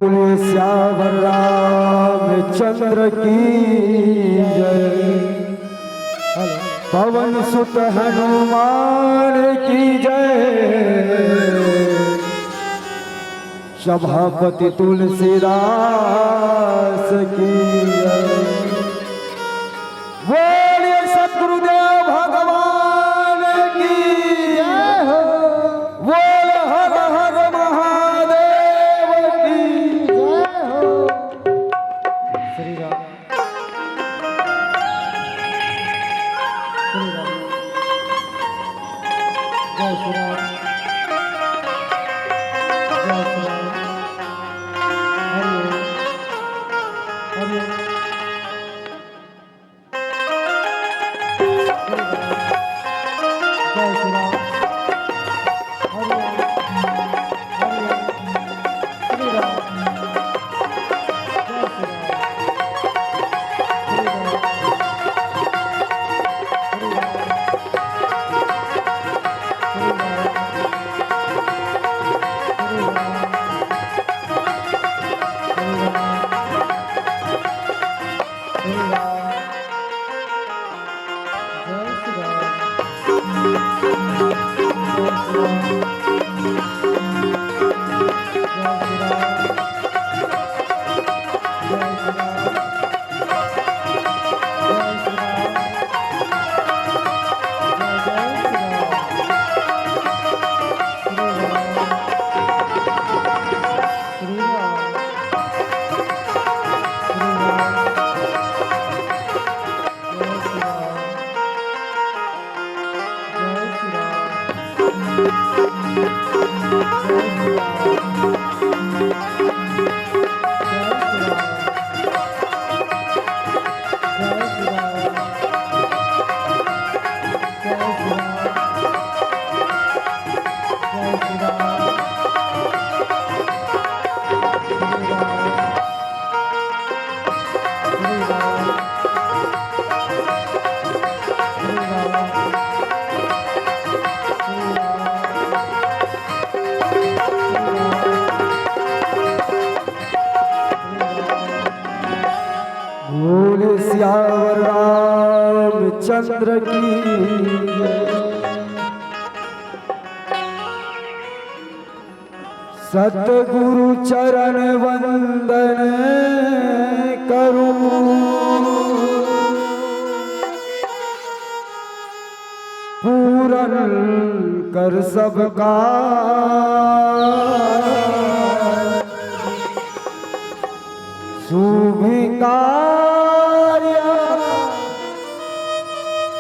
बोले श्यावर रामचंद्र की जय। पवन सुत हनुमान की जय। सभापति तुलसीदास की जय। बोलिए सद्गुरुदेव भगवान की जय हो। बोल हर हर महादेव की जय हो। श्री राम श्री राम जय श्री राम जय श्री राम। हरि हरि जय श्री राम। हरि हरि श्री राम जय श्री राम। श्री राम श्री राम श्री बोले श्यावर रामचंद्र की जय। सतगुरु चरण वंदन करूं। पूरन कर सबका शुभिकार्य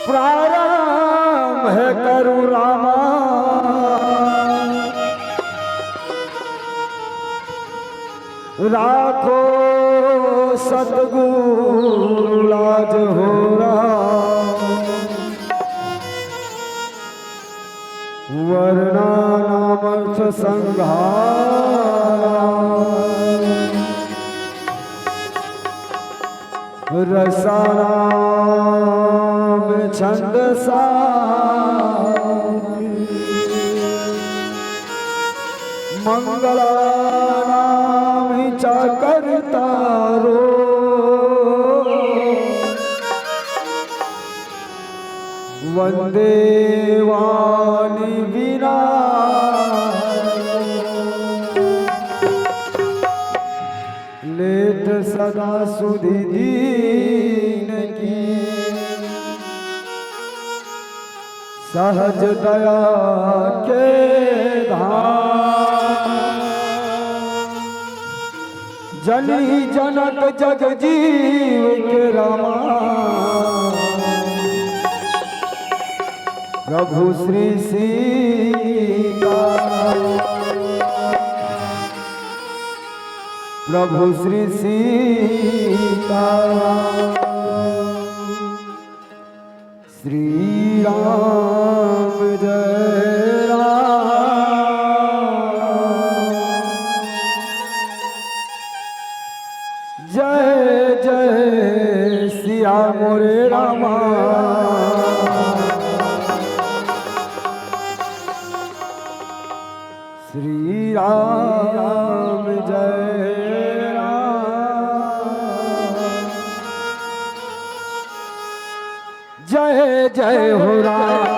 प्रारंभ है करु रामा। राखो सतगुरु लाज हो रहा। वरना नामर्थ संघार। रसानाम छंद सा मंगला नाम चा करता रो। वंदे वाणी बिना लेट सदा सुधि दीन की। सहज दया के धाम। जनी जनक जग जीव के रमा। प्रभु श्री सीता प्रभु श्री सीता। श्री राम जय राम जय जय सिया मोरे रामा। श्री राम जय जय हो राम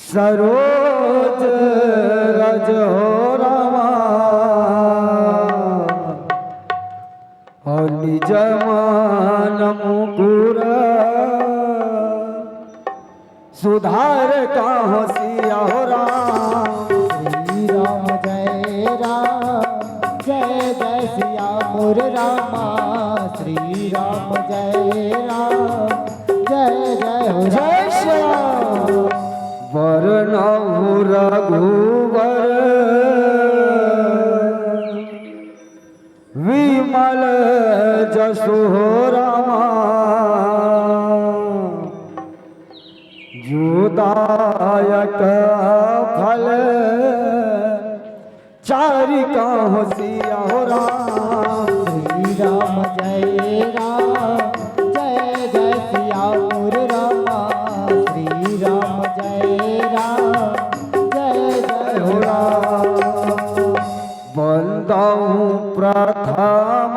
सरोज रज हो रामा और निज मान मुकुर सुधार का हसिया हो राम। श्री राम जय जय सिया मोर रामा। श्री राम जय जय हो जय श्याम वरनहु रघुवर विमल जसु हो रामा जोदायक फल चारिका हसिया हो राम। श्री राम जय जय सिया मोर रामा। श्री राम जय जय हो राम बंदहु प्रथम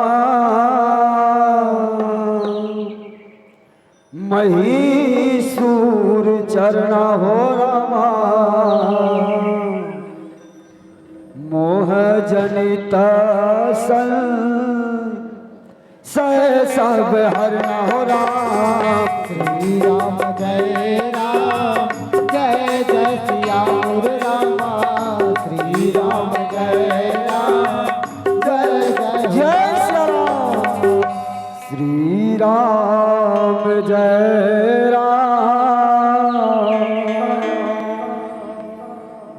महिषूर चरण हो रामा मोह जनित सब हरण हो राम। श्री राम जय जय सिया मोर रामा। श्री राम जय जय श्री राम श्री राम जय राम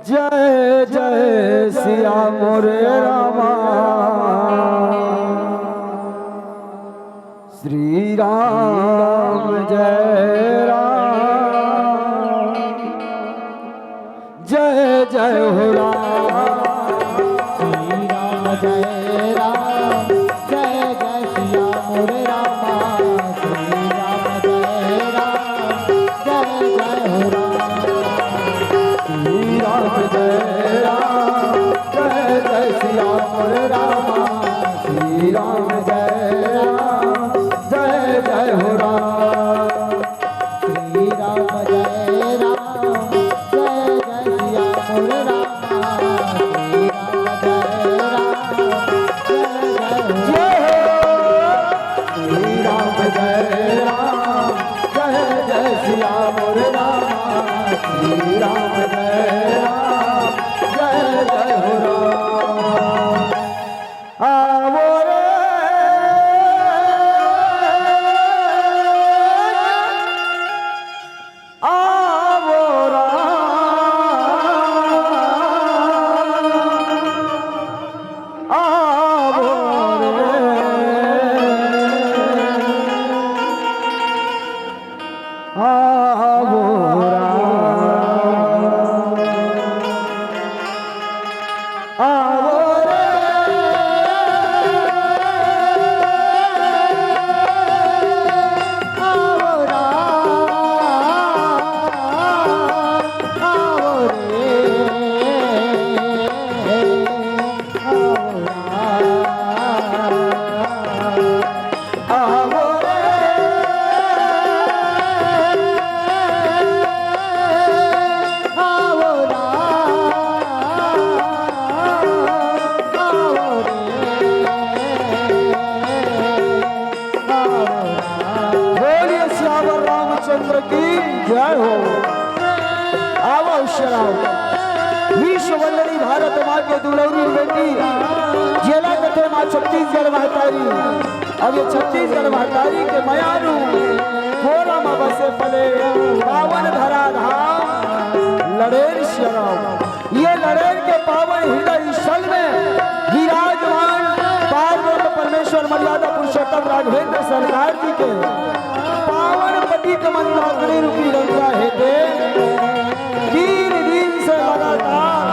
जय जय सिया मोरे रामा। श्री राम जय राम जय जय हो राम। श्री राम जय जय सिया मोर रामा। श्री राम जय जय हो राम। श्री राम जय राम जय जय सिया मोर रामा। श्री राम जय राम जय जय हो राम। श्री राम जय जय सिया मोर रामा। श्री राम श्री राम जय राम जय जय सिया मोर रामा। श्री राम जय राम जय जय हो राम। आवो रे आवो राम आवो आवो राम आवो शराब विश्व वल्लरी भारत माँ के दुलौरी बेटी जिला कथे माँ छत्तीसगढ़ महतारी। अब ये छत्तीसगढ़ महतारी के मयारू घोरा माँ बसे पले पावन धरा धाम लड़ेर शराब। ये लड़ेर के पावन हृदय स्थल में विराजमान पार्वती परमेश्वर मर्यादा पुरुषोत्तम राघवेंद्र सरकार जी के पावन पति कमंदाग्नि रूपी गंगा है दे 3 दिन से लगातार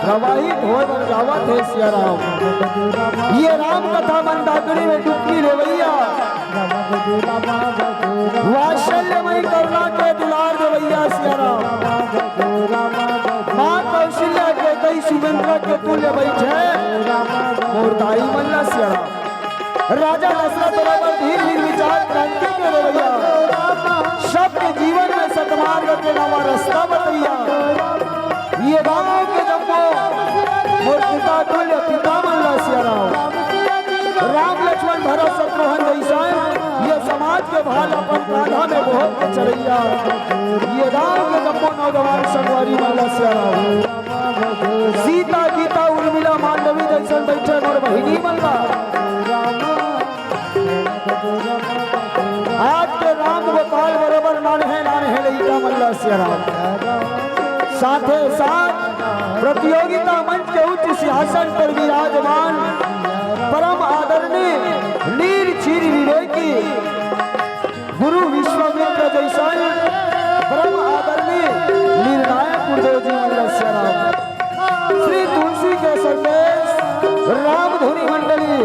प्रवाहित हो जावत है सिया राम। ये राम कथा मंदाकिनी में डुबकी लेवैया वात्सल्यमयी करुणा के दुलार देवैया सिया राम। माँ कौशल्या के कई सुगंधा के तुल्य बैठे मोरदाई मल्ला सिया राम। राजा दशरथ बराबर धीर निर्विचार क्रांति के देवैया सबके जीवन में सतमार्ग के नवा रास्ता बतैया। ये गाँव के जम्मो मोर पिता तुल्य पिता मल्ला सिया राम लक्ष्मण भरत शत्रुघ्न जैसा ये समाज के भाल अपन कांधा में बहुत के चढ़ैया। ये गाँव के जम्मो नौजवान संगवारी मल्ला सिया राम। सीता गीता उर्मिला मांडवी जैसा बैठे मोर बहिनी मल्ला। आज के राम गोपाल बराबर नान है लईका मल्ला सिया राम। साथे साथ प्रतियोगिता मंच के उच्च सिंहासन पर विराजमान परम आदरणीय नीर चीर विवेकी गुरु विश्वामित्र जैसा परम आदरणीय निर्णायक गुरुदेव जी मल्ला सिया राम। श्री तुलसी के संदेश राम धुनी मंडली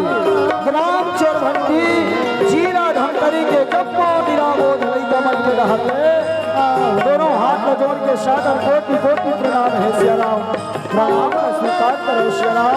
ग्राम चोरभट्टी जिला धमतरी के जम्मो निरामोद लईका मन के रहते दोनों हाथ में जोड़ के सादर कोटि कोटि प्रणाम है सिया राम। प्रणाम का स्वीकार करो सिया राम।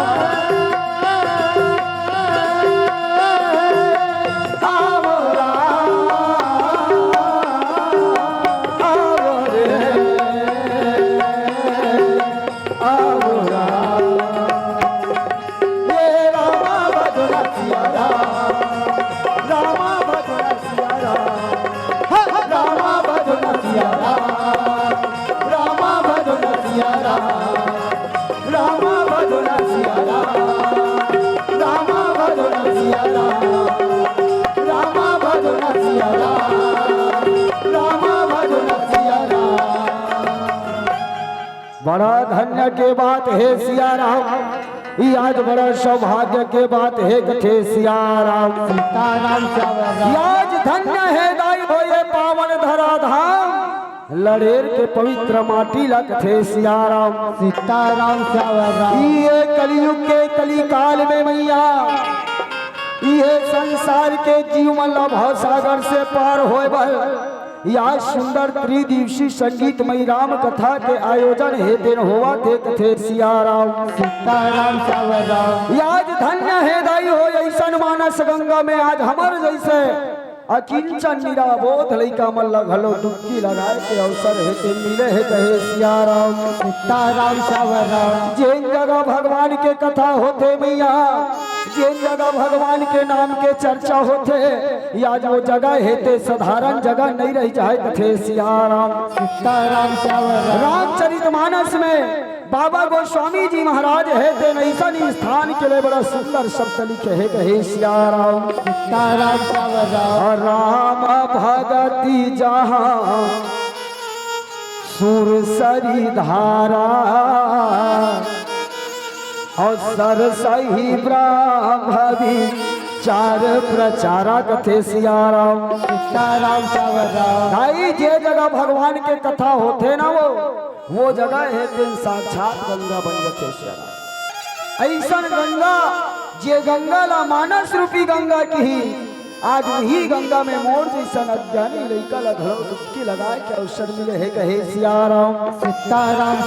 बड़ा धन्य के बात है सिया राम। ये आज बड़ा सौभाग्य के बात है कथे सिया राम। सीताराम आज धन्य है दाई हो ये पावन धरा धाम लड़ेर के पवित्र माटी ला कथे सिया राम। सीताराम ये कलयुग के कली काल में मैया ये संसार के जीवन भव सागर से पार होए बल या सुंदर त्रिदिवसीय संगीतमयी राम कथा के आयोजन हे दिन होवा थे कथे सिया राम। सीताराम आज धन्य है दाई हो ऐसन मानस गंगा में आज हमर जैसे अकिंचन निराबोध लइका मल्ला घलो डुबकी लगाए के अवसर है ते मिले है कहे सिया राम। सीताराम जिन जगह भगवान के कथा होते मैया जिन जगह भगवान के नाम के चर्चा होते या जो जगह है ते साधारण जगह नहीं रही जाए कथे सिया राम। सीताराम रामचरितमानस में बाबा गोस्वामी जी महाराज है ते ऐसा स्थान के लिए बड़ा सुंदर शब्द लिखे है कहे सिया राम। सीताराम राम भगति जहाँ सुरसरी धारा और सरसही ब्रह्म चार प्रचारा कथे सिया राम। सीताराम भाई जे जगह भगवान के कथा होते ना वो जगह है दिन साक्षात गंगा बन जाते सिया राम। ऐसा गंगा जे गंगा ला मानस रूपी गंगा की आज वही गंगा में मोर जैसा अज्ञानी लड़का ला घड़ो डुबकी लगाए के अवसर मिले है कहे सिया राम। सीताराम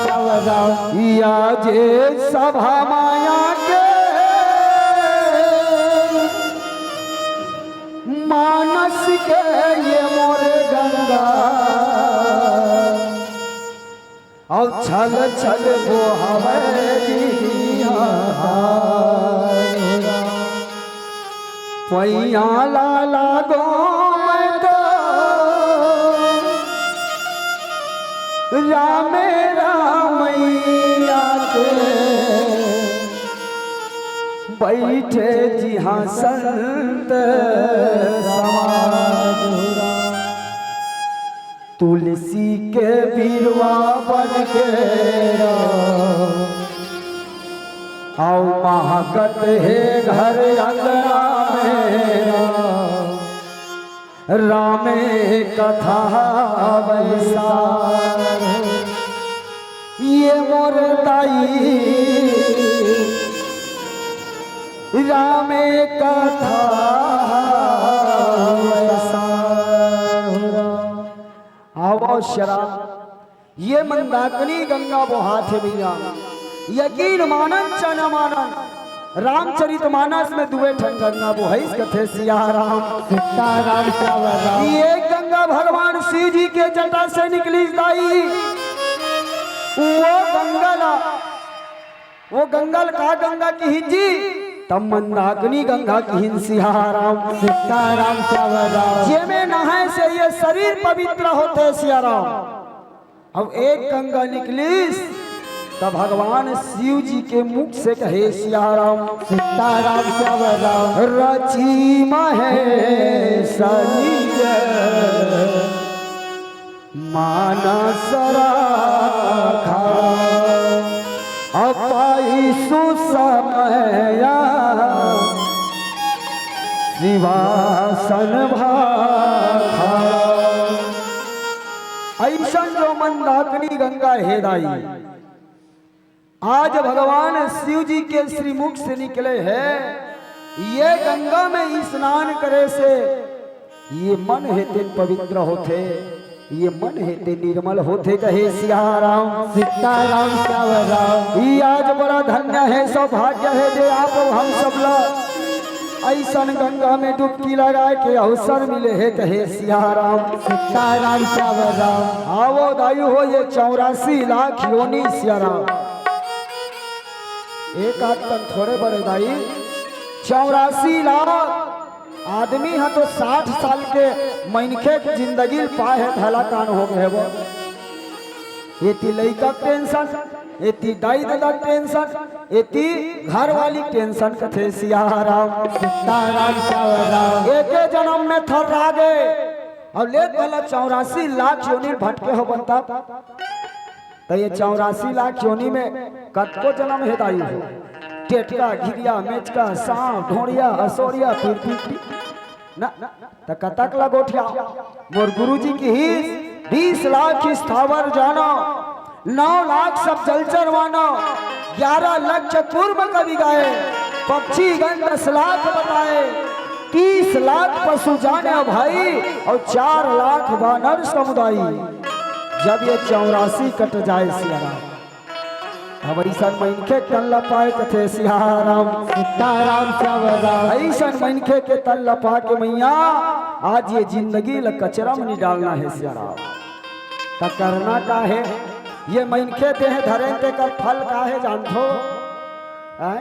या जे सभा माया के मानस के ये मोर गंगा और छल छल वो हवे जिया पैया लाला गो मैं तो रामे रामैया के बैठे जी हाँ संत समाज, तुलसी के बीरवा बन के आओ महकत है घर अंगना मेरा, रामे कथा वैसा ये मोर दाई, रामे कथा वैसा। आवो शराब ये मंदाकिनी गंगा बहा थे भैया, यकीन मानन च न मानन, रामचरितमानस में दुए ठन गंगा बोहैस कथे सिया राम सीताराम श्यावर राम। ये गंगा भगवान शिव जी के जटा से निकली दाई, वो गंगल का गंगा की हिजी, तब मंदाकिनी गंगा की हिन सिया राम सीताराम श्यावर राम। जे में नहाए से ये शरीर पवित्र होते सिया राम। अब एक गंगा निकली तब भगवान शिव जी के मुख से कहे सिया राम सीताराम श्यावर राम। रची महेश निज मानस राखा, अपाई सुसमया शिवासन भाखा। ऐसा जो मंदाकिनी गंगा है दाई, आज भगवान शिव जी के श्रीमुख से निकले हैं। ये गंगा में स्नान करे से ये मन हेते पवित्र होते, ये मन हेते निर्मल होते कहे सिया राम सीताराम श्यावर राम। ये आज बड़ा धन्य है, सौभाग्य है जे आप हम सब लोग ऐसा गंगा में डुबकी लगा के अवसर मिले है कहे सिया राम सीताराम श्यावर राम। आवो दायु हो ये 84 लाख योनि सिया राम। एक आध तन थोड़े बड़े दाई, 84 लाख आदमी है तो 60 साल के मनखे जिंदगी पाए है धला कान हो गए वो। एती लड़का टेंशन, एती दाई दादा टेंशन, एती घर वाली टेंशन कथे सिया राम सीताराम श्यावर राम। एक जन्म में थर रागे अब ले वाला 84 लाख योनि भटके हो बनता, तो ये 84 लाख योनि में कतको जन्म है दाई हो। टेटका घिरिया मेचका सांप ढोड़िया असोरिया पीटी ना तो कतक लगोठिया। मोर गुरुजी की ही 20 लाख स्थावर जानो, 9 लाख सब जलचर मानो, 11 लाख चतुर्म कवि गाए, पक्षी गण 10 लाख बताए, 30 लाख पशु जाने भाई और 4 लाख वानर समुदाय। जब ये 84 कट जाए सिया राम, अब ऐसा मनखे तन लपाए कथे सिया राम सीताराम श्यावर राम। ऐसा मनखे के तन लपा के मैया आज ये जिंदगी ल कचरा में नहीं डालना है सिया राम। तो करना का है ये मनखे देह धरे ते कर फल का है जानथो है?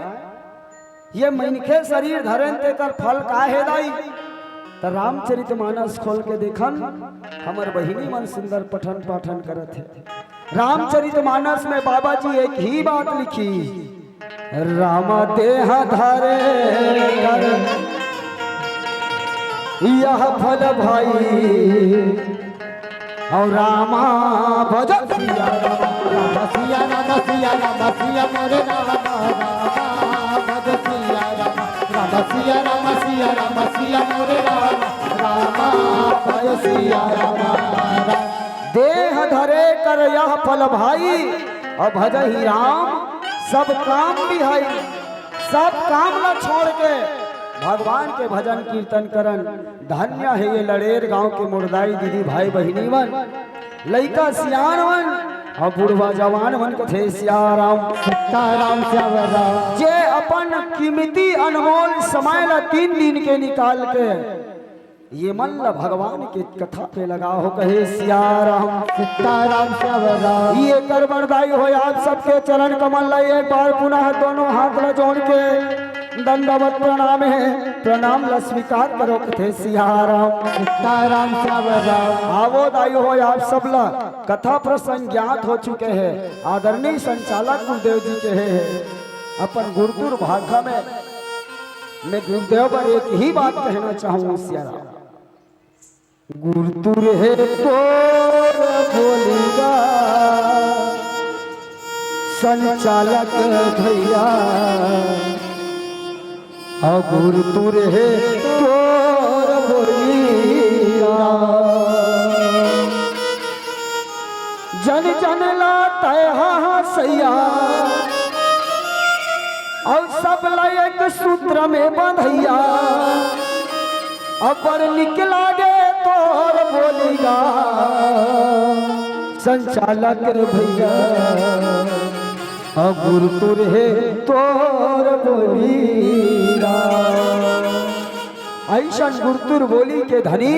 ये मनखे शरीर धरे ते कर फल का है दाई। तो रामचरितमानस खोल के देखन हमर बहिनी मन सुंदर पठन पाठन करत है। रामचरितमानस में बाबा जी एक ही बात लिखी, राम देह धरे कर यह फल भाई, और रामा भज सिया राम सिया राम सिया राम सिया मोरे राम राम भज सिया राम राम सिया राम सिया राम सिया मोरे राम राम भज सिया राम। देह धरे कर यह फल भाई, और भज ही राम सब काम भी है। सब काम न छोड़ के भगवान के भजन कीर्तन करन। धन्य है ये लड़ेर गांव के मुर्दाई दीदी भाई बहिनी मन, लइका सियान मन और बुढ़वा जवान मन कथे सिया राम सीताराम श्यावर राम। जे अपन कीमती अनमोल समय ला 3 दिन के निकाल के ये मन ला भगवान के कथा पे लगा हो कहे सिया राम सीताराम श्यावर राम। ये कर बरदाई हो आप सबके चरण कमल ला एक बार पुनः दोनों हाथ ला जोड़ के दंडवत प्रणाम है, प्रणाम ला स्वीकार करो कथे सियाराम। सीताराम श्याम राम। आवो दाई हो आप सब ला कथा प्रसंग ज्ञात हो चुके हैं। आदरणीय संचालक गुरुदेव जी के हैं अपन गुरुतुर भाषा में मैं गुरुदेव पर एक ही बात कहना चाहूँ सियाराम। गुरुतुर है तो बोलेगा संचालक भैया, और गुरुतुर है तो बोलिया जन जन लाता है सैया, और सब एक सूत्र में बंधैया, अपर निकला गे तोर बोलिया संचालक भैया, गुरुतुर है तोर बोलिया। ऐसन गुरुतुर बोली के धनी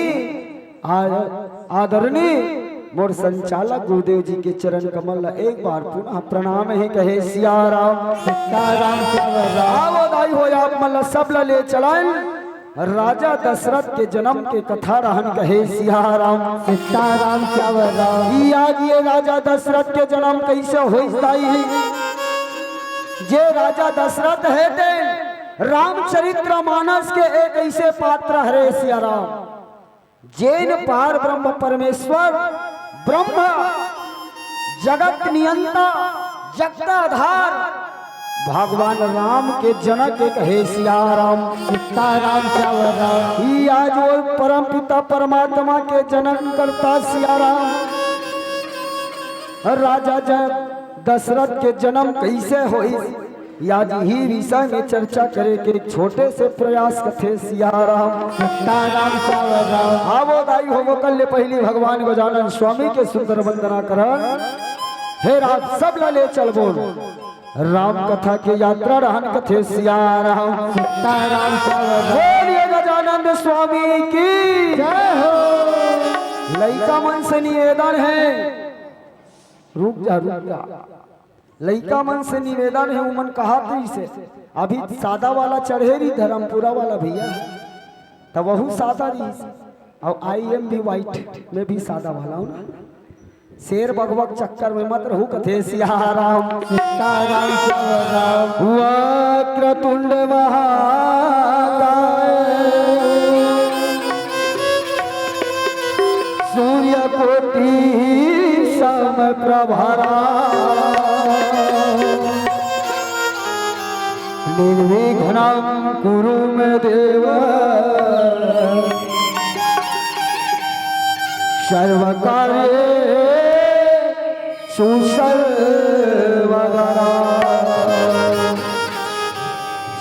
आदरणीय मोर संचालक गुरुदेव जी के चरण कमल एक बार पुनः प्रणाम है कहे सियाराम। सीताराम श्याम राम। आवो दाई हो आप मल्ल सब ले चलाएं राजा दशरथ के जन्म के कथा रहन कहे सियाराम। सीताराम श्याम राम। आज ये राजा दशरथ के जन्म कैसे होई, जे राजा दशरथ है ते रामचरित्र मानस के एक ऐसे पात्र हरे सियाराम, जैन पार ब्रह्म परमेश्वर ब्रह्म जगत नियंता जगताधार भगवान राम के जनक एक है सियाराम। सीताराम श्याम राम। ही आज वो परम पिता परमात्मा के जनक करता सियाराम। राजा जब दशरथ के जन्म कैसे होई, आज ही विषय में चर्चा करे के एक छोटे से प्रयास कथे सियाराम। सीताराम श्याम राम। आवो दाई हो कल पहली भगवान गजानन स्वामी के सुंदर वंदना करन। हे रात सब ले चल बोल राम कथा के यात्रा रहन कथे सियाराम। सीताराम श्याम राम। बोलिए गजानन स्वामी की जय हो। लइका मन से निवेदन है, रुक जा लइका मन से निवेदन है, उमन कहा से अभी सादा वाला चढ़ेरी धर्मपुरा वाला भैया तब वह सादा रही, और IM भी वाइट में भी सादा वाला हूँ ना। शेर बगबग चक्कर में मत रहू कथे सियाराम। सीताराम श्याम राम। वक्रतुंड महाकाय सूर्य कोटि समप्रभा निर्विघ्नं कुरु मे देव सर्वकार्येषु सर्वदा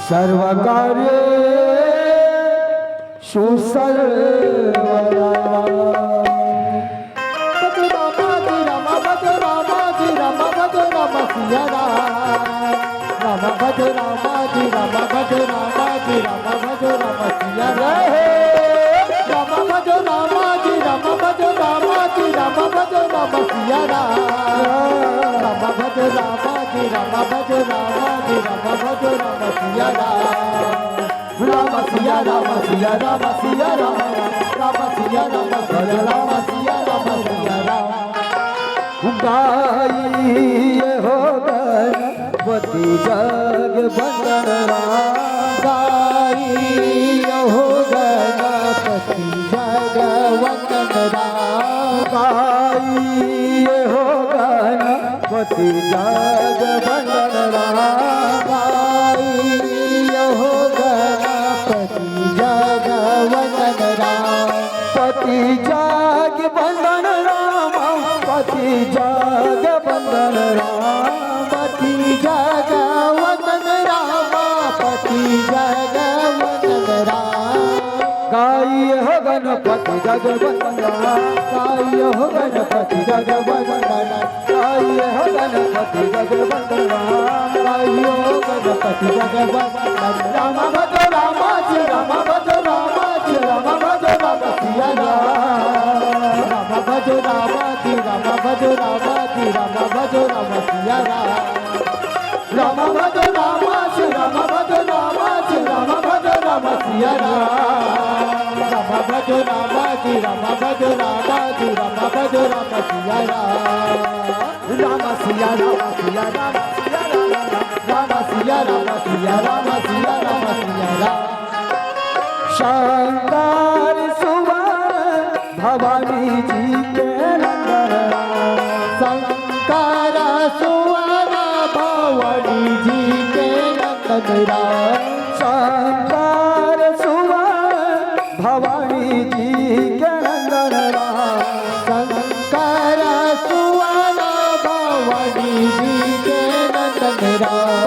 सर्वकार्येषु सर्वदा। सिया राम भज राम जी राम भज राम जी राम भज राम सिया राम भज राम जी राम भज राम जी राम भज राम सिया राम भज राम जी राम भज राम जी राम भज राम सिया राम सिया राम सिया राम सिया राम राम सिया राम सिया राम सिया राम सिया राम। गाइए हो गणपति जग बंदन राम, गाइए हो गणपति जग वंदन राम, गाइए हो गणपति जग बंदन राम, गाइए हो गणपति जग वंदन राम, पति जग बंदन राम, पति जग बंदन राम, पति जग वंदन राम, पति जग वंदन राम। गाइए हो गणपति जग बंदन राम, गाइए हो गणपति जग वंदन राम, गाइए हो गणपति जग बंदन राम, गाइए हो गणपति जग वंदन राम। भज राम जी राम भज राम जी राम भज राम सिया राम भज राम जी राम भज राम जी राम भज राम सिया राम भज राम जी राम भज राम सिया राम राम भजो राम जी राम भजो राम जी राम भजो राम सिया राम सिया राम सिया राम सिया राम सिया राम सिया राम सिया राम सिया राम शंकर सुवन भवानी जी के नंदन शंकर सुवन भवानी जी के नंदन शंकर सुवन भवानी जी के नंदन शंकर सुवन भवानी जी के नंदन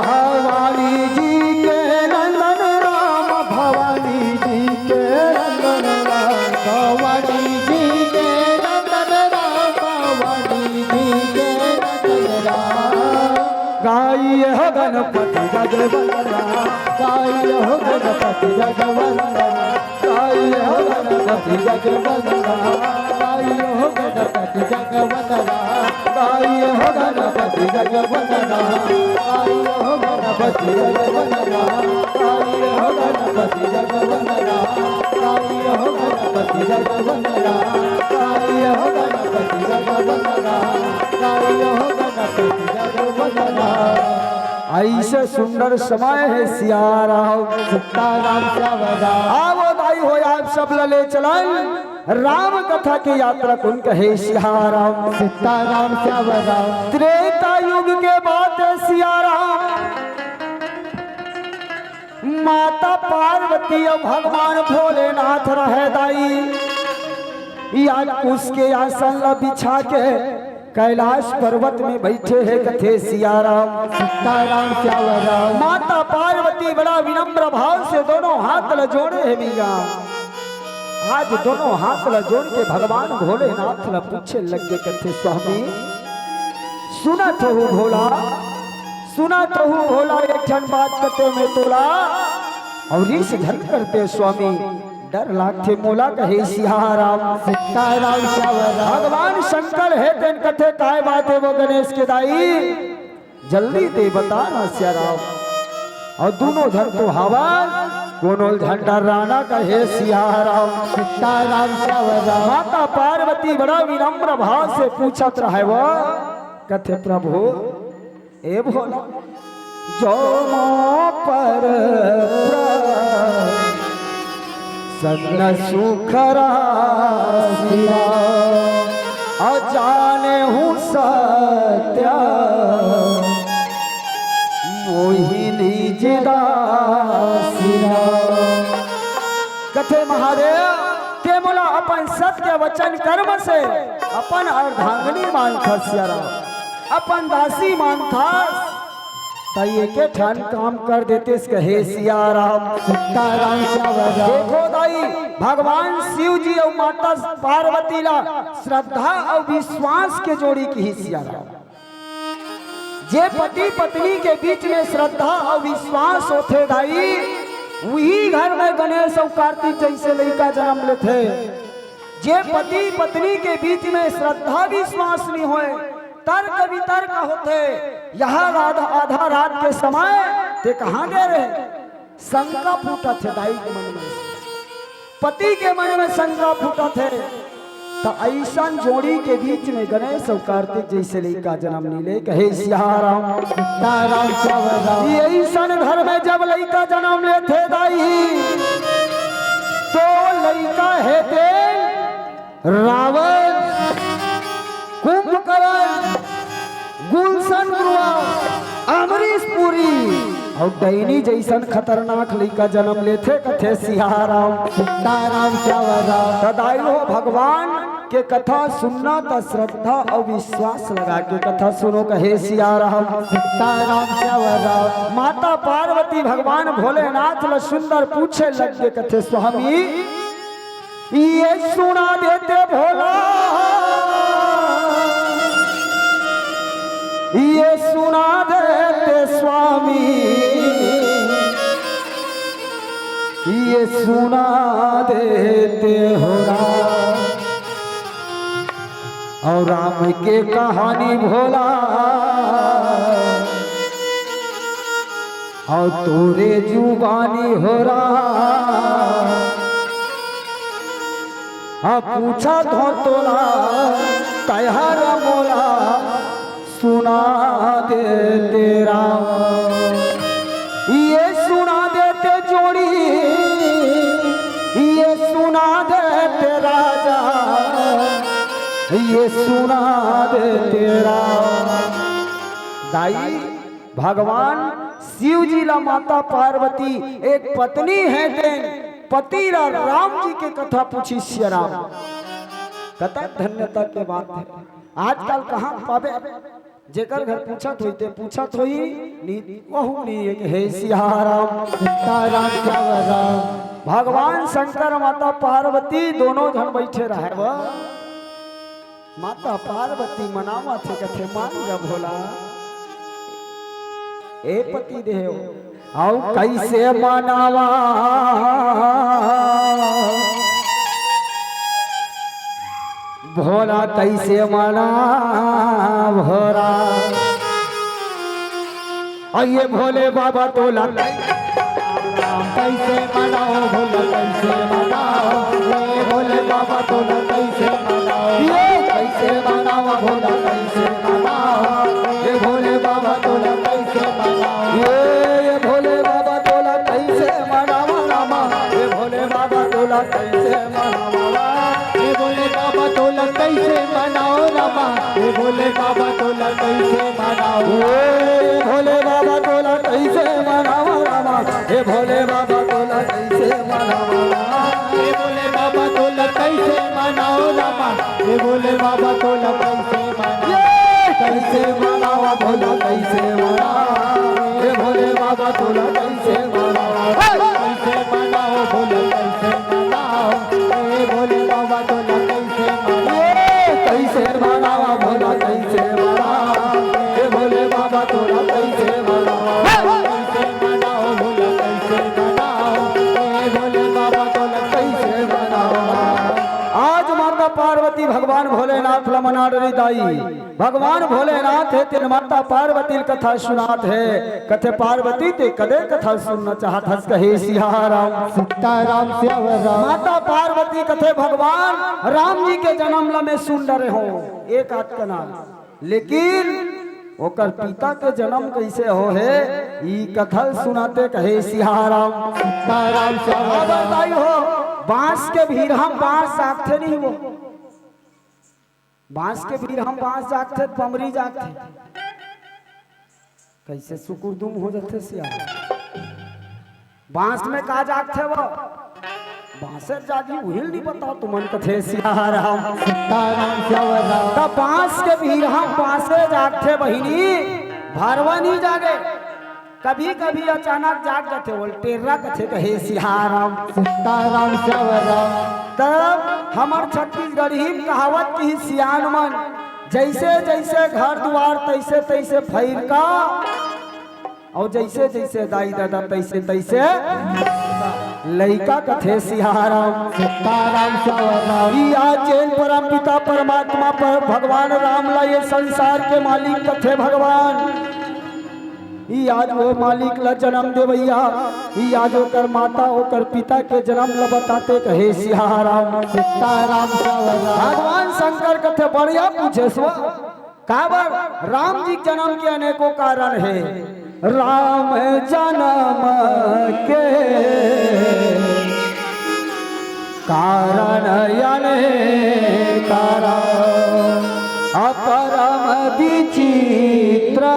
भवानी जी के नंदन राम भवानी जी के नंदन राम भवानी जी के नंदन राम भवानी जी के नंदन राम गाइए हो गणपति जगवंदना गाइए हो गणपति जगवंदना गाइए हो गणपति जगवंदना गाइए हो गणपति जगवंदना गाइए हो गणपति जगवंदना गाइए हो गणपति जगवंदना गाइए हो गणपति जगवंदना गाइए हो गणपति जगवंदना गाइए हो गणपति जगवंदना गाइए हो गणपति जगवंदना ऐसे सुंदर समय है सियाराम सीताराम श्यावरा आवो दाई हो आप सब लले चलन राम कथा की यात्रा कुन कहे सियाराम सीताराम श्यावरा त्रेता युग के बाद सियाराम माता पार्वती और भगवान भोलेनाथ रहे दाई आज उसके आसन ला बिछा के कैलाश पर्वत में बैठे हैं कथे सियाराम सीताराम श्यावरा माता पार्वती बड़ा विनम्र भाव से दोनों हाथ ल जोड़े हैं मीरा आज दोनों हाथ ल जोड़ के भगवान भोलेनाथ ल पूछे लगे कथे स्वामी सुनत हो भोला सुनत हो भोला एक ठन बात कते में तोला और इस धन करते स्वामी डर लागते मोला कहे सियाराम सीताराम श्यावरा भगवान शंकर है तेन कथे काय बात है वो गणेश के दाई जल्दी दे बता ना सियाराम और दोनों धन तो हवा कोनो झंडा राणा कहे सियाराम सीताराम श्यावरा माता पार्वती बड़ा विनम्र भाव से पूछत रहे वो कथे प्रभु ए भोला जो पर सन्न सुखरा अजाने हूँ सत्य मोहिनी जिदासिरा कथे महादेव के बोला अपन सत्य वचन कर्म से अपन अर्धांगनी मान खसियारा अपन दासी मान था ताइए के ठान काम कर देते कहे सियाराम सीताराम श्यावरा देखो दाई भगवान शिव जी और माता पार्वती ला श्रद्धा और विश्वास के जोड़ी की ही सियाराम जे पति पत्नी के बीच में श्रद्धा और विश्वास होते दाई वही घर में गणेश और कार्तिक जैसे लड़का जन्म लेते जे पति पत्नी के बीच में श्रद्धा विश्वास नहीं होए तर्क वितर्क होते यहाँ आधा रात के समय ते कहाँ गए रहे शंका फूटा थे दाई के मन में पति के मन में शंका फूटा थे तो ऐसा जोड़ी के बीच में गणेश और कार्तिक जैसे लड़का जन्म नीले कहे सियाराम सीताराम श्यावरा ऐसा घर में जब लड़का जन्म लेते दाई तो लड़का है ते रावण कुंभकर्ण गुलशन गुरुआ अमरीश पुरी और डैनी जैसन खतरनाक लड़का जन्म लेते कथे सियाराम सीताराम श्यावरा सदाई हो भगवान के कथा सुनना तो श्रद्धा और विश्वास लगा के कथा सुनो कहे सियाराम सीताराम श्यावरा माता पार्वती भगवान भोलेनाथ ल सुंदर पूछे लगे कथे स्वामी ये सुना देते भोला ये सुना देते स्वामी ये सुना देते हो राम और राम के कहानी भोला और तोरे जुबानी हो रहा पूछा तो तोला कहर मोला सुना दे तेरा ये सुना देते जोड़ी ये सुना देते राजा ये सुना दे तेरा दाई भगवान शिव जी ला माता पार्वती एक पत्नी है देन पति ला राम जी के कथा पूछी सिया राम कथा धन्यता के बात है आजकल कहाँ पावे जेकर घर पूछत होई नी वहु नी एक है सिया राम सीताराम राम भगवान शंकर माता पार्वती दोनों जन बैठे रहे माता पार्वती मनावा थे कथे मान जब भोला ए पति देव आओ कैसे मनावा भोला कैसे मना भोरा आइए भोले बाबा तोला कैसे मनाओ भोला कैसे मनाओ ये भोले बाबा तोला कैसे मनाओ ये कैसे मनाओ भोला कैसे मनाओ ये भोले बाबा तोला कैसे मनाओ ये भोले बाबा तोला कैसे मनावा रामा ये भोले बाबा तोला कैसे मनावा ये भोले बाबा तोला कैसे मनाओ रामा ये भोले बाबा तोला कैसे मनाओ ये भोले बाबा तोला कैसे मनावा रामा ये भोले बाबा तोला कैसे मनावा ये भोले बाबा तोला कैसे मनाओ रामा ये भोले बाबा तोला कैसे मनाओ कैसे मनावा भोला कैसे मनावा ये भोले बाबा तोला कैसे मनावा कैसे मनाओ भोला कैसे मनाओ ये भोले बाबा तोला कैसे मनाओ कैसे मनावा भोला कैसे मनावा ये भोले बाबा तोला कैसे मनावा कैसे मनाओ भोला कैसे मनाओ ये भोले बाबा तोला कैसे मनावा आज माता पार्वती भगवान भोलेनाथ लमना डरी दाई भगवान भोलेनाथ है तेरे माता पार्वती कथा सुनात है कथे पार्वती ते कदे कथा सुनना चाहत हस कहे सियाराम सीताराम श्यावराम माता पार्वती कथे भगवान राम जी के जन्म ला में सुन रहे हो एक आध का नाम लेकिन ओकर पिता के जन्म कैसे हो है ई कथा सुनाते कहे सियाराम सीताराम श्यावराम बताई हो बांस के भीड़ हम बांस जागते नहीं वो बांस के भीड़ हम बांस जागते पमरी जागते कैसे सुकुरदुम हो जाते सिया बांस में का जागते वो बांसे जागी उहिल नहीं बताओ तुमन कथे सियाराम सीताराम श्यावराम तब बांस के भीड़ हम बांसे जागते बहिनी भारवा नहीं जागे कभी कभी अचानक जाग जाते वोल्टेरा कथे कहे सियाराम सीताराम श्यावराम तब हमार छत्तीसगढ़ी कहावत की सियान मन जैसे जैसे घर द्वार तैसे तैसे फैर का और जैसे जैसे दाई दादा तैसे तैसे लइका कथे सियाराम सीताराम श्यावराम आज जैन परम पिता परमात्मा पर भगवान राम ला ये संसार के मालिक कथे भगवान ई आज वो मालिक ला जन्म दे भैया ई आज ओकर माता ओकर पिता के जन्म ला बताते कहे सियाराम सीताराम श्यावराम भगवान शंकर कथे बढ़िया पूछे स्व काबर राम जी जन्म के अनेकों कारण है राम जन्म के कारण कारण अपरम विचित्र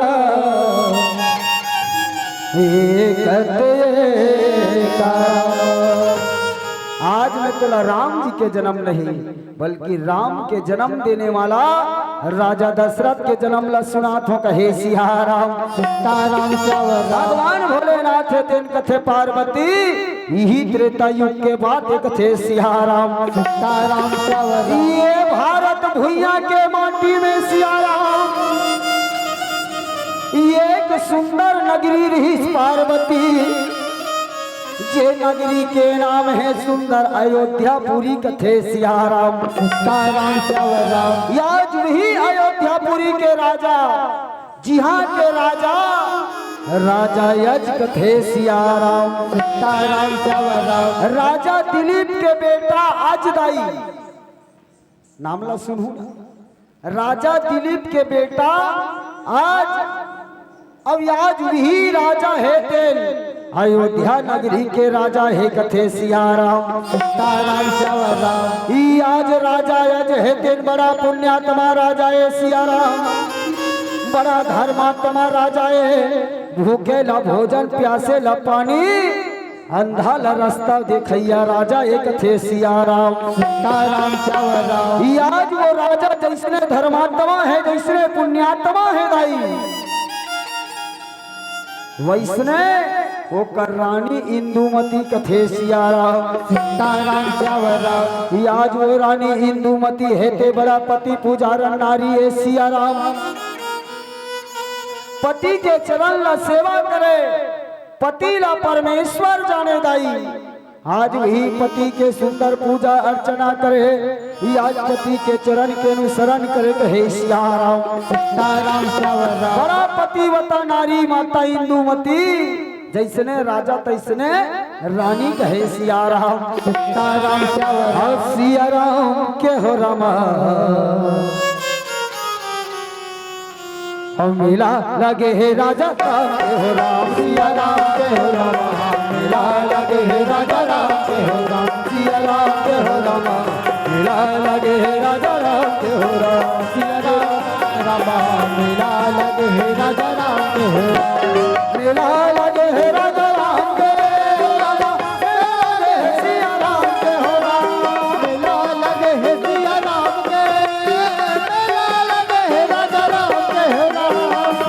आज मैं तुला राम जी के जन्म नहीं बल्कि राम के जन्म देने वाला राजा दशरथ के जन्म ला सुनात हो कहे सियाराम सीताराम श्यावराम भगवान भोलेनाथ तेन कथे पार्वती यही त्रेता युग के बाद कथे सियाराम सीताराम श्यावराम ये भारत भुइया के माटी में सियाराम एक सुंदर नगरी रही पार्वती जे नगरी के नाम है सुंदर अयोध्यापुरी कथे सियाराम सीताराम श्यावराम आज वही अयोध्यापुरी के राजा जी हाँ के राजा राजा यज कथे सिया राम। सीताराम श्याम राम। राजा दिलीप के बेटा अजदाई, नामला सुनू ना, राजा दिलीप के बेटा आज अब आज वही राजा है तेल अयोध्या नगरी के राजा है कथे सिया राम। सीताराम श्याम राम। ई आज राजा यज है तेल बड़ा पुण्यात्मा राजा है सिया राम, बड़ा धर्मात्मा राजा है, भूखे ला भोजन प्यासे ला पानी, अंधा ला रास्ता देखैया राजा एक थे सिया राम। सीताराम श्याम राम। ई आज वो राजा जैसने धर्मात्मा है, जैसने पुण्यात्मा है दाई, वैसने वो कर रानी इंदुमती कथे सिया राम। सीताराम श्याम राम। ई आज वो रानी इंदुमती है ते बड़ा पति पुजारन नारी है सिया राम, पति के चरण ला सेवा करे, पति ला परमेश्वर जाने दाई, आज वही पति के सुंदर पूजा अर्चना करे, ही आज पति के चरण के अनुसरण करे कहे सिया राम। सीताराम श्याम राम। बड़ा पतिव्रता नारी माता इंदुमती, जैसने राजा तैसने रानी कहे सिया राम। सीताराम श्याम राम। सिया राम के हो रामा हम मिला लगे है राजा राम के हो राम। सिया राम के हो राम। मिला लगे है राजा राम के हो राम। सिया राम के हो राम मिला लगे है राजा राम के हो राम। सिया राम राम। मिला लगे है राजा राम के हो राम। मिला लगे है राजा राम के सिया राम के हो राम। मिला लगे है सिया राम के। मिला लगे है राजा राम के हो राम।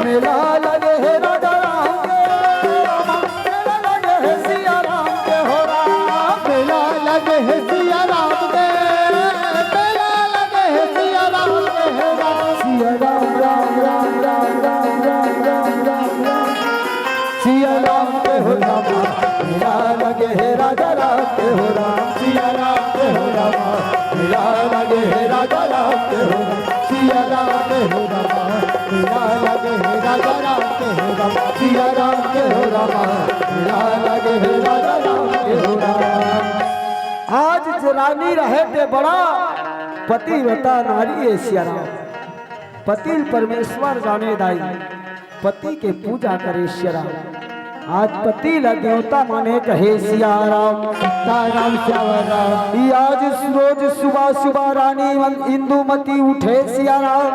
मिला लगे है राजा राम के मिला लगे है सिया राम के हो राम। मिला लगे है सिया राम के। मिला लगे है सिया राम के हो राम। सिया राम राम राम राम राम राम राम राम राम सिया राम के हो राम। मिला लगे है राजा राम के हो राम। सिया राम के हो राम। मिला लगे है राजा राम के हो राम। सिया राम के हो राम। मिला लगे है राजा राम के हो राम। सिया राम के हो राम। मिला लगे है राजा राम के हो राम। आज रानी रहे थे बड़ा पतिव्रता नारी है सिया राम, पति परमेश्वर जाने दाई, पति के पूजा करे सिया राम, आज पति ला देवता माने कहे सिया राम। सीताराम श्याम राम। ई आज रोज सुबह सुबह रानी इंदुमती उठे सिया राम,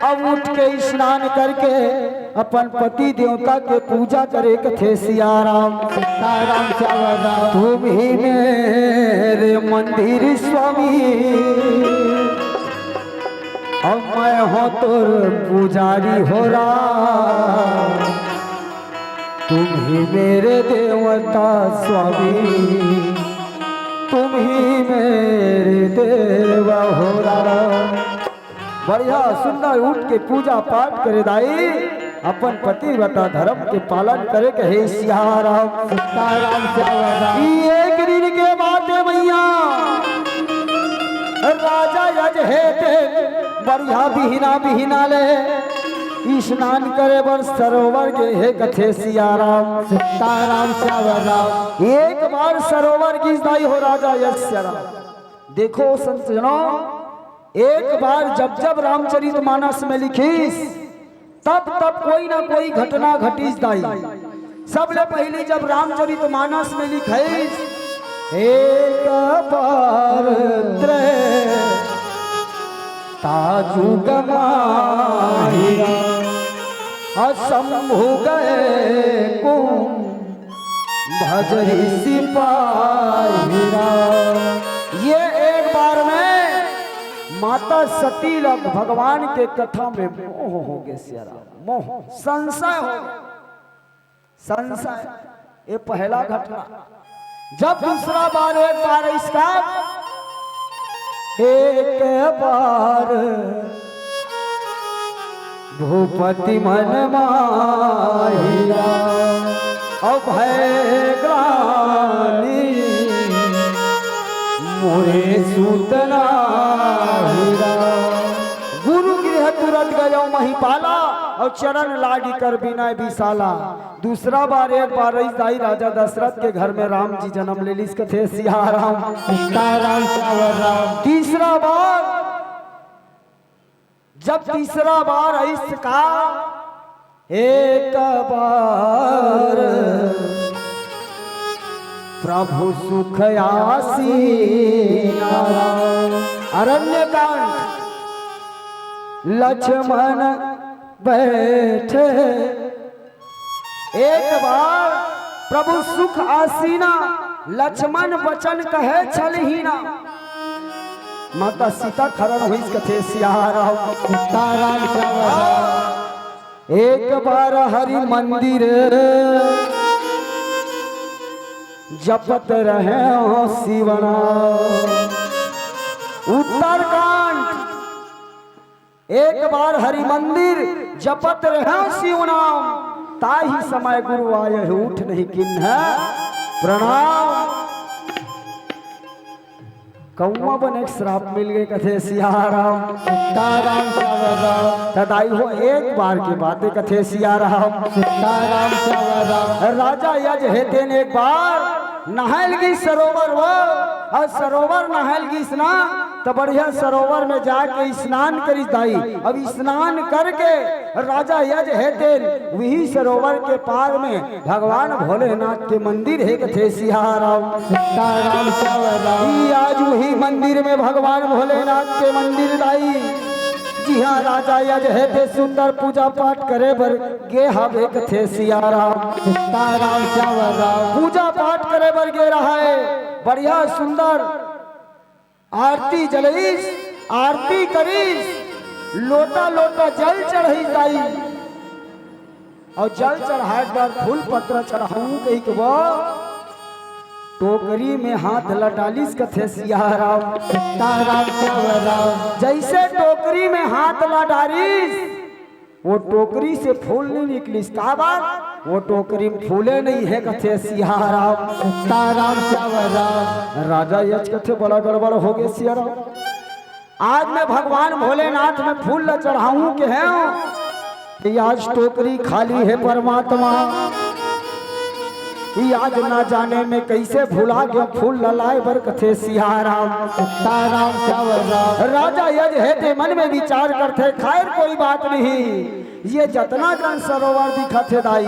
अब उठ के स्नान करके अपन पति देवता के पूजा करे कथे सिया राम। सीताराम श्याम राम। तुम ही मेरे मंदिर स्वामी, अब मैं हो तोर पुजारी हो राम, तुम ही मेरे देवता स्वामी, तुम ही मेरे देवा हो राम। बढ़िया सुंदर उठ के पूजा पाठ करे दाई, अपन पतिव्रता धर्म के पालन करे कहे सिया राम। सीताराम श्याम राम। एक दिन के बाद मैया राजा यज है ते बढ़िया बिहना बिहना ले स्नान करे बर सरोवर के है कथे सिया राम। सीताराम श्याम राम। एक बार सरोवर की दाई हो राजा यज सिया राम। देखो संत जनों, एक बार जब जब रामचरितमानस में लिखीस तब तब कोई ना कोई घटना घटिस दाई। सबले पहले जब रामचरितमानस में लिखीस एक बार ताजु गमाहिरा असंभु गए कुम भजरी सिपाहिरा। ये एक बार में माता सती लग भगवान के कथा में मोह हो गए सिया राम, मोह संशय हो गया, संशय। ये पहला घटना। जब दूसरा बार एक बार इसका एक बार भूपति मन माहिरा अभय ग्लानि मोरे सूतना हीरा। गुरु गृह तुरंत गयो महिपाला, और चरण लागी कर बिना विशाला। दूसरा बार एक बार रही दाई राजा दशरथ के घर में राम जी जन्म ले लिस कथे सिया राम सीताराम श्यावर राम। तीसरा बार जब तीसरा बार इसका एक बार प्रभु सुख आसीना अरण्य कांड लक्ष्मण बैठे एक बार प्रभु सुख आसीना लक्ष्मण वचन कहे छलहीना माता सीता खरण हुई कथे सिया राम सीताराम श्यावर राम। एक बार हरि मंदिर जपत रहे हो शिवना उत्तरकांड एक बार हरि मंदिर जपत रहे हो शिवनाम ताही समय गुरु आए उठ नहीं किन्ह प्रणाम। कौआ बने श्राप मिल गए कथे सिया राम सीताराम श्यावर राम। तदाई हो एक बार की बातें कथे सिया राम सीताराम श्यावर राम। राजा यज हेते ने एक बार नहायल गई सरोवर वो और सरोवर नहायल गई स्नान तो बढ़िया सरोवर में जाके स्नान करी दाई। अब स्नान करके राजा यज हेते वही सरोवर के पार में भगवान भोलेनाथ के मंदिर है कथे सिया राम सीताराम श्यावर राम। आज वही मंदिर में भगवान भोलेनाथ के मंदिर दाई। जी हाँ राजा यज हेते सुंदर पूजा पाठ करे बर गे हवे कथे सिया राम सीताराम श्यावर राम। पूजा पाठ करे बर गे रहा है बढ़िया सुंदर आरती जलीस आरती करीस लोटा लोटा जल चढ़ी जाई और जल चढ़ाए बार फूल पत्र चढ़ाऊं कही के वो टोकरी में हाथ लटालिस कथे सिया राम सीताराम श्यावर राम। जैसे टोकरी में हाथ लटारिस वो टोकरी से फूल नहीं निकलिस का बात वो टोकरी में फूले नहीं है कथे सिया राम सीताराम श्यावर राम। राजा यज कथे बड़ा गड़बड़ हो गए सिया राम आज मैं भगवान भोलेनाथ में फूल न चढ़ाऊं के हैं कि आज टोकरी खाली है परमात्मा ये आज ना जाने में कैसे भुला के फूल ललाए बर कथे सिया राम सीताराम श्यावर राम। राजा यज हेते मन में विचार करते खैर कोई बात नहीं ये जतना जन सरोवर दिखत है दाई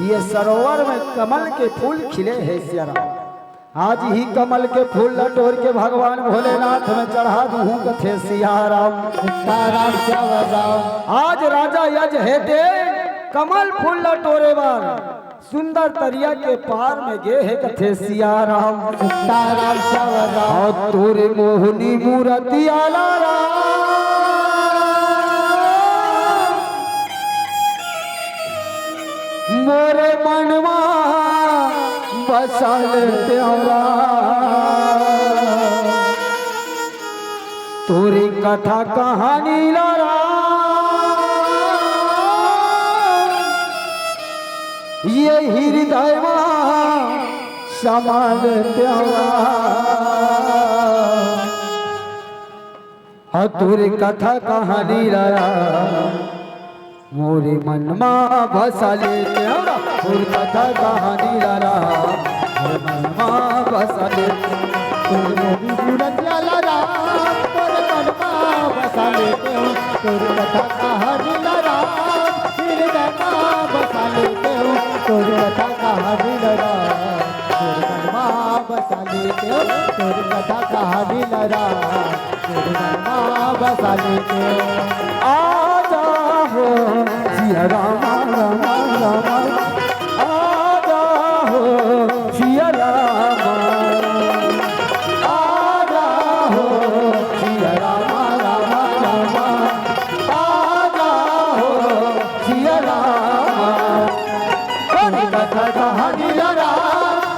ये सरोवर में कमल के फूल खिले है सिया राम आज ही कमल के फूल लटोर के भगवान भोलेनाथ में चढ़ा दूं कथे सिया राम सीताराम श्यावर राम। आज राजा यज हेते कमल फूल लटोरे बार सुंदर तरिया के पार में गे है कथे सिया राम सीताराम श्यावर राम। और तोरे मोहनी मूर्ति आला राम मोरे मनवा बसल त्योरा तोरी कथा कहानी लारा ये हृदय समान त्योरा तुरी कथा कहानी लारा मोरे मनमा बसले त्योरा तुरी कथा कहानी लारा मोरे मनमा बसले तोरी मूरत आला राम मोरे मनमा बसा लेते हो तोरी कथा कहानी ला राम हृदय में बसा लेते हो तोरी कथा कहानी ला राम तोरी मनमा बसा लेते हो तोरी कथा कहानी ला राम तोरी मनमा बसा लेते हो। आजा हो सिया राम राम राम आजा हो सिया राम आजा हो सिया राम राम राम आजा हो सिया राम कथा कहानी लड़ा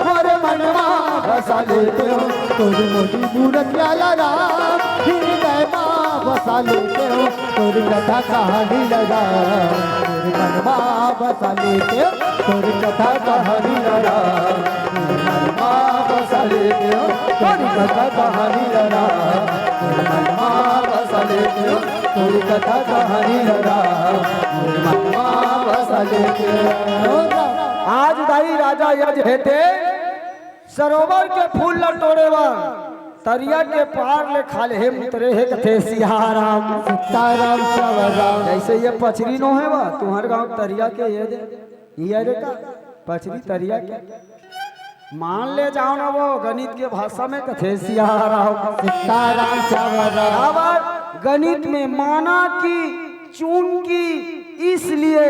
मोरे मनवा बसा लेते हो तोरी मोटी मूरत आला राम हृदय में बसा लेते हो तोरी कथा कहानी लगा तोरी मनमा बसा लेते हो तोरी कथा कहानी लगा तोरी मनमा बसा लेते हो तोरी कथा कहानी लगा तोरी मनमा बसा लेते हो तोरी कथा कहानी लगा मनवा बसले के आज दाई राजा यज हेते सरोवर के फूल न तोड़ेवा तरिया के पार ले खाले हे मुतरे हे कथे सियाराम सीताराम श्याम जैसे ये पचरी नो है बा तुम्हारे गांव तरिया के ये रे का पचरी तरिया के मान ले जाओ ना वो गणित के भाषा में कथे सियाराम सीताराम श्याम गणित में माना की चून की इसलिए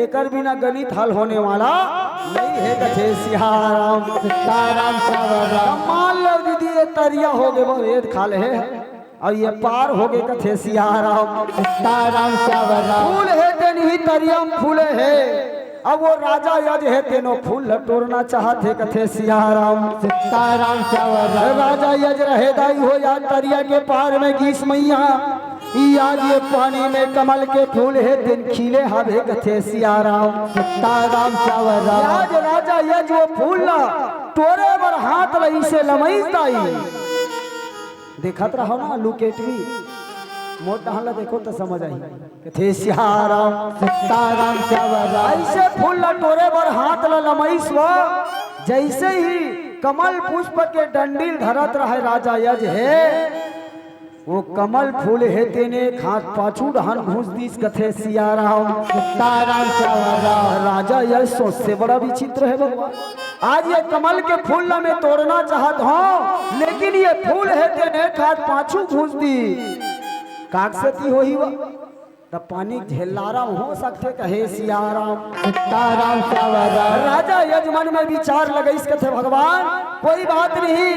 एकर बिना गणित हल होने वाला नहीं है कथे सियाराम सीताराम श्याम मान लो दीदी ये तरिया हो गए वो वेद खाले है और ये पार हो गए कथे सियाराम सीताराम श्याम फूल है तेन ही तरिया में फूले है अब वो राजा यज है तेनो फूल तोड़ना चाहते कथे सियाराम सीताराम श्याम राजा यज रहे दाई हो या तरिया के पार में गीस मैया आज ये पानी में कमल के फूल है दिन खिले हवे कथे सियाराम सीताराम श्याम आज राजा यज वो फूल ला तोरे बर हाथ लई से लमई दाई देखत रहो ना लुकेटवी मोट डहला देखो तो समझ आई कथे सियाराम सीताराम श्याम ऐसे फूल ला तोरे बर हाथ ला लमई स्व जैसे ही कमल पुष्प के डंडील धरत रहे राजा यज है वो कमल फूल है तेने हाथ पाछू डहन घुस दीस कथे सियाराम सीताराम श्याम राजा यज सोच से बड़ा विचित्र है भगवान आज ये कमल के फूल ला मैं तोड़ना चाहत हूँ लेकिन ये फूल है तेने हाथ पाछू घुस दी काकसती हो ही तब पानी झेलारा हो सकते कहे सियाराम सीताराम श्याम राजा यजमान में विचार लगाइस कथे भगवान कोई बात नहीं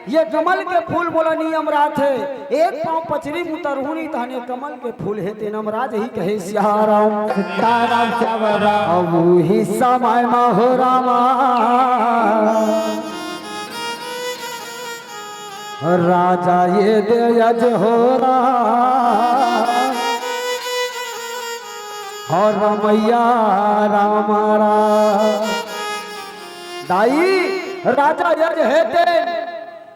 ये कमल के फूल बोला नियम रात है एक पांव पचरी मुतरहुनी तहने कमल के फूल है ते नमराज ही कहे सियाराम सीताराम श्याम अब ही समय हो रामा राजा ये दे यज हो और रमैया रामारा दाई राजा यज है ते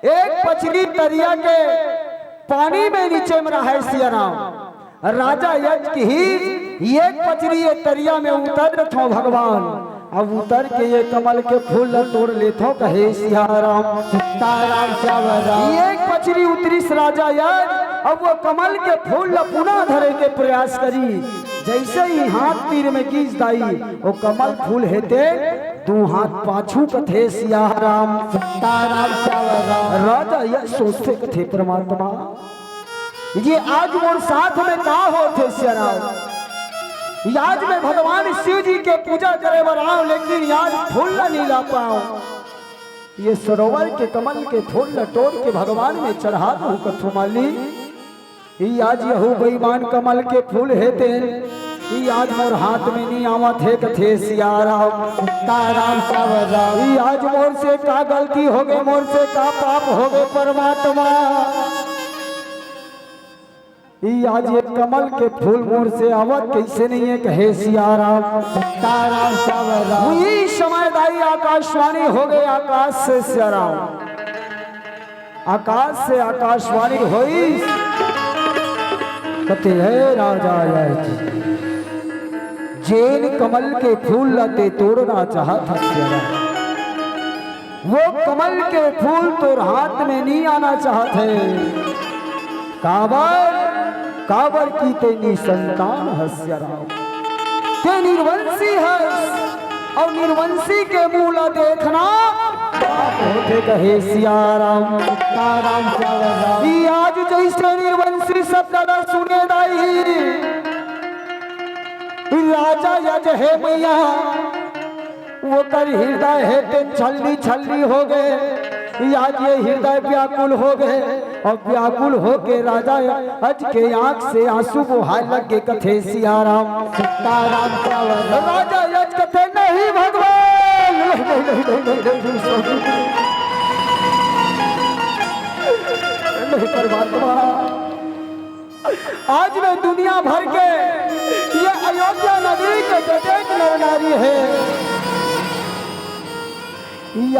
एक पचली तरिया के पानी में नीचे में रहा है सियाराम राजा यज की ही एक पचली ये तरिया में उतर थो भगवान अब उतर के ये कमल के फूल तोड़ लेथो कहे सियाराम सीताराम श्याम एक पचली उतरी राजा यज अब वो कमल के फूल पुनः धरे के प्रयास करी जैसे ही हाथ तीर में कीज दाई वो कमल फूल हेते दू हाथ पाछू कथे सियाराम सीताराम श्याम राजा यह सोचते कथे परमात्मा ये आज मोर साथ में का होते सियाराम आज में भगवान शिव जी के पूजा करे बराओ लेकिन आज फूल नहीं ला पाओ ये सरोवर के कमल के फूल तोड़ के भगवान में चढ़ा दूं कथो माली आज यहू बेईमान कमल के फूल हेते आज मोर हाथ में नहीं आवत है कथे सियाराम सीताराम श्याम आज मोर से का गलती हो गई मोर से का पाप हो गए परमात्मा आज ये कमल के फूल मोर से आवत कैसे नहीं है कहे सियाराम सीताराम श्याम वही समय दाई आकाशवाणी हो गई आकाश से सियाराम आकाश से आकाशवाणी हुई कते है राजा यज जैन कमल के फूल लते तोड़ना चाहता सियाराम वो कमल के फूल तोर हाथ में नहीं आना चाहते काबर काबर की तेनी संतान हस्यराम ते निर्वंशी हस और निर्वंशी के मूला देखना होते कहे सियाराम सीताराम श्याम आज जैसे निर्वंशी सब दादा सुने दाई राजा यज है मैया वो कर हृदय है ते छल्ली छल्ली हो गए आज ये हृदय व्याकुल हो गए और व्याकुल हो के राजा अज के आंख से आंसू बहाने लगे कथे सियाराम सीताराम श्याम राजा यज कथे नहीं भगवान नहीं परमात्मा आज मैं दुनिया भर के ये अयोध्या नगरी के प्रत्येक नर नारी है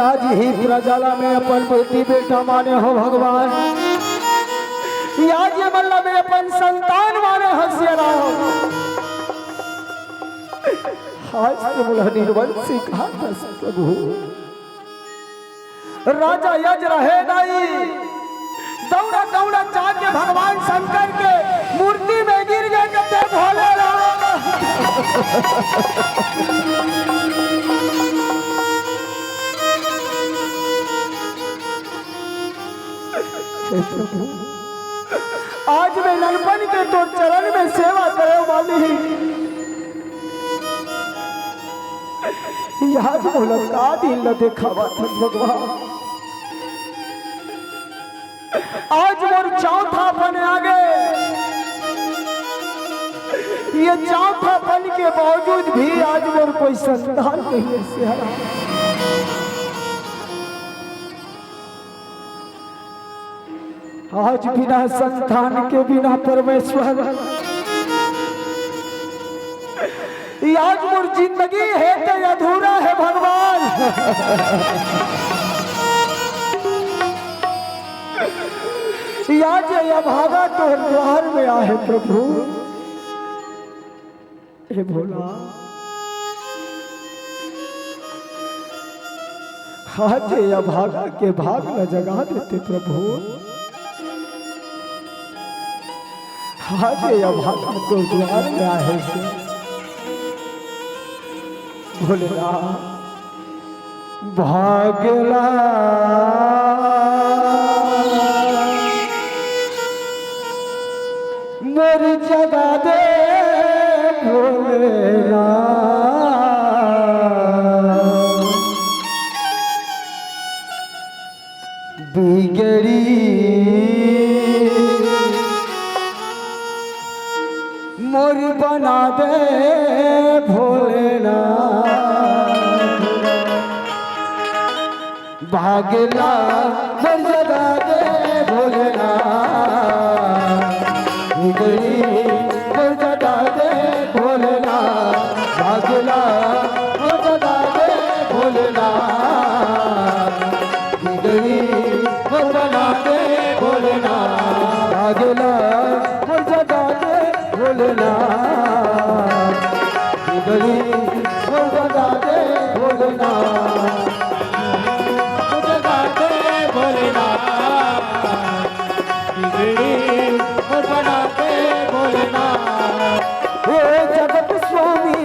आज ही प्रजाला में अपन बेटी बेटा माने हो भगवान आज ये मल्ला में अपन संतान माने हसियराम आज से बोला निर्वंशी कहा था प्रभु। राजा यज रहे दाई दौड़ा दौड़ा जाके भगवान शंकर के मूर्ति में गिर गए कहते भोले राम। हे प्रभु आज मैं नरपन के तो चरण में सेवा करे वाली याद बोला का दिन न देखावा था भगवान। आज मोर चौथा पन आ गए, ये चौथा पन के बावजूद भी आज मोर कोई संतान नहीं से हरा। आज बिना संतान के बिना परमेश्वर आज मोर जिंदगी है तो अधूरा है भगवान। आज या भागा तो द्वार में आए प्रभु। हे भोला आज या भागा के भाग न जगा देते प्रभु। आज या भागा तो द्वार में आए से भोलेरा भागला मेरी जगा दे भोलेरा। बिगड़ी मोर बना दे भोलेना। भागला मोर जगा दे भोलेना। बिगड़ी मोर जगा दे भोलेना। भागला मोर जगा दे भोलेना। बिगड़ी मोर बना दे भोलेना। भागला मोर जगा दे भोलेना। बिगड़ी मोर जगा दे भोलेना। जगा दे भोलेना। बिगड़ी मोर बना दे भोलेना। हे जगत स्वामी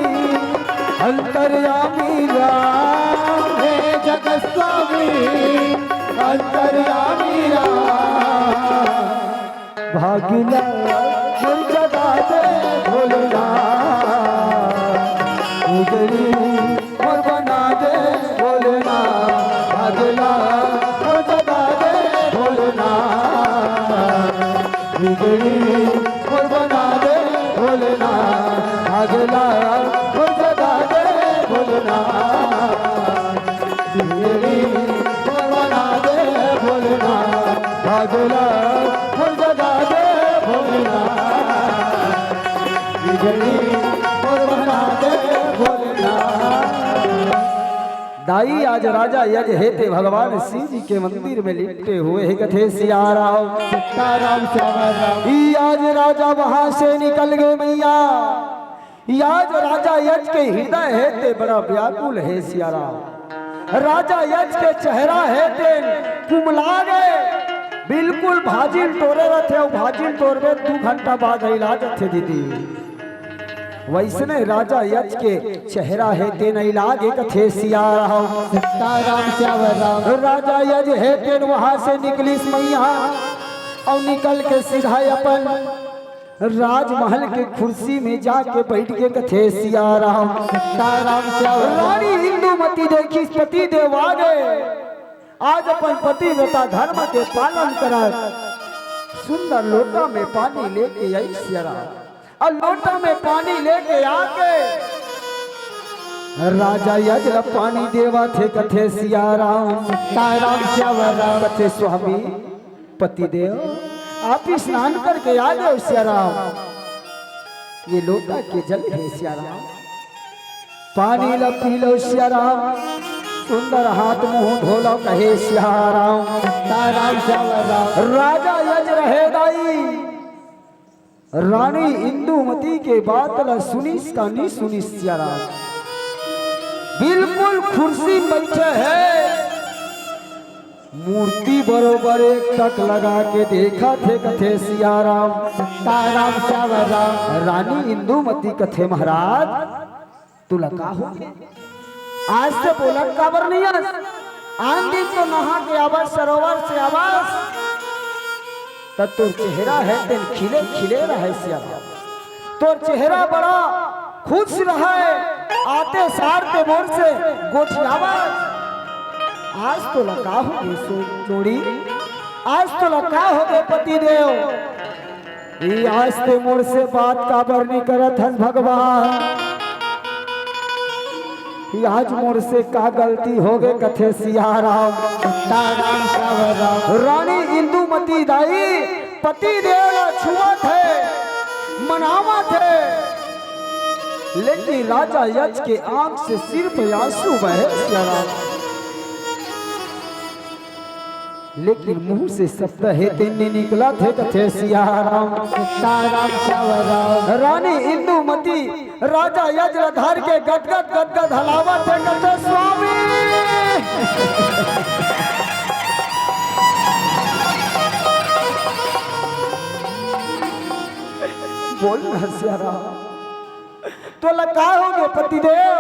अंतर्यामी राम। हे जगत स्वामी अंतर्यामी राम। भागिला मोर जगा दे भोलेना। बिगड़ी मोर बना दे भोलेना। भागिला मोर जगा दे भोलेना। बिगड़ी मोर बना दे भोलेना। भागिला मोर जगा दे भोलेना। बिगड़ी मोर बना दे भोलेना। भागिला मोर जगा दे भोलेना। बिगड़ी मोर बना दे भोलेना। दाई आज राजा यज हेते भगवान शिव जी के मंदिर में लिपटे हुए है कथे सियाराम सीताराम श्याम। आज राजा वहां से निकल गए मैया। आज राजा यज के हृदय हेते बड़ा व्याकुल है सियाराम। राजा यज के चेहरा हेते कुमला गए बिल्कुल भाजिन तोरे रथे और भाजिन तोरबे 2 घंटा बाद इलाज थे दीदी। वैसने राजा यज के चेहरा हेते नहीं लागे कथे सियाराम सीताराम श्याम। राजा यज हेते वहां से निकली मैया और निकल के सीधा अपन राजमहल के कुर्सी में जाके बैठ के कथे सियाराम सीताराम श्याम। रानी इंदुमती देखी पति देव आ गए। आज अपन पतिव्रता धर्म के पालन करा सुंदर लोटा में पानी लेके आई सियाराम। और लोटा में पानी लेके आके राजा यज पानी देवा थे कथे सियाराम सीताराम श्याम। कथे स्वामी पति देव आप स्नान करके आ गए सियाराम। ये लोटा के जल है सियाराम। पानी ला पी लो सियाराम। सुंदर हाथ मुंह धोलो कहे सियाराम सीताराम श्याम। राजा यज रहे दाई रानी इंदुमती के बात ला सुनिस का नहीं सुनिस सियाराम। बिल्कुल कुर्सी बैठे है, मूर्ति बरोबर एक टक लगा के देखा थे कथे सियाराम सीताराम श्याम राम। रानी इंदुमती कथे महाराज तुला का हो आज से बोला काबर नहीं आन दिन तो नहा के आवाज सरोवर से आवाज तब तो चेहरा है तेन खिले खिले रहे सियाराम, तो चेहरा बड़ा खुश रहे, आते सारते मोर से गोठी आवाज आज तो लगा हो गए सो जोड़ी, आज तो लगा हो गए पति देव, ये आज ते मोर से बात काबर नहीं करत हन भगवान, ये आज मोर से का गलती हो गए कथे सियाराम सीताराम श्याम राम। रानी इंदुमती दाई पति देव छुआ थे मनावा थे, लेकिन राजा यज के आंख से सिर्फ आंसू बहे सियाराम, लेकिन मुंह से शब्द हेते नहीं निकला थे कथे सियाराम सीताराम श्याम राम। रानी इंदुमती राजा यज्ञधर के गदगद गदगद हलावा थे कथे स्वामी बोल ना सियाराम तो लगा हो गए पतिदेव,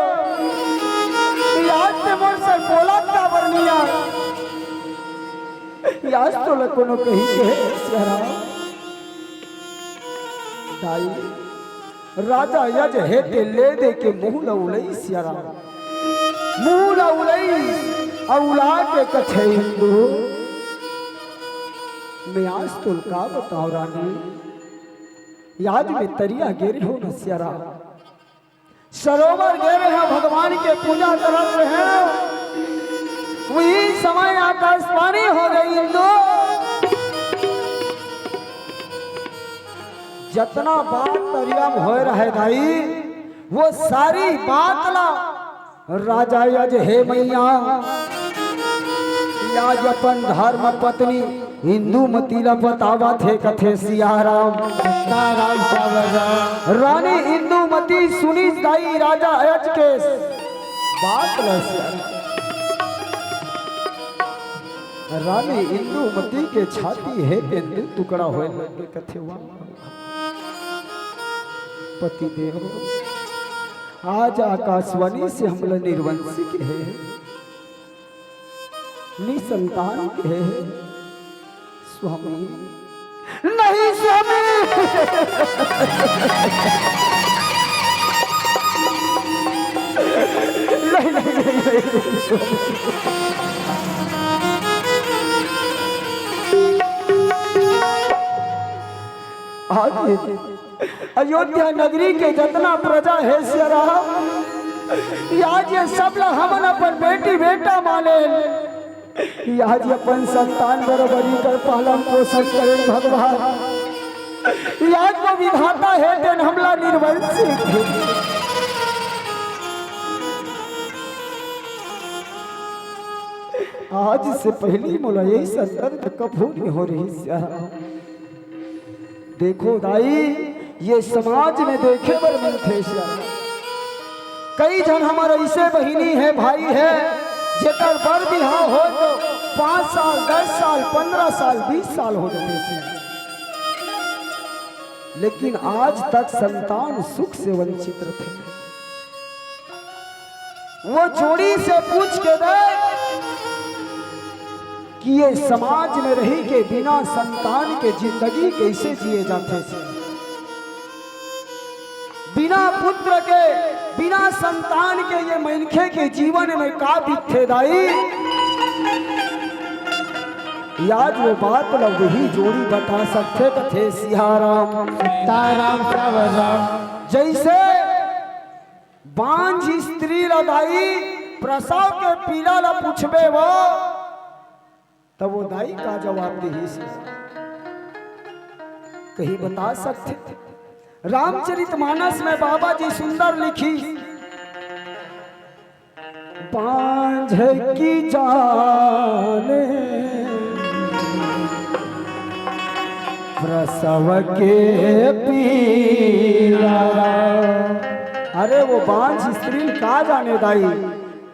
आज ते मोर से बोला का वर्णिया आज तो लकोनो कहीं के सियाराम दाई राजा यज हेते ले दे के मुंह लउलई सियाराम, मुंह लउलई औला के कथे हिंदू मैं आज तो का बताओ रानी, याद में तरिया गिरे हो न सियाराम, सरोवर गिरे हैं भगवान के पूजा करत रहे, वही समय आकाशवाणी हो गई इंदो, जितना बात तरिया में हो रहा है भाई वो सारी बात ला राजा यज हे मैया आज अपन धर्म पत्नी इंदुमती ला बतावा थे कथे सियाराम सीताराम श्याम राम। रानी इंदुमती सुनी दाई राजा यज के बात ला सियाराम, रानी इंदुमती के छाती है के दिल टुकड़ा होए लगे कथे हुआ पति देव आज आकाशवाणी से हमला निर्वंशिक है निसंतान के है स्वामी नहीं स्वामी नहीं आज अयोध्या नगरी के जितना प्रजा है सियाराम आज ये सब लोग हमन अपन बेटी बेटा माने, आज अपन संतान बराबरी कर पालन पोषण करें भगवान, आज वो विधाता है दिन हमला निर्वंशिक है, आज से पहली मोला यही संदर्भ कभू नहीं हो रही सियाराम, देखो दाई ये समाज में देखे बर मिलते कई जन हमारे ऐसे बहिनी है भाई है जेकर बर बिहाव हो तो 5 साल 10 साल 15 साल 20 साल हो जाते से, लेकिन आज तक संतान सुख से वंचित थे, वो जोड़ी से पूछ के दे कि ये समाज में रही के बिना संतान के जिंदगी कैसे जिए जाते थे, बिना पुत्र के बिना संतान के ये मनखे के जीवन में का बीते दाई, याद वो बात लो वही जोड़ी बता सकते कथे सियाराम सीताराम श्याम राम। जैसे बांझ स्त्री लगाई प्रसव के पीड़ा ला पूछबे वो तब वो दाई का जवाब दे कहीं बता सकते। रामचरितमानस में बाबा जी सुंदर लिखी बांझ की जाने प्रसव के पीड़ा, अरे वो बांझ स्त्री का जाने दाई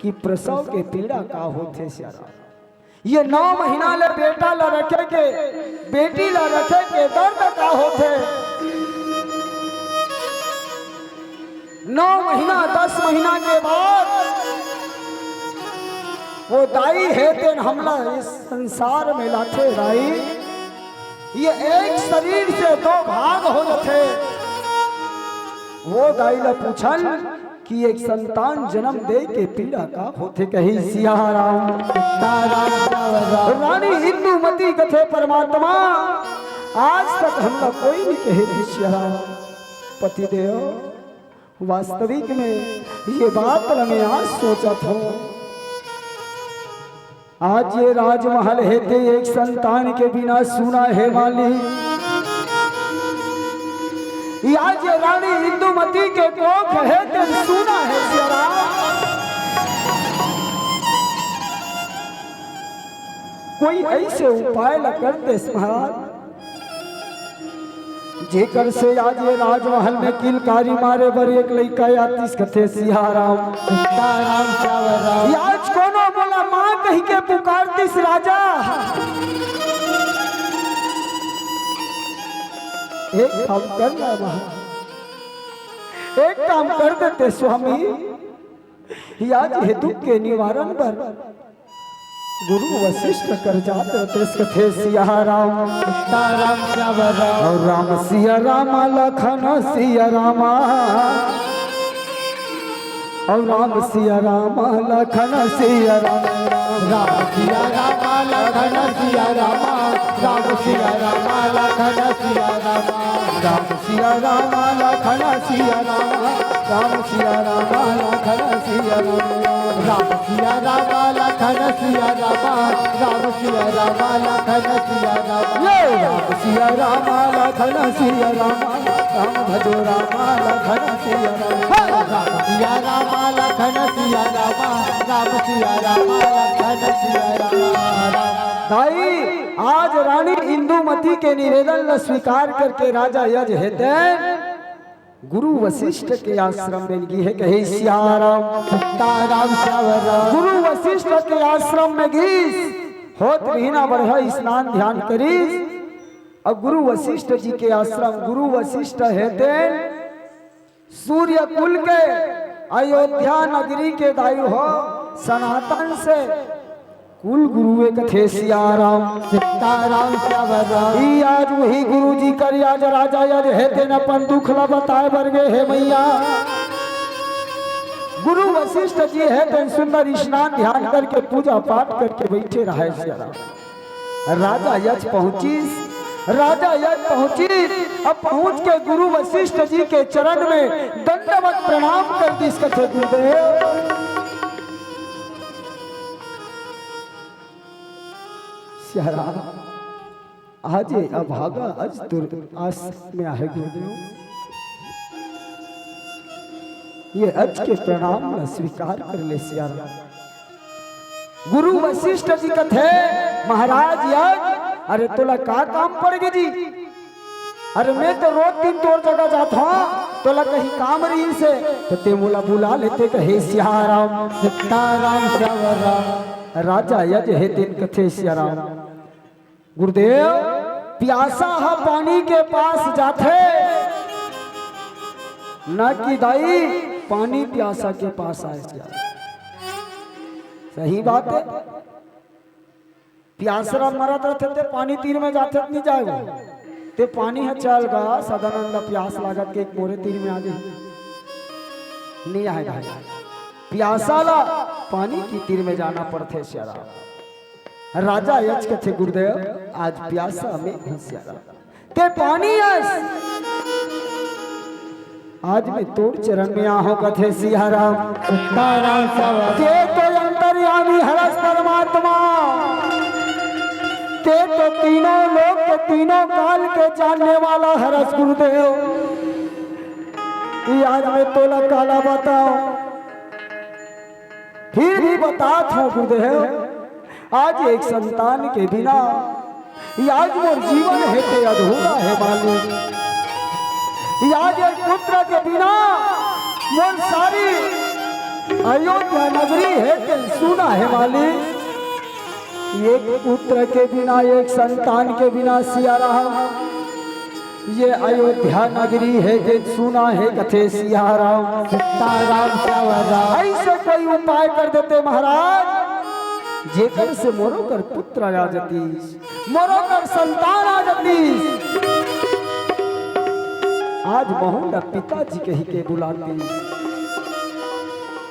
कि प्रसव के पीड़ा का होते सियारा। ये 9 महीना ले बेटा ला रखे के बेटी ला रखे के दर्द का होते। 9 महीना 10 महीना के बाद वो दाई है तेन हमला इस संसार में लाथे दाई। ये एक शरीर से 2 भाग हो जाते। वो दाई ला पूछन कि एक संतान जन्म दे के पीड़ा का होते कही सिया राम। रानी इंदुमती कथे परमात्मा आज तक हमला कोई नहीं कहे सिया राम। पतिदेव वास्तविक में ये बात मैं आज सोचा था। आज ये राजमहल है थे एक संतान के बिना सुना है माली। आज ये रानी इंदुमती के कोख है थे सुना है सिया। कोई ऐसे उपाय ल करते महाराज जेकर से आज ये राजमहल में किलकारी मारे बर एक लड़का आतीस कथे सियाराम। आज कोनो बोला माँ कही के पुकारतीस राजा। एक काम करना एक काम कर देते स्वामी। आज ये दुख के निवारण पर गुरु वशिष्ठ कर जाते कथे सिया राम। और राम सिया राम लखन सिया रामा। और राम सिया राम लखन सिया राम। राम सिया राम लखन सिया रामा। राम सिया राम लखन सिया रामा। राम सिया राम लखन सिया रामा। राम सिया राम लखन सिया रामा। राम सिया राम लखन सिया रामा। राम सिया राम लखन सिया रामा। राम सिया राम लखन सिया रामा। राम भजो राम लखन सिया रामा। राम सिया राम लखन सिया रामा। राम सिया राम लखन सिया रामा। भाई आज रानी इंदुमती के निवेदन न स्वीकार करके राजा यज हेते गुरु वशिष्ठ के आश्रम में गई है कहे सियाराम। गुरु वशिष्ठ के आश्रम में गई होत महीना बढ़ा स्नान ध्यान करी। और गुरु वशिष्ठ जी के आश्रम गुरु वशिष्ठ हेते सूर्य कुल के अयोध्या नगरी के दायु हो सनातन से कुल गुरु कथे सियाराम। आज वही गुरु जी कर आज राजा यज हेते न अपन दुख ला बताए बरगे हे मैया। गुरु वशिष्ठ जी है तो सुंदर स्नान ध्यान करके पूजा पाठ करके बैठे रहे सियाराम। राजा यज पहुंची। अब पहुंच के गुरु वशिष्ठ जी के चरण में दंडवत प्रणाम कर दी कथे गुरुदेव। आज अभागा आज दुर्आस में आहे गुरुदेव। ये अज के प्रणाम न स्वीकार कर ले सियाराम। गुरु वशिष्ठ जी कथे महाराज यज अरे तोला का काम पड़ गई जी। अरे मैं तो रोज दिन तोर जगह जाता हूँ तोला कहीं काम रही से तो ते मोला बुला लेते कहे सियाराम। राजा यज हे दिन कथे सियाराम। गुरुदेव प्यासा हा पानी के पास जाते न कि दाई पानी प्यासा के पास आए। सही बात है। प्यासरा मरत रहते थे पानी तीर में जाते नहीं जाएगा ते पानी है चल गा सदानंद प्यास लागत के एक मोरे तीर में आ गई नहीं आएगा। प्यासा ला पानी की तीर में जाना पड़ते सियारा। राजा यज के थे गुरुदेव आज प्यासा में सियारा ते पानी आज मैं तोड़ चरण में आहो कथे सियाराम। ते तो अंतर्यामी हरस परमात्मा ते तो तीनों लोग के तीनों काल के जानने वाला हरस गुरुदेव। आज मैं तोला काला बताओ फिर भी बात हूँ गुरुदेव। आज एक संतान के बिना आज मोर जीवन है ते अधूरा है मालूम। आज एक पुत्र के बिना मोर सारी अयोध्या नगरी है कि सुना है मालिक, एक पुत्र के बिना एक संतान के बिना सिया राम, ये अयोध्या नगरी है कि सुना है कथे सिया राम सीताराम श्यावर राम। ऐसे कोई उपाय कर देते महाराज, जेकर से मोरो कर पुत्र आ जाती, मोरो कर संतान आ जाती। आज बहुला पिताजी कही के बुलाती,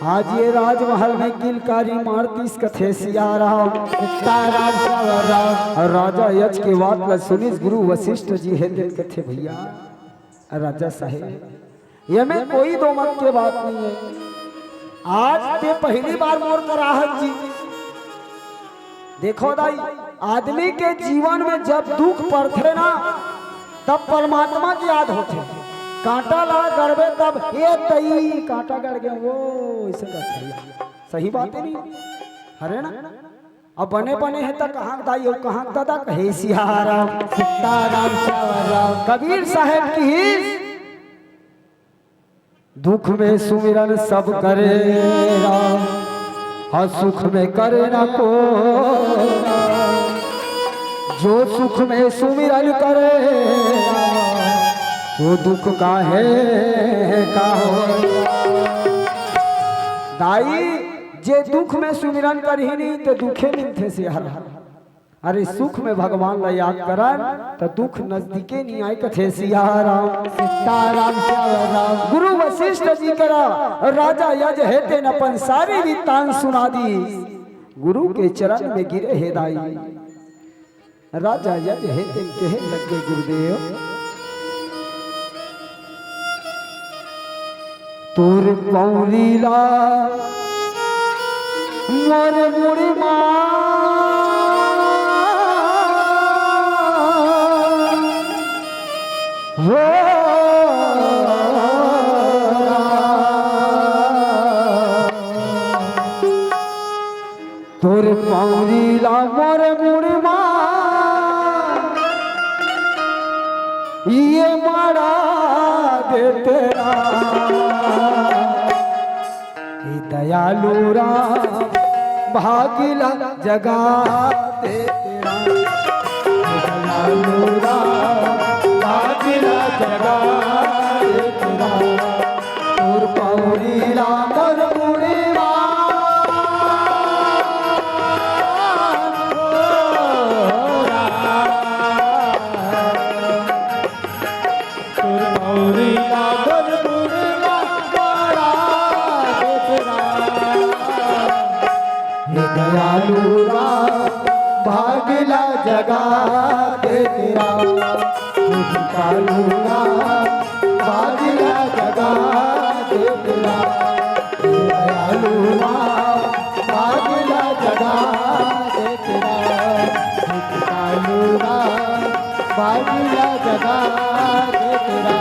आज ये राजमहल में किलकारी मारती इस कथे सिया राम सीताराम श्यावर राम। और राजा यज के बात ला सुनी गुरु वशिष्ठ जी है दिन कथे भैया राजा साहेब ये में कोई दो मत के बात नहीं है। आज ते पहली बार मोर कराहत जी देखो दाई, आदमी के जीवन में जब दुख पड़ते ना तब परमात्मा की याद होते, कांटा ला गड़बे तब ये तई कांटा गड़ गया वो ऐसे कहते, सही बात है नहीं अरे ना। अब बने बने है तो कहाँ दाई और कहाँ दादा कहे सिया राम सीताराम श्यावर राम। कबीर साहेब की दुख में सुमिरन सब करे राम और सुख में करे ना को, जो सुख में सुमिरन करे वो दुख का है का हो। दाई जे दुख में सुमिरन कर ही नहीं तो दुखे मिलते से हर अरे सुख में भगवान ला याद करन तो दुख नजदीके नहीं आए कथे सिया राम सीताराम श्यावर राम। गुरु वशिष्ठ जी करा राजा यज हेते न अपन सारी वृत्तांत सुना दी, गुरु के चरण में गिरे हे दाई। राजा यज हेते कहे लगे गुरुदेव तोर पौरीला मोर मुड़ी हो तोर पौरीला मोर मुड़ी ये मारा दे तेरा दयालु राम भागिला जगा दे तेरा, दयालु राम भागिला जगा दे तेरा, तोर पौरीला मोर मुड़ी भागला जगा दे तेरा, कालूरा भागला जगा दे तेरा, दयालुआ भागला जगा दे तेरा, कालूरा भागला जगा दे तेरा।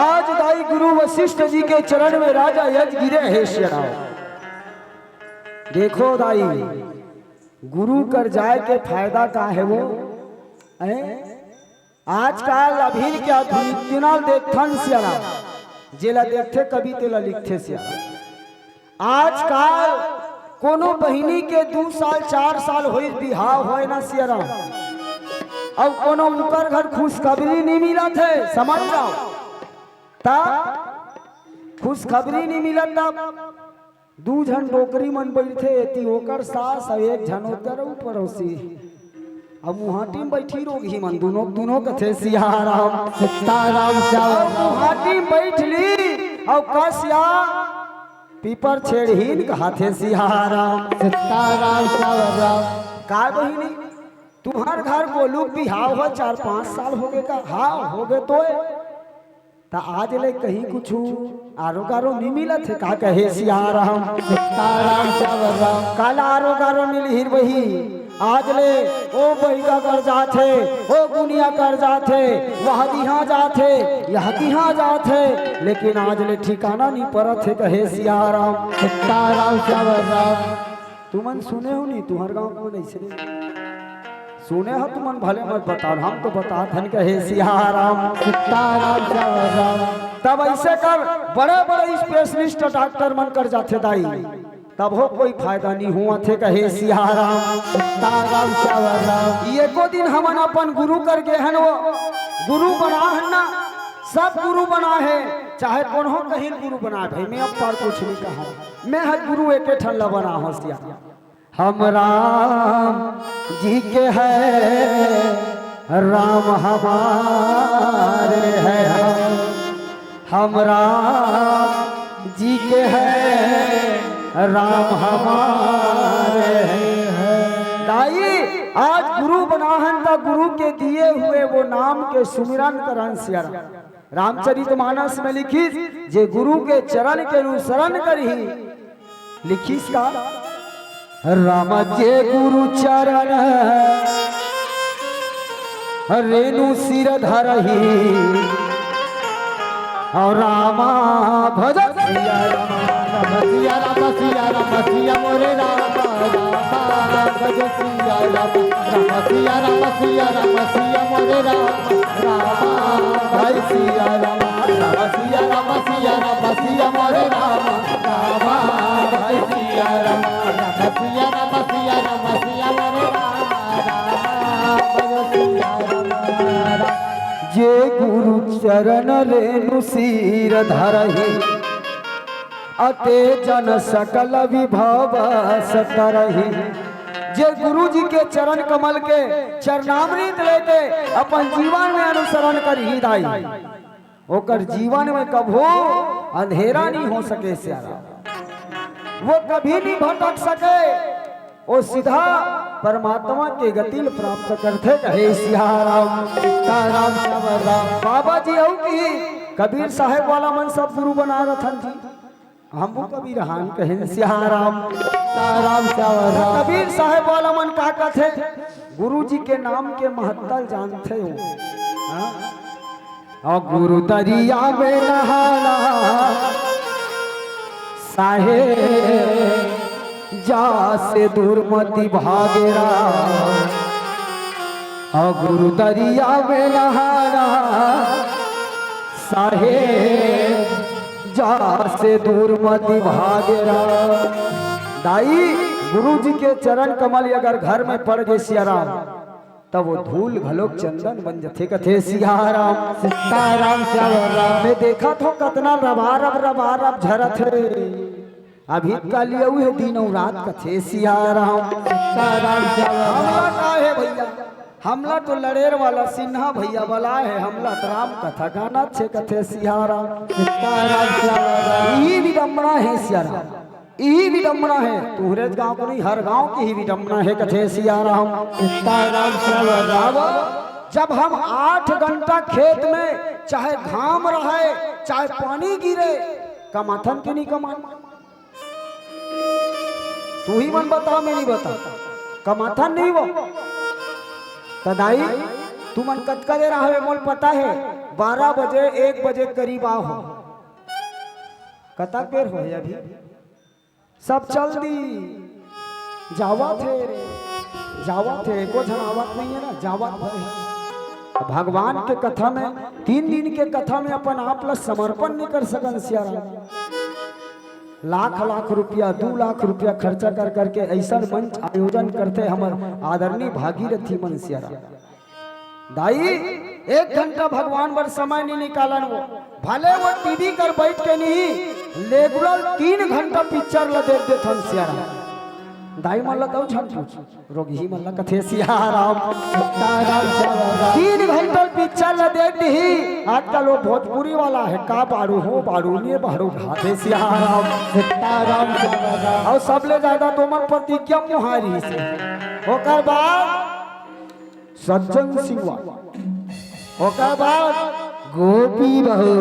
आज दाई गुरु वशिष्ठ जी के चरण में राजा यज गिरे हे श्याम। देखो दाई गुरु कर जाए के फायदा का है वो आजकल अभी क्या दिनाल देखथन सियारा जेला देखते कभी तेला लिखते सियारा। आजकल कोनो बहिनी के 2 साल 4 साल होई बिहाव होए ना सियारा, अब कोनो उनकर घर खुशखबरी नहीं मिला थे समझ जाओ ता खुशखबरी नहीं मिला तब 2 जन डोकरी मन बैठे एती ओकर सास और 1 जन उधर पड़ोसी अब मुहाटी में बैठी रोगी मन दोनों कथे सिया राम सीताराम श्यावर राम। मुहाटी में बैठ ली और कसिया पीपर छेड़हीन कहाथे सिया राम सीताराम श्यावर राम। का बहिनी तुम्हार घर बोलू बिहाव हो 4-5 साल हो गए का हाँ हो गए तो ता आज ले कहीं कुछ आरो गारो नहीं मिला थे का कहे सिया राम सीताराम श्यावर राम। काला आरो गारो मिल हिर वही आज ले ओ बहिका कर जाथे ओ गुनिया कर जाथे वह दिहा जाथे यह दिहा जाथे, लेकिन आज ले ठिकाना नहीं परत है कहे सिया राम सीताराम श्यावर राम। तुमन सुने हो नहीं तुम्हार गाँव को नहीं सुने सुने हो तुमन भले मत बता हम तो बता धन कहे सिया राम सीताराम श्यावर राम। तब ऐसे कर बड़े बड़े स्पेशलिस्ट डॉक्टर मन कर जाते दाई, तब हो कोई फायदा नहीं हुआ थे। कहे सियाराम सीताराम श्याम ये को दिन हमन अपन गुरु कर गए हन, वो गुरु बना है ना, सब गुरु बना है, चाहे कौन हो कहीं गुरु बना है। भाई मैं अब पर कुछ नहीं कहा, मैं हर गुरु एक ठल्ला बना हो सिया। हम राम जी के है, राम हमारे है, हम राम जी के है, राम हमारे हैं। दाई आज गुरु बनाहन का गुरु के दिए हुए वो नाम के सुमिरन करन सिया। रामचरितमानस में लिखी जे गुरु के चरण के अनुसरण करही, लिखीस का राम जे गुरु चरण रेणु सिर धरही, और रामा भज सिया राम सिया राम सिया राम सिया मोरे राम राम भज सिया राम सिया राम सिया राम सिया मोरे राम राम भाई सिया राम सिया राम सिया राम सिया मोरे राम राम भाई सिया राम सिया राम सिया राम सिया मोरे राम राम भज सिया राम। जे गुरु चरण रेणु सिर धरहि, अते जन सकल विभव सतरहि। जे गुरु जी के चरण कमल के चरणामृत लेके अपन जीवन में अनुसरण करही दाई, ओकर जीवन में कभो अंधेरा नहीं हो सके सियारा, वो कभी नहीं भटक सके, वो सीधा परमात्मा के गति प्राप्त करते। कहे सियाराम सीताराम श्याम। बाबा जी हो कि कबीर साहेब वाला मन सब गुरु बना रथन जी, हमको कबीर हान कहे सियाराम सीताराम श्याम। कबीर साहेब वाला मन का कहते, गुरु जी के नाम के महत्ता जानते हो। और गुरु दरिया में नहाना साहेब जा से दूर मति भागेरा, और गुरु दरिया में नहाना साहेब जा से दूर मति भागेरा। दाई गुरु जी के चरण कमल अगर घर में पड़ गए सियाराम, तब वो धूल घलोक चंदन बन जाते। कथे सियाराम सीताराम श्याम। मैं देखा तो कतना रबारब झरत है, अभी का लिए हुए दिन और रात कथे सियाराम सीताराम श्याम। हमला का है भैया, हमला तो लड़ेर वाला सिन्हा भैया वाला है, हमला तो राम कथा गाना छे। कथे सियाराम सीताराम श्याम। यही विडम्बना है सियाराम, यही विडम्बना है, तुहरे गांव को नहीं हर गांव की ही विडम्बना है। कथे सियाराम सीताराम श्याम। जब हम 8 घंटा खेत में चाहे घाम रहे चाहे पानी गिरे, कमाथन की नहीं कमान, तू ही मन बता, मैं नहीं बता, कमाथन नहीं वो तदाई तू मन कत करे रहा है। मोल पता है 12 बजे 1 बजे करीब आओ, कता पेर हो अभी सब चल दी जावा थे को जनावत नहीं है ना, जावत है। भगवान के कथा में 3 दिन के कथा में अपन आप ला समर्पण नहीं कर सकन सियाराम। लाख रुपया 2 लाख रुपया खर्चा कर करके ऐसा मंच आयोजन करते हमारे आदरणीय भागीरथी मन सियाराम। दाई 1 घंटा भगवान पर समय नहीं निकालन, वो भले वो टीवी कर बैठ के नहीं, रेगुलर 3 घंटा पिक्चर ला देख दे थन सियाराम। दाई मन ला तो छन रोगी मन ला कथे सियाराम सीताराम श्याम। 3 घंटा पिक्चर ला देख दी। आजकल वो भोजपुरी वाला है, का बाड़ू हो बाड़ू नहीं बाड़ू घाटे सियाराम सीताराम श्याम। और सबले ज्यादा तो मन प्रतिज्ञा मुहारी से होकर बाद सज्जन सिंह, होकर बाद गोपी बहू,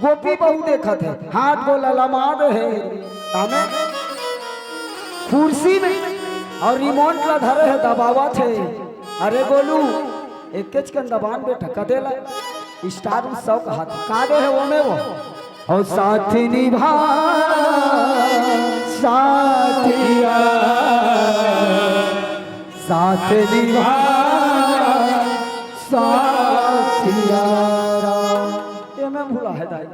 गोपी बहू देखा थे, हाथ को ललमाद है तामे कुर्सी में और रिमोट ला धरे है दबावा थे। अरे बोलू एक केच के दबान बेटा कदेला स्टार उत्सव का हाथ का दे है वो में वो, और साथी निभा साथिया साथ निभा साथ सिया राम। ये मैं भूला है दाई।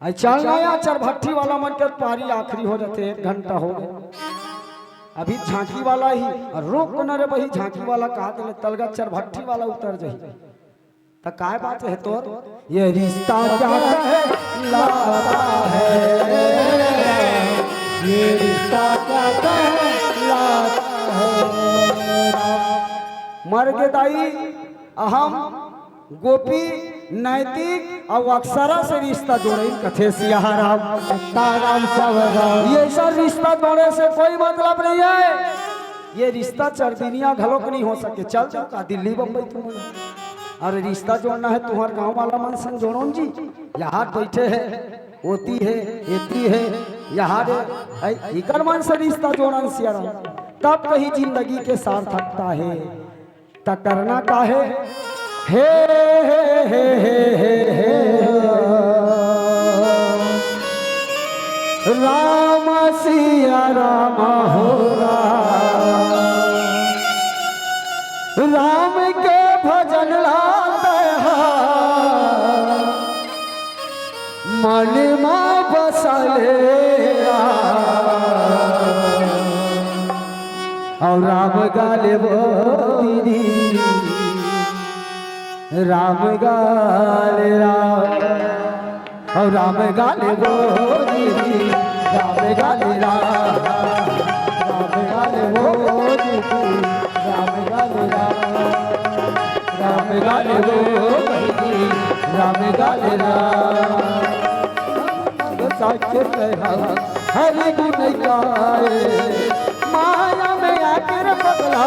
आई चलना या चरभट्टी वाला मन के पारी आखिरी हो जाते 1 घंटा हो गए। अभी झांकी वाला ही रोक न रे वही झांकी वाला कहा तो तलगा चरभट्टी वाला उतर जाही तो काय बात है तोर ये रिश्ता क्या है लाता है ये रिश्ता क्या कहलाता है। मर के दाई अहम गोपी नैतिक और अक्षरा से रिश्ता जोड़े कथे सिया राम सीताराम सावधान। ये सब रिश्ता जोड़े से कोई मतलब नहीं है। ये रिश्ता चरदिनिया घलोक नहीं हो सके। चल जाओ का दिल्ली बम्बई तुम अरे रिश्ता जोड़ना है तुम्हारे गांव वाला मन संग जोड़ो जी। यहाँ बैठे है होती है एती है यहाँ इकर मन से रिश्ता जोड़न सिया राम तब कहीं जिंदगी के सार्थकता है। त करना का है हे राम सिया राम हो राम के भजन लाते मन में बसले और राम गाले वो दीदी राम गाले राम और राम गाले वो दीदी राम गाले राम गाले वो दीदी राम गाले राम गाले वो दीदी राम गाले राम हरि गुण गाए माया में आकर पगला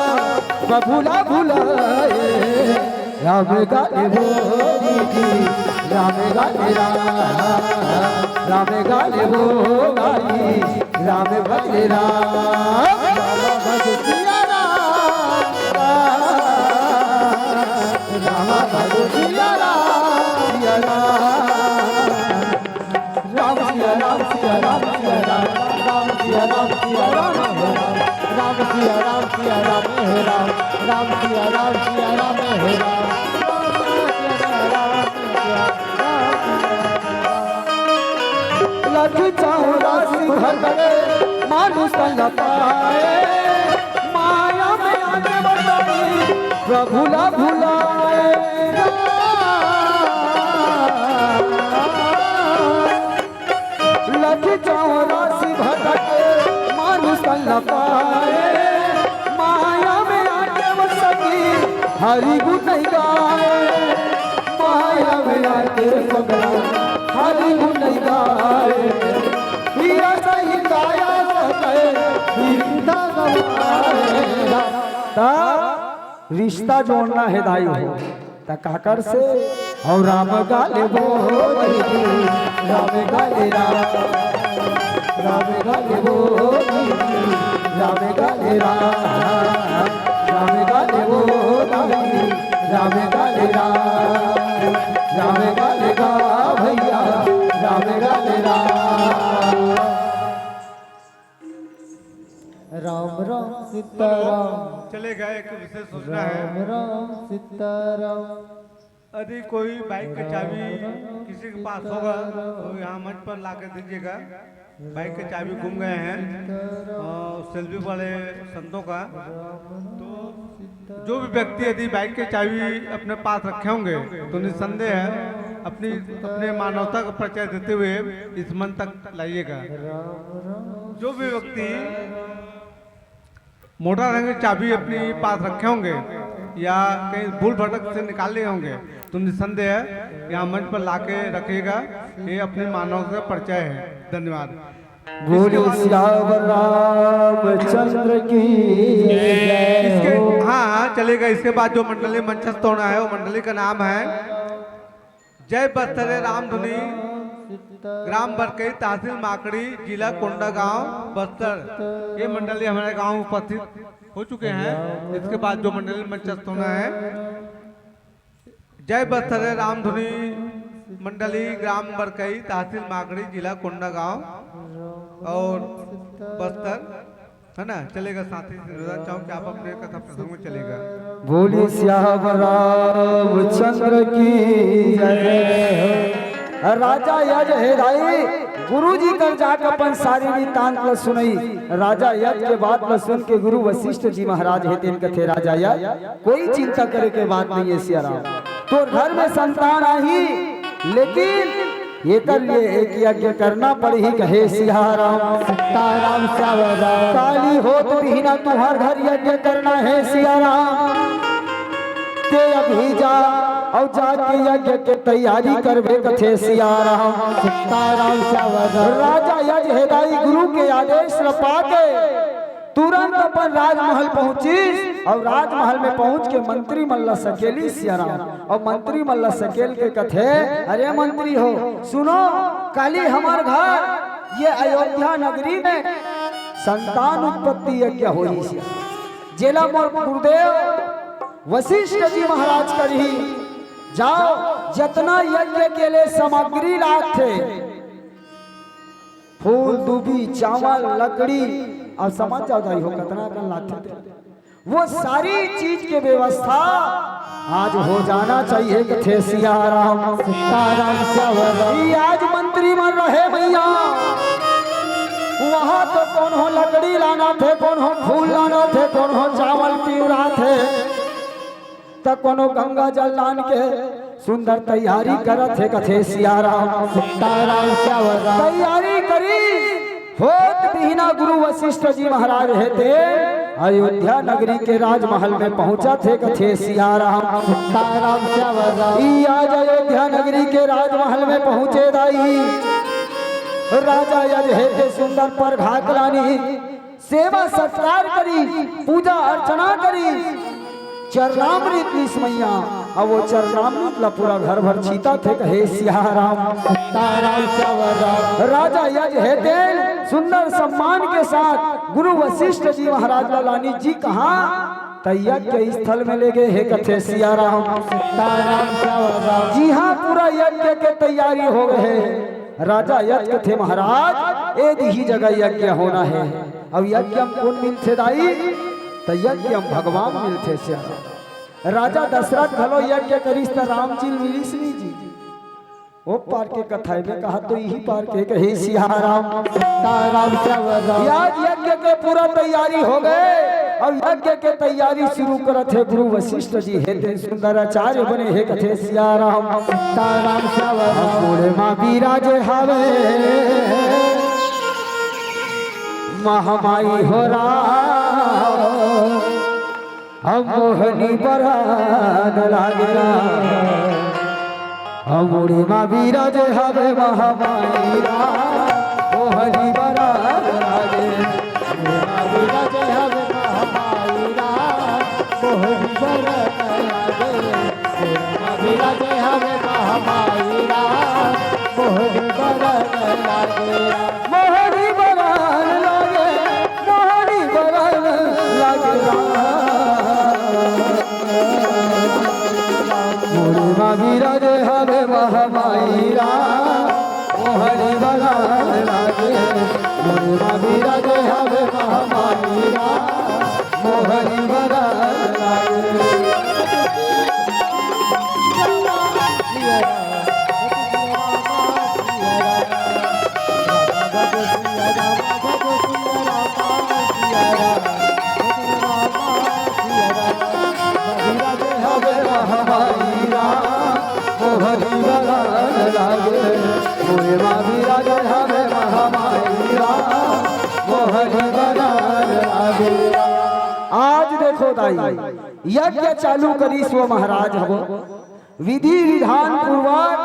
बबूला भुलाए राम गाले वो दीदी राम गाले राम गाले वो गाई राम भगले राम सिया राम सिया राम सिया राम सिया राम सिया राम राम सिया राम सिया राम राम सिया राम सिया राम हे राम राम सिया राम सिया राम हे राम लख चौरासी भगवे मानुष न पाए माया में आगे बढ़ाई प्रभु ला भुलाए लख चौरासी भगवे मानुष न पाए माया में आगे बढ़ सकी हरि गुण गाए माया में आगे पगला हरि गुण गाए हीरा सही गाया सके हीरा गवाए रिश्ता जोड़ना है दाई हो ता काकर से और राम गाले वो राम गाले राम गाले वो राम गाले राम गाले वो राम गाले राम गाले गा भैया राम गाले राम राम सीताराम। चलेगा एक विशेष सूचना है। राम राम सीताराम। यदि कोई बाइक का चाबी किसी के पास होगा तो यहाँ मंच पर ला कर दीजिएगा। बाइक के चाबी गुम गए हैं सेल्फी वाले संतों का। तो जो भी व्यक्ति यदि बाइक के चाबी अपने पास रखे होंगे तो निस्संदेह है अपने मानवता का परिचय देते हुए इस मंच तक लाइएगा। जो भी व्यक्ति मोटर रंग की चाबी अपनी पास रखे होंगे या कहीं भूल भटक से निकाल लिए होंगे तो निस्संदेह यहाँ मंच पर लाके रखिएगा। ये अपनी मानवता का परिचय है। धन्यवाद। बोलो श्यावर रामचंद्र की इसके हाँ चलेगा। इसके बाद जो मंडली मंचस्थ होना है वो मंडली का नाम है जय बस्तरे राम धुनी ग्राम बरकई तहसील माकड़ी जिला कोंडागांव बस्तर। ये मंडली हमारे गांव में उपस्थित हो चुके हैं। इसके बाद जो मंडली मंचस्थ होना है जय बस्तरे राम धुनी मंडली ग्राम बरकई तहसील माकड़ी जिला कोंडागांव और बस्तर। है ना, चलेगा साथी से चाहूँ कि आप अपने कथा प्रसंग में चलेगा। बोली श्याम रामचंद्र की जय। राजा यज हेदाई गुरु जी कर जाकर अपन सारी वृत्तांत ल सुनई। राजा यज के बात ल सुन के गुरु वशिष्ठ जी महाराज है तेन कथे राजा यज कोई चिंता करे के बात नहीं है सिया राम, तो घर में संतान आई लेकिन ये कर लिए एक यज्ञ करना पड़ी कहे सिया राम। सीताराम श्याम काली हो तो भी ना तुम्हार घर यज्ञ करना है सिया राम। ते अभी जा और जाके यज्ञ के तैयारी करबे कथे सिया राम। सीताराम श्याम राजा यज हेदाई गुरु के आदेश न पाके तुरंत अपन राजमहल पहुंची और राजमहल में पहुंच के मंत्री मल्ला सकेली सिया राम। और मंत्री मल्ला सकेल के कथे अरे मंत्री हो सुनो, काली हमार घर ये अयोध्या नगरी में संतान उत्पत्ति यज्ञ होई सिया। जेला मोर गुरुदेव वशिष्ठ जी महाराज करी जाओ जितना यज्ञ के लिए सामग्री लाग थे फूल दूबी चावल लकड़ी और समझ जाओ हो कितना का लाग थे वो सारी चीज के व्यवस्था आज हो जाना चाहिए कथे सिया राम। सीताराम श्याम आज मंत्री मन रहे भैया वहां तो कौन हो लकड़ी लाना थे, कौन हो फूल लाना थे, कौन हो चावल पिउरा थे, तो कोनो गंगा जल लान के सुंदर तैयारी करत है कथे सिया राम। सीताराम श्याम तैयारी करी होत बिना गुरु वशिष्ठ जी महाराज रहते अयोध्या नगरी के राजमहल में पहुंचा थे कथे सिया राम। सीताराम श्याम आज अयोध्या नगरी के राजमहल में पहुंचे दाई राजा यज हेते सुंदर पर घाक लानी सेवा सत्कार करी पूजा अर्चना करी चरणामृत मैया और वो चरणामृत ला पूरा घर भर छीता थे कहे सिया राम। सीताराम श्याम राजा यज हेते सुंदर सम्मान के साथ गुरु वशिष्ठ जी महाराज लालानी जी कहा यज्ञ के स्थल में ले गए हे कथे सिया राम। सीताराम श्याम जी हाँ पूरा यज्ञ के तैयारी हो गए। राजा यज्ञ थे महाराज एक ही जगह यज्ञ होना है। अब यज्ञ हम कौन मिलते दाई तो यज्ञ हम भगवान मिलते सिया। राजा दशरथ भलो यज्ञ करिस तो राम जी मिलिस नहीं जी वो पार के कथा में कहा तो यही पार के कहे सिया राम। सीताराम श्याम आज यज्ञ के पूरा तैयारी हो गए। अब यज्ञ के तैयारी शुरू करत है गुरु वशिष्ठ जी हेते सुंदर आचार्य बने हे कथे सिया राम। सीताराम श्याम मोरे माँ विराज हावे महामाई हो राम हम मोहनी बरान लागेला मोरे माँ विराज हावे महामाई राम मोहनी बरान लागे विराज हवे महामाई राम मोहनी बरन लागे। विराज हवे महामाई राम मोहनी बरन लागे। मोहनी बरान लागे मोहनी बरान लागे मोरे माँ विराज हवे महामाई राम मोहनी बरान लागे मोरे माँ विराज हवे महामाई राम मोहनी बरान लागे। आज देखो दाई यज्ञ चालू करी स्व महाराज हवो विधि विधान पूर्वक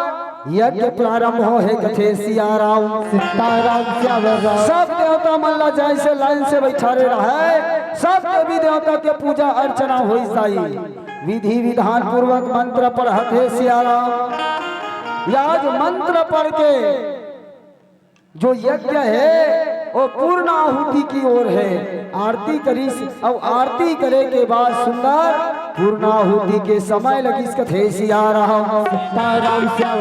यज्ञ प्रारंभ हो है कथे सिया राम। सीताराम श्याम सब देवता मल्ला जैसे लाइन से बैठारे रहे सब देवी देवता के पूजा अर्चना हो जाई विधि विधान पूर्वक मंत्र पढ़त है सिया राम। आज मंत्र पढ़ के जो यज्ञ है वो पूर्ण आहुति की ओर है। आरती करी और आरती करे के बाद सुंदर पूर्ण आहुति के समय लगी कथे सिया राम। सीताराम श्याम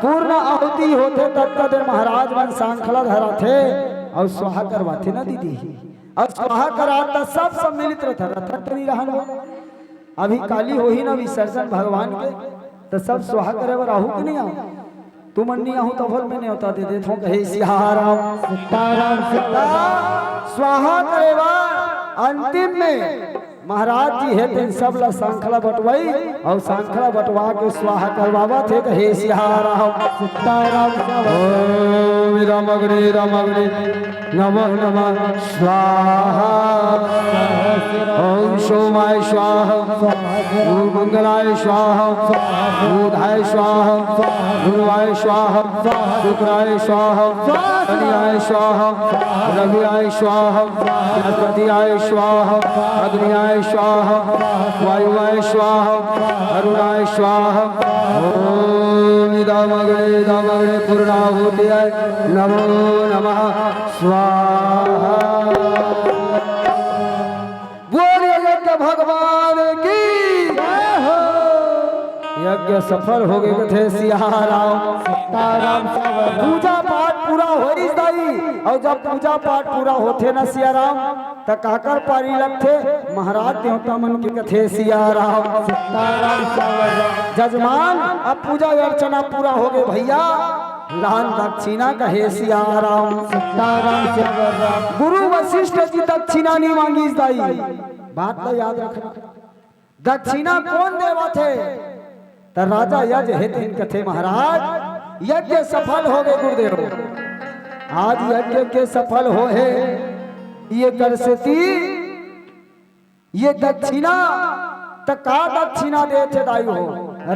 पूर्ण आहुति होते तब महाराज मन सांखला धरा थे और स्वाहा करवाते ना दीदी अब स्वाहा कराता सब सम्मिलित रहता रथा तो नहीं रहन हो अभी काली हो ही ना विसर्जन भगवान के तो सब स्वाहा करे बर आहू कि नहीं आओ तू मन नहीं आहू तो भल में नहीं होता दे दे थो कहे सियाराम सीताराम सीताराम स्वाहा करे बर अंतिम में महाराज जी है तेन सब ला सांखला बटवाई और सांखला बटवा के स्वाहा करवावा थे कहे सियाराम सीताराम ओम राम अग्नि नमः नमः स्वाहा ओम सोमाय स्वाहा ओम मंगलाय स्वाहा बुधाय स्वाहा गुरुवाय स्वाहा शुक्राय स्वाहा शनियाय स्वाहा रवियाय स्वाहा बृहस्पतियाय स्वाहा अग्नियाय स्वाहा वायुवाय स्वाहा अरुणाय स्वाहा ओम इदम अग्नि पूर्णाहुतियाय नमो नमः स्वाहा। बोलिए यज्ञ भगवान की जय हो। यज्ञ सफल हो गए थे सियाराम सीताराम पूजा पाठ पूरा हो दाई और जब पूजा पाठ पूरा होते ना सियाराम त काकर पारी लगथे महाराज देवता मन के कथे सियाराम सीताराम जजमान अब पूजा अर्चना पूरा हो गए भैया लान दक्षिणा कहे सियाराम सीताराम गुरु वशिष्ठ जी दक्षिणा नहीं मांगी दाई बात तो याद रखना दक्षिणा कौन देवा थे त राजा यज है तीन कथे महाराज यज्ञ सफल हो गए गुरुदेव आज यज्ञ के सफल हो है ये कर से ये दक्षिणा त का दक्षिणा दे थे दाई हो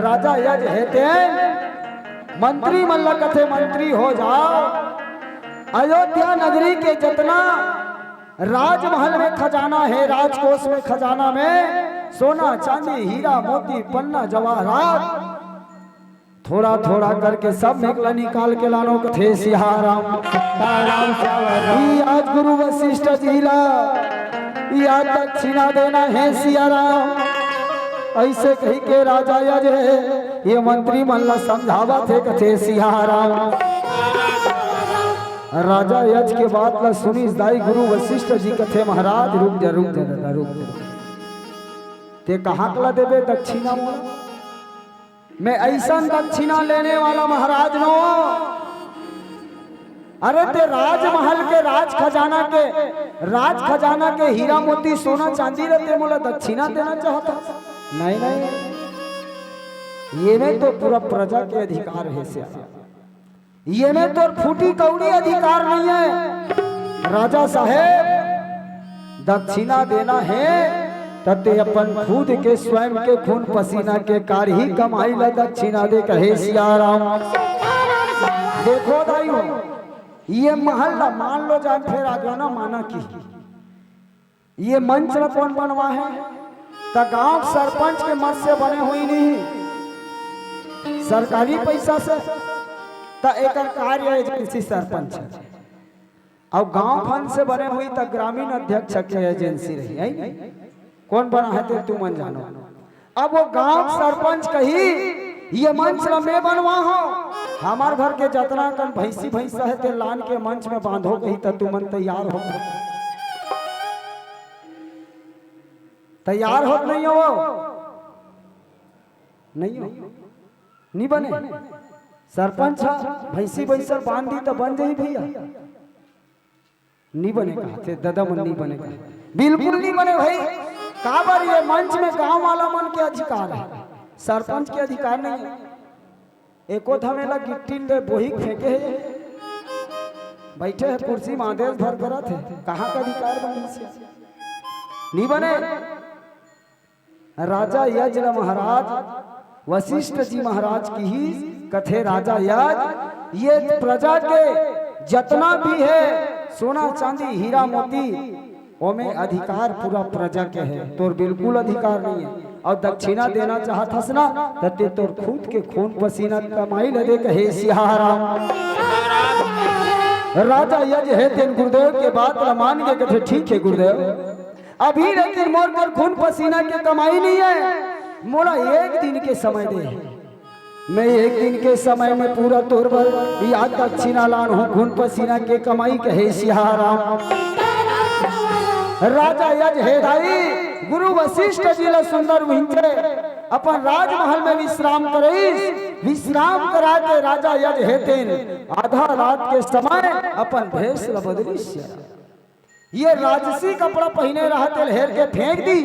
राजा यज है तेन मंत्री मल्ल कथे मंत्री हो जाओ अयोध्या नगरी के जितना राजमहल में खजाना है राजकोष में खजाना में सोना चांदी हीरा मोती पन्ना जवाहरात थोड़ा थोड़ा करके सब निकला निकाल के लानो कथे सियाराम आज गुरु वशिष्ठ जी ला या दक्षिणा देना है सियाराम ऐसे कही के राजा यज ये मंत्री मल्ला समझावा थे कथे सियाराम राजा यज के बात ला सुनी दाई गुरु वशिष्ठ जी कथे महाराज रुक जा ते कहाँ कला देवे दक्षिणा मोला मैं ऐसा दक्षिणा लेने वाला महाराज नो अरे ते राजमहल के राज खजाना के हीरा मोती सोना चांदी रहते मोला दक्षिणा देना चाहता नहीं ये में तो पूरा प्रजा के अधिकार है से ये में तो फूटी कौड़ी अधिकार नहीं है राजा साहेब दक्षिणा देना है तते अपन खुद के स्वयं के खून पसीना के कार ही कमाई ला दक्षिणा दे कहे सियाराम देखो दाइयों ये महल मान लो जाए फिर आगे ना माना की ये मंच न कौन बनवा है त गांव सरपंच के मत से बने हुई नहीं सरकारी पैसा से त एक कार्य एजेंसी सरपंच और गांव फंड से बने हुई त ग्रामीण अध्यक्ष की एजेंसी रही है कौन बना है तेरे तू मन जानो अब वो गांव सरपंच कही ये मंच में बनवा हो हमार घर के जतना कन भैंसा है ते लान के मंच में बांधो कही तो तू मन तैयार हो नहीं हो नहीं बने सरपंच भैंसर बांध दी तो बन जाई भैया नहीं बने कहा दादा मन नहीं बने बिल्कुल नहीं बने भाई काबर ये मंच में गांव वाला मन के अधिकार है सरपंच के अधिकार नहीं है एको धमेला गिट्टी ले बोही फेंके है बैठे है कुर्सी में आदेश भर करा थे कहाँ का अधिकार बनी से नहीं बने राजा यज महाराज वशिष्ठ जी महाराज की ही कथे राजा यज ये प्रजा के जितना भी है सोना चांदी हीरा मोती ओमे अधिकार पूरा प्रजा के है तोर बिल्कुल अधिकार नहीं है और दक्षिणा देना चाहत ना तते तोर खुद के खून पसीना कमाई ले दे कहे सियाराम राजा यज है तेन गुरुदेव के बात मान के कथे ठीक है गुरुदेव अभी लेकिन मोर कर खून पसीना के कमाई नहीं है मोला एक दिन के समय दे मैं एक दिन के समय में पूरा तोर पर याद दक्षिणा लान हूँ खून पसीना के कमाई कहे सियाराम राजा यज हेदाई गुरु वशिष्ठ जी ला सुंदर विंचे अपन राजमहल में विश्राम करईस। विश्राम करा के राजा यज हेतेन आधा रात के समय अपन भेष ला बदलिस। ये राजसी कपड़ा पहने रहते हेर के फेंक दी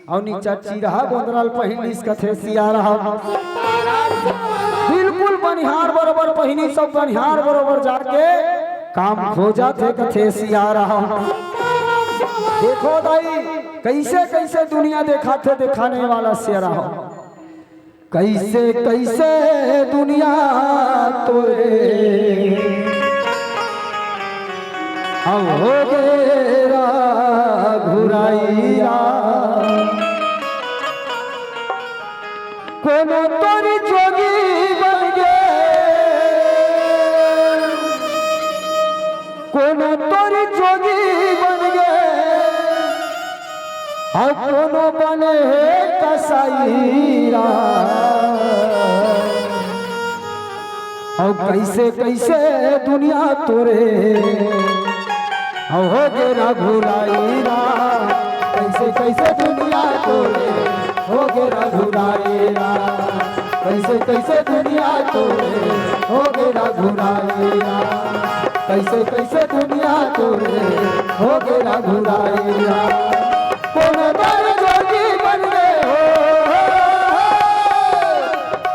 और नीचा चिरहा गोंदराल पहनिस कथे सिया रहा। बिल्कुल बनिहार बरोबर पहनी सब बनिहार बरोबर जाके काम खोजा थे कथे सिया रहा। देखो दाई कैसे कैसे दुनिया देखा थे दिखाने वाला सिया रहा। कैसे कैसे दुनिया तोरे अब हो गेरा घुराइया कोनो तोरी जोगी बन गे कोनो तोरी जोगी बन गे और कोनो बने है कसाईरा। और कैसे कैसे दुनिया तोरे हो गेरा घुराईरा। कैसे कैसे दुनिया तोरे हो गेरा घुराईरा। कैसे कैसे दुनिया तोरे हो गेरा घुराईरा। कैसे कैसे दुनिया तोरे हो गेरा घुराईरा। कोनो तार जोगी बन गए हो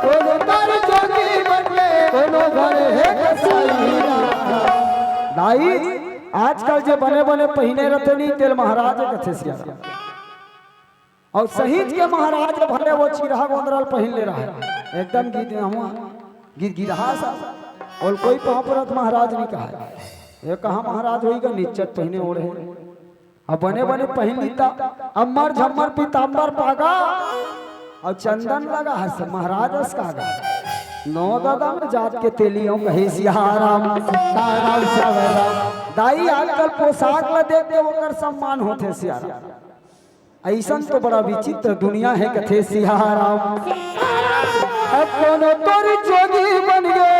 कोनो तार जोगी बन गए कोनो घर है कसाईरा। दाई आजकल जो बने बने पहने रहते नहीं तेल महाराज कथे सिया और शहीद के महाराज भले वो चिरहा गोंदराल पहन ले रहा है एकदम गिर गिरहा सा और कोई पापरत महाराज नहीं कहा। ये कहा महाराज होगा निश्चित पहने ओढ़े अब बने बने पहन लीता अमर झम्मर पीताम्बर पागा और चंदन लगा है महाराज का नौ दादा में जात के तेलियों कहे सियाराम सीताराम श्यामराम। दाई आजकल पोशाक ला देख के ओकर सम्मान होते सियाराम। ऐसन तो बड़ा विचित्र दुनिया है कथे सियाराम। अब कोनो तोरी जोगी बन गए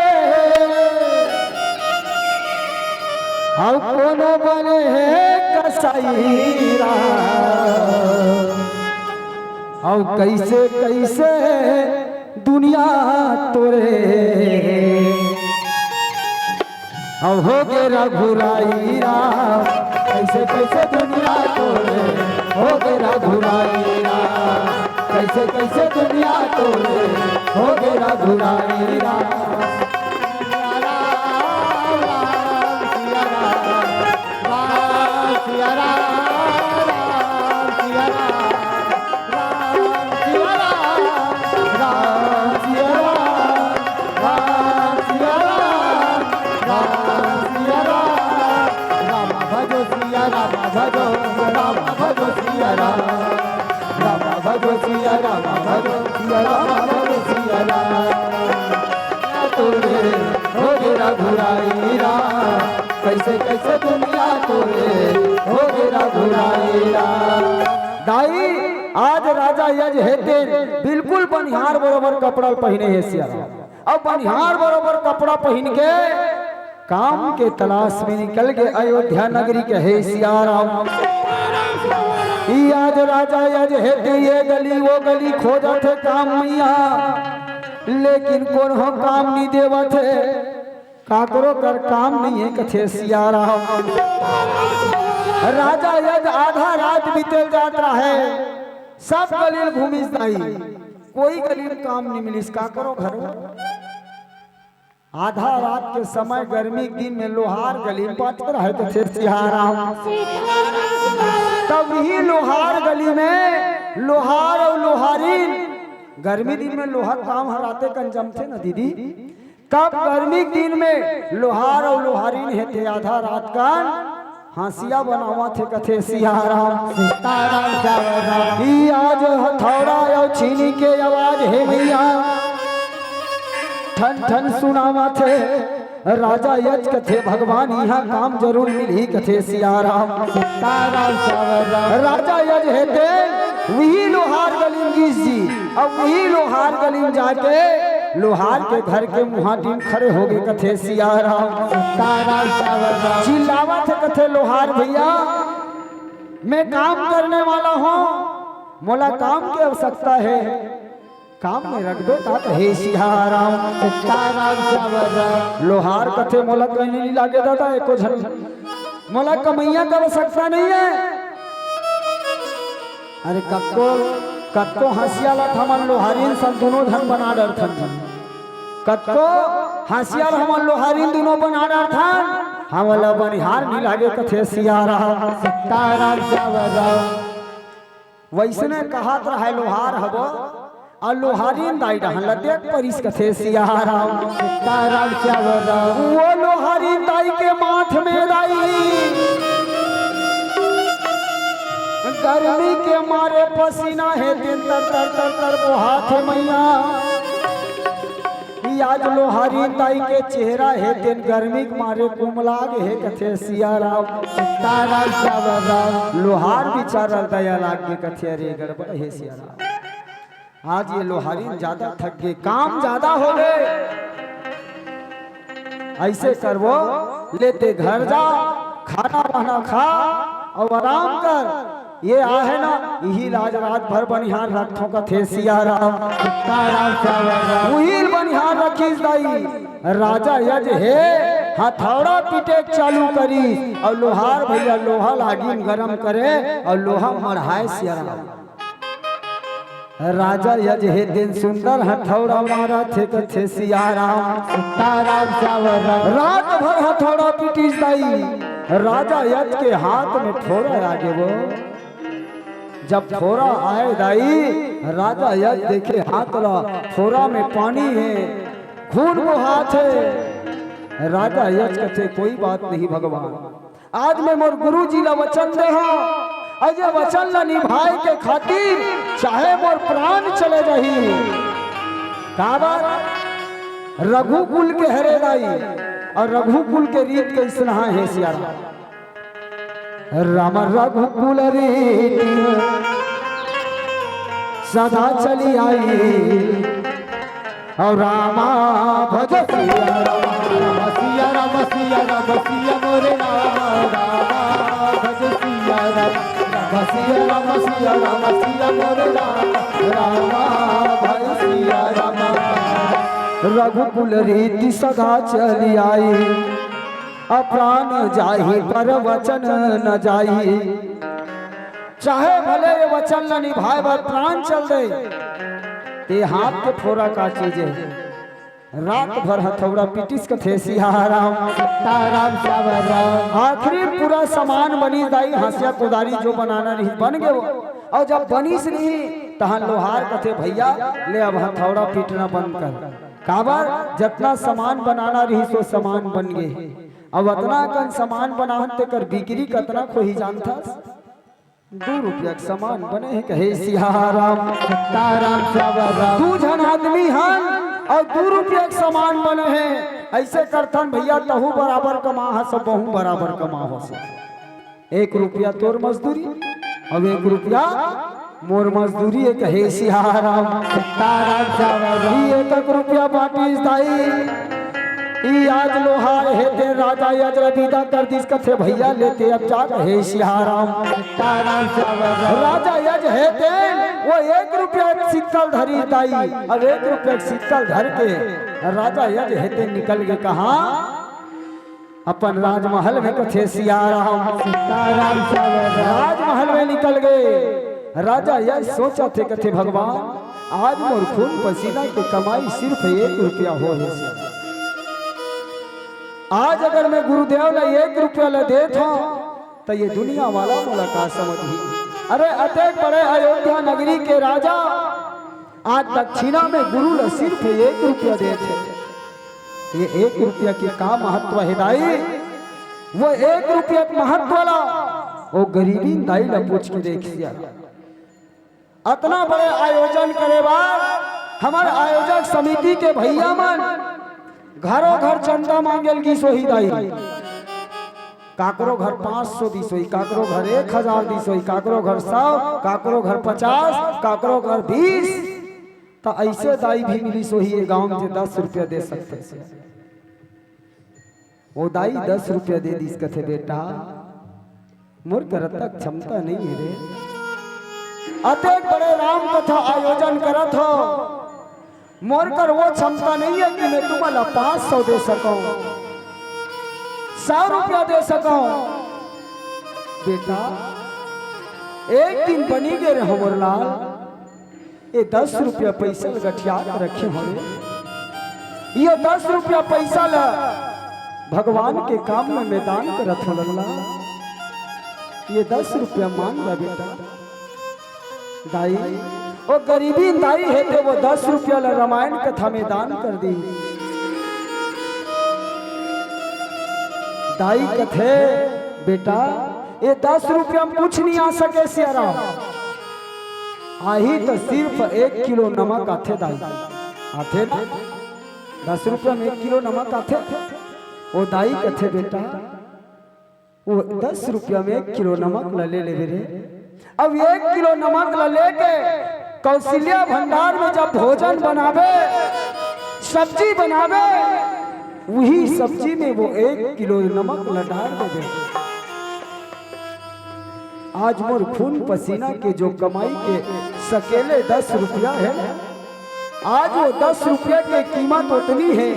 और कोनो बने है कसाईरा। और कैसे कैसे दुनिया तोरे अब हो गेरा घुराईरा। कैसे कैसे दुनिया तोरे हो गेरा घुराईरा। कैसे कैसे दुनिया तोरे हो गेरा घुराईरा। भजो राम भजो सिया राम राम भजो सिया राम भजो सिया राम भजो सिया राम। तोरे हो गेरा घुराईरा। कैसे कैसे दुनिया तोरे हो गेरा घुराईरा। दाई आज राजा यज हेते बिल्कुल बनिहार बरोबर कपड़ा पहने है सिया राम। अब बनिहार बरोबर कपड़ा पहन के काम के तलाश में निकल गए अयोध्या नगरी के हे सियाराम। आज राजा यज हेते ये गली वो गली खोजा थे काम मैया लेकिन कौन हो काम नहीं देवा थे काकरो कर काम नहीं है कथे सियाराम। राजा यज आधा रात बीतल जाता है सब गली घूमिस दाई कोई गली काम नहीं मिलिस काकरो घर। आधा रात के समय गर्मी के दिन में लोहार गली पट रहे थे सियाराम। तब ही लोहार गली में लोहार और लोहारीन गर्मी दिन में लोहा काम हराते कंजम थे ना दीदी। तब गर्मी के दिन में लोहार और लोहारीन है थे आधा रात का हासिया बनावा थे कथे सियाराम सीताराम श्यामराम। आज हथौड़ा और छीनी के आवाज है भैया ठन ठन सुनावा थे राजा यज कथे भगवान यहाँ काम जरूर मिली कथे सियाराम सीताराम श्यामराम। राजा यज हेते वही लोहार गलीम जी अब वही लोहार गलीम जाके लोहार के घर के मुहाटिन खड़े हो गए कथे सियाराम सीताराम श्यामराम। चिल्लावा थे कथे लोहार भैया मैं काम करने वाला हूँ, मोला काम की आवश्यकता है, काम में रख दो तात हे सियाराम। सीताराम श्यावर राम लोहार कथे मोला कहीं नहीं लागे दादा एको झन, मोला कमैया का आवश्यकता नहीं है। अरे कत्को हंसियाला थमन लोहारीन सन दोनों धन बना डर थन, कत्को हंसियाल हमन लोहारीन दोनों बना डर थन, हमला बनिहार नहीं लागे कथे सियाराम। सीताराम श्यावर राम वैसने कहात रहा लोहार हबो और लोहारीन दाई डहन ल देख परिस कथे सियाराम। सीताराम श्यावर राम वो लोहारीन दाई के माथ में दाई गर्मी के मारे पसीना है दिन तर तर तर तर वो हाथ मैया। आज लोहारीन दाई के चेहरा है दिन गर्मी के मारे कुमलाग है कथे सियाराम। सीताराम श्यावर राम लोहार बिचारा दया लाग के कथे अरे गड़बड़ है सियाराम। आज ये लोहारीन ज्यादा थक गए, काम ज्यादा हो गए, ऐसे कर वो लेते घर जा, खाना वाना खा और आराम कर। ये आहे ना यही लाज रात भर बनिहार रखो कथे सियाराम। सीताराम श्यावर राम वही बनिहार रखीस दाई राजा यज है हथौड़ा पीटे चालू करी और लोहार भैया लोहा लागिन गरम करे और लोहा मढ़ाए सियाराम। राजा यज हे दिन सुंदर हथौड़ा मारा थे कथे सियाराम। सीताराम श्यावर राम रात भर हथौड़ा पीटीस दाई राजा यज के हाथ में फोड़ा आगे वो, जब फोड़ा आए दाई राजा यज देखे हाथ ला फोड़ा में पानी है, खून को हाथ है। राजा यज कहते कोई बात नहीं भगवान, आज मैं मोर गुरु जी ला वचन दे हूं, अजय वचन ला निभाए के खातिर चाहे मोर प्राण चले रही। काबर रघुकुल के हरे दाई और रघुकुल के रीत कैसना है सियाराम। राम रघुकुल रीत सदा चली आई और रामा भज सिया राम सिया राम सिया राम सिया मोरे राम राम भज सिया राम सिया राम सिया राम सिया मोरे राम राम भज सिया राम। रघुकुल रीति सदा चली आई अप्राण जाही पर वचन न जाही। चाहे भले ये वचन न निभाए पर प्राण चल दे, ते हाथ के फोड़ा का चीज है। रात भर हथौड़ा पीटिस कथे सियाराम। सीताराम श्यावर राम आखिरी पूरा सामान बनी दाई हंसिया कुदारी जो बनाना नहीं बन गए वो, और जब बनी से नहीं तहां लोहार कथे भैया ले अब हथौड़ा पीटना बंद कर। काबर जितना सामान बनाना रही सो सामान बन गए, अब अतना कन सामान बनाते कर बिक्री कतना खोही जानता। 2 रुपया के सामान बने है कहे सियाराम। सीताराम श्यावर राम 2 जन आदमी हन और 2 रुपया के सामान बने हैं। ऐसे करथन भैया तहु बराबर कमा है सब बहु बराबर कमा हो। 1 रुपया तोर मजदूरी अब 1 रुपया मोर मजदूरी है कहे सियाराम। सीताराम श्यावर राम 1 रुपया बाटी दाई आज लोहार हेते राजा यज विदा कर दिस कथे भैया लेते अब जा कहे सियाराम। सीताराम श्यावर राम राजा यज हेते वो 1 रुपया सिक्कल धरी दाई, अब 1 रुपया सिक्कल धर के राजा यज हेते निकल गए कहा अपन राजमहल में कथे सियाराम। सीताराम श्यावर राम राजमहल में निकल गए। राजा यज सोचा थे कथे भगवान आज मोर खून पसीना की कमाई सिर्फ 1 रुपया हो है। आज अगर मैं गुरुदेव ने 1 रुपया ले दे था तो ये दुनिया वाला मुलाकात समझी। अरे अतेक बड़े अयोध्या नगरी के राजा आज दक्षिणा में गुरु ने सिर्फ 1 रुपया दे थे। ये 1 रुपया की का महत्व है दाई, वो 1 रुपया महत्व वाला वो गरीबी दाई ला पूछ के देखिए। अतना बड़े आयोजन करे बाद हमारे आयोजक समिति के भैया मन घरों घर चंदा मांगल की सोही दाई। काकरो घर 500 दी सोई, काकरो घर 1000 दी सोई, काकरो घर 100, काकरो घर 50, काकरो घर 20। तो ऐसे दाई भी मिली सोही गांव में 10 रुपया दे सकते। वो दाई 10 रुपया दे दी कथे बेटा मोर करत तक क्षमता नहीं है रे। अतेक बड़े राम कथा आयोजन करत हो, मोर कर वो क्षमता नहीं है कि मैं तुम्हारा 500 दे सकूं, 100 रुपया दे सकूं। बेटा एक दिन बनी गए रे हमर लाल, ये 10 रुपया पैसा गठिया के रखे होंगे। ये 10 रुपया पैसा ला भगवान के काम में मैदान करत हो लल्ला। ये 10 रुपया मान ला बेटा। दाई वो गरीबी दाई है थे, वो 10 रुपया ला रामायण कथा में दान कर दी। दाई कथे बेटा ये 10 रुपया में कुछ नहीं आ सके सियारा, आही तो सिर्फ 1 किलो नमक आथे दाई आथे। 10 रुपया में 1 किलो नमक आथे। वो दाई कथे बेटा वो 10 रुपया में 1 किलो नमक ला ले ले रे। अब 1 किलो नमक ला लेके कौशल्या भंडार में जब भोजन बनावे, सब्जी बनावे, वही सब्जी में वो 1 किलो नमक ला डाल देवे। आज मोर खून पसीना के जो कमाई के सकेले 10 रुपया है, आज वो 10 रुपया की कीमत उतनी है।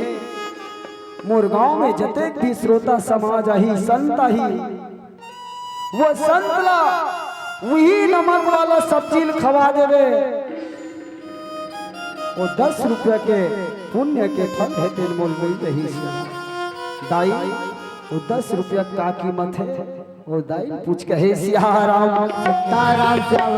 मोर गांव में जतेक भी श्रोता समाज आही संत आही, वो संत ला वही नमक वाला सब्जी खवा देवे। वो 10 रुपया के पुण्य के फल है तेल मोल में रही से। दाई वो 10 रुपया का कीमत है। वो दाई पूछ कहे सियाराम सीताराम श्याम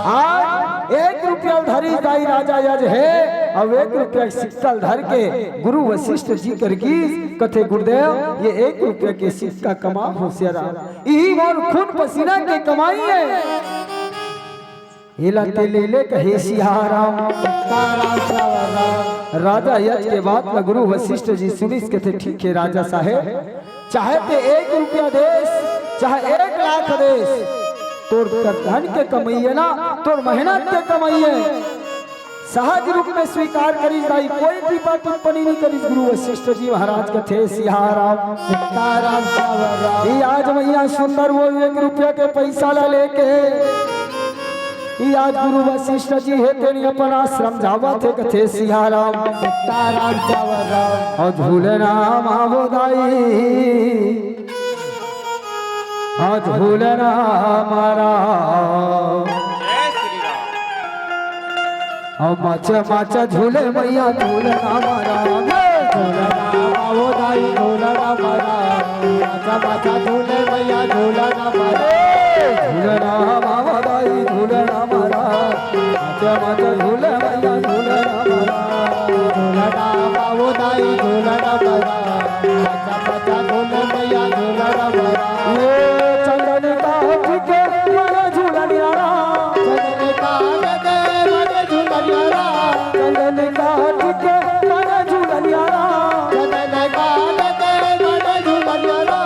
आज 1 रुपया धरी दाई राजा यज है। अब 1 रुपया सिक्का धर के गुरु वशिष्ठ जी कर की कथे गुरुदेव ये 1 रुपया के सिक्का कमा हो सियाराम, यही मोर खून पसीना के कमाई है। हिलाते ले ले कहे सियाराम सीताराम श्याम राजा यज के बात में गुरु वशिष्ठ जी सुनी कथे ठीक है राजा साहेब, चाहे ते 1 रुपया देश चाहे 1 लाख देश, तोर धन के कमाइए ना, तोर मेहनत के कमाइए, सहज रूप में स्वीकार करी दाई, कोई टीपा टिप्पणी नहीं करी। गुरु वशिष्ठ जी महाराज कथे सियाराम सीताराम श्याम आज मैया सुंदर वो 1 रुपया के पैसा ला लेके आज गुरु वशिष्ठ जी है तेरी अपन आश्रम जावा थे कथे सियाराम सीताराम श्याम और झूले नाम आवो दाई आज झूले नाम और माचा माचा झूले मैया झूले नाम वो दाई झूला मारा माचा माचा झूले मैया झूला मारा झूले नाम आवो दाई झूले नाम माचा माचा झूले मैया झूले नाम झूला वो दाई झूला मारा माचा माचा झूले मैया झूला मारा ये चंदन का के मन झूला नियारा चंदन का दे मन झूला नियारा चंदन का के मन झूला नियारा चंदन का दे मन झूला नियारा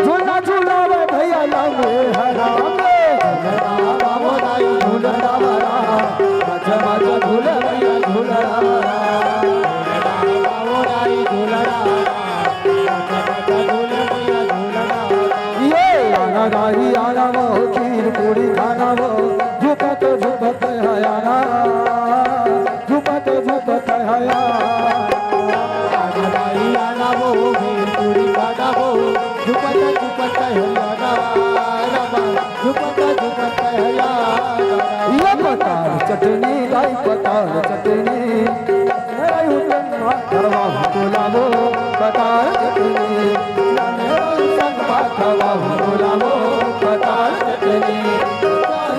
झूला झूला रे भैया लागे हराम झूला वो दाई झूला मारा माचा माचा झूले भैया झूला वो दाई झूला माचा माचा झूले मैया झूला ये आना गाही आना वो खीर पूरी खाना वो झुपत झुपत हयाना झुपत झुपत हया दाई आना वो पूरी खाना वो झुपत झुपत हयाना झुपत झुपत हयाना ये पताल चटनी लाई पताल चटनी करवा बोलावो पताल चटनी संग बाखवा बोलावो पताल चटनी